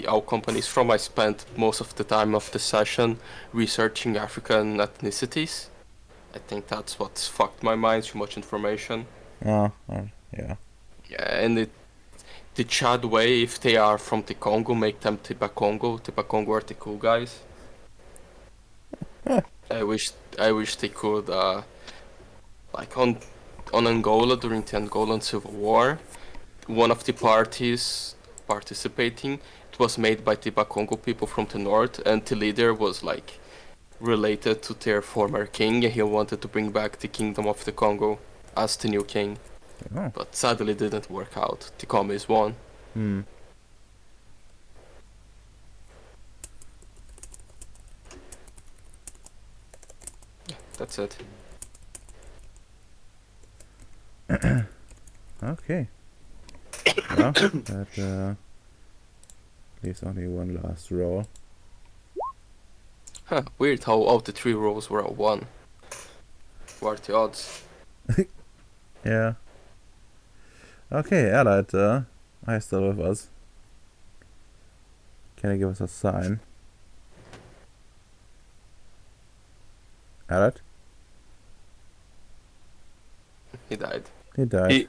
our company is from. I spent most of the time of the session researching African ethnicities. I think that's what's fucked my mind, too much information. Yeah. Yeah, and the Chad way, if they are from the Congo, make them Tiba Congo. Tiba Congo are the cool guys. I wish they could, like on Angola during the Angolan Civil War, one of the parties participating, it was made by Tiba Congo people from the north, and the leader was like related to their former king, and he wanted to bring back the kingdom of the Congo as the new king. Oh. But sadly it didn't work out. The commies won. That's it. Okay. Well, that leaves only one last roll. Huh, weird how all the 3 rolls were a 1. What are the odds? Yeah. Okay, Allied, are you still with us? Can you give us a sign? Allied? He died. He died.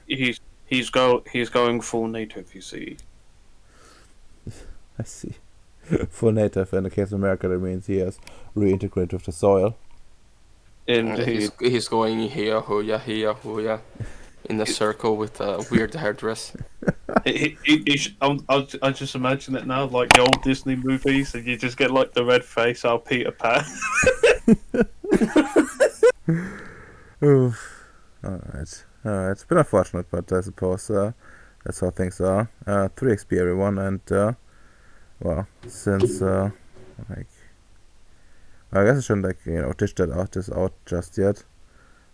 He's going full native. You see. I see. Full native, in the case of America, that means he has reintegrated with the soil. Indeed. He's going here, hooya, in a circle with a weird hairdress. I just imagine it now, like the old Disney movies, and you just get like the red face, our Peter Pan. Oof. Alright. It's been unfortunate, but I suppose that's how things are. 3 XP everyone, and well, since like, I guess I shouldn't dish this out just yet.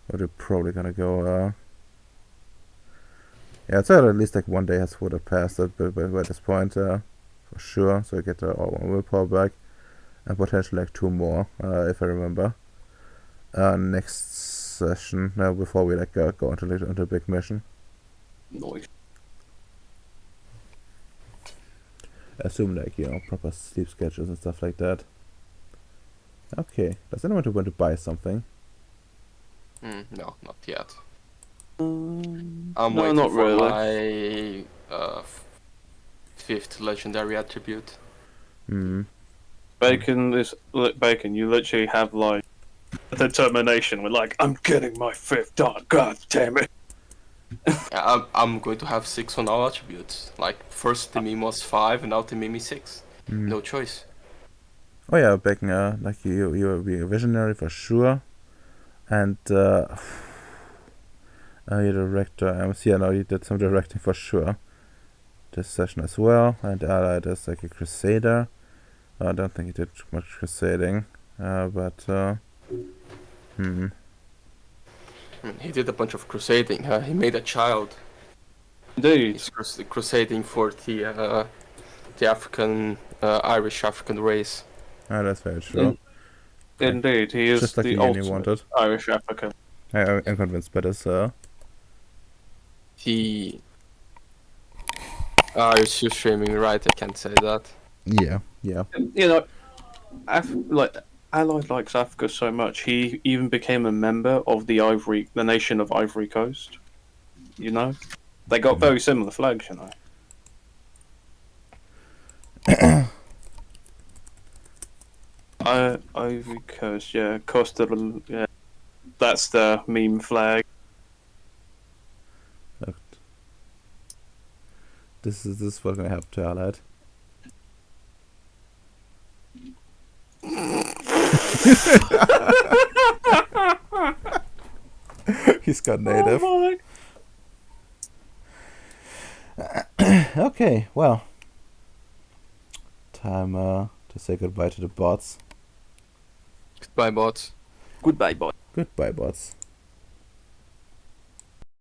But we're probably gonna go. Yeah, I'd say at least like 1 day would have passed by this point, for sure. So I get all 1 willpower back, and potentially like 2 more, if I remember. Next session, before we go into a big mission. Noise. Assume proper sleep schedules and stuff like that. Okay, does anyone want to buy something? No, not yet. No, I'm waiting not for really. my 5th legendary attribute. Bacon, you literally have like determination. We're like, I'm getting my 5th dog. God damn it! Yeah, I'm going to have 6 on all attributes. Like first the meme was 5, and now the meme is 6. No choice. Oh yeah, Bacon, like you will be a visionary for sure, and you're director. Yeah, no, you did some directing for sure. This session as well, and Allied is like a crusader. I don't think he did much crusading, but I mean, he did a bunch of crusading. He made a child. Indeed. He's crusading for the African, Irish African race. that's very true. Indeed, he is Just like the the uni ultimate wanted. Irish African. I'm convinced by this. The you're still streaming, right? I can't say that. Yeah. You know, Allied likes Africa so much, he even became a member of the nation of Ivory Coast. You know, they got very similar flags. You know. Ivory Coast, yeah, Costa, yeah, that's the meme flag. Look. This is what's gonna happen to Allied. He's got native. Oh Okay, well. Time to say goodbye to the bots. Goodbye, bots. Goodbye, boy. Goodbye, bots.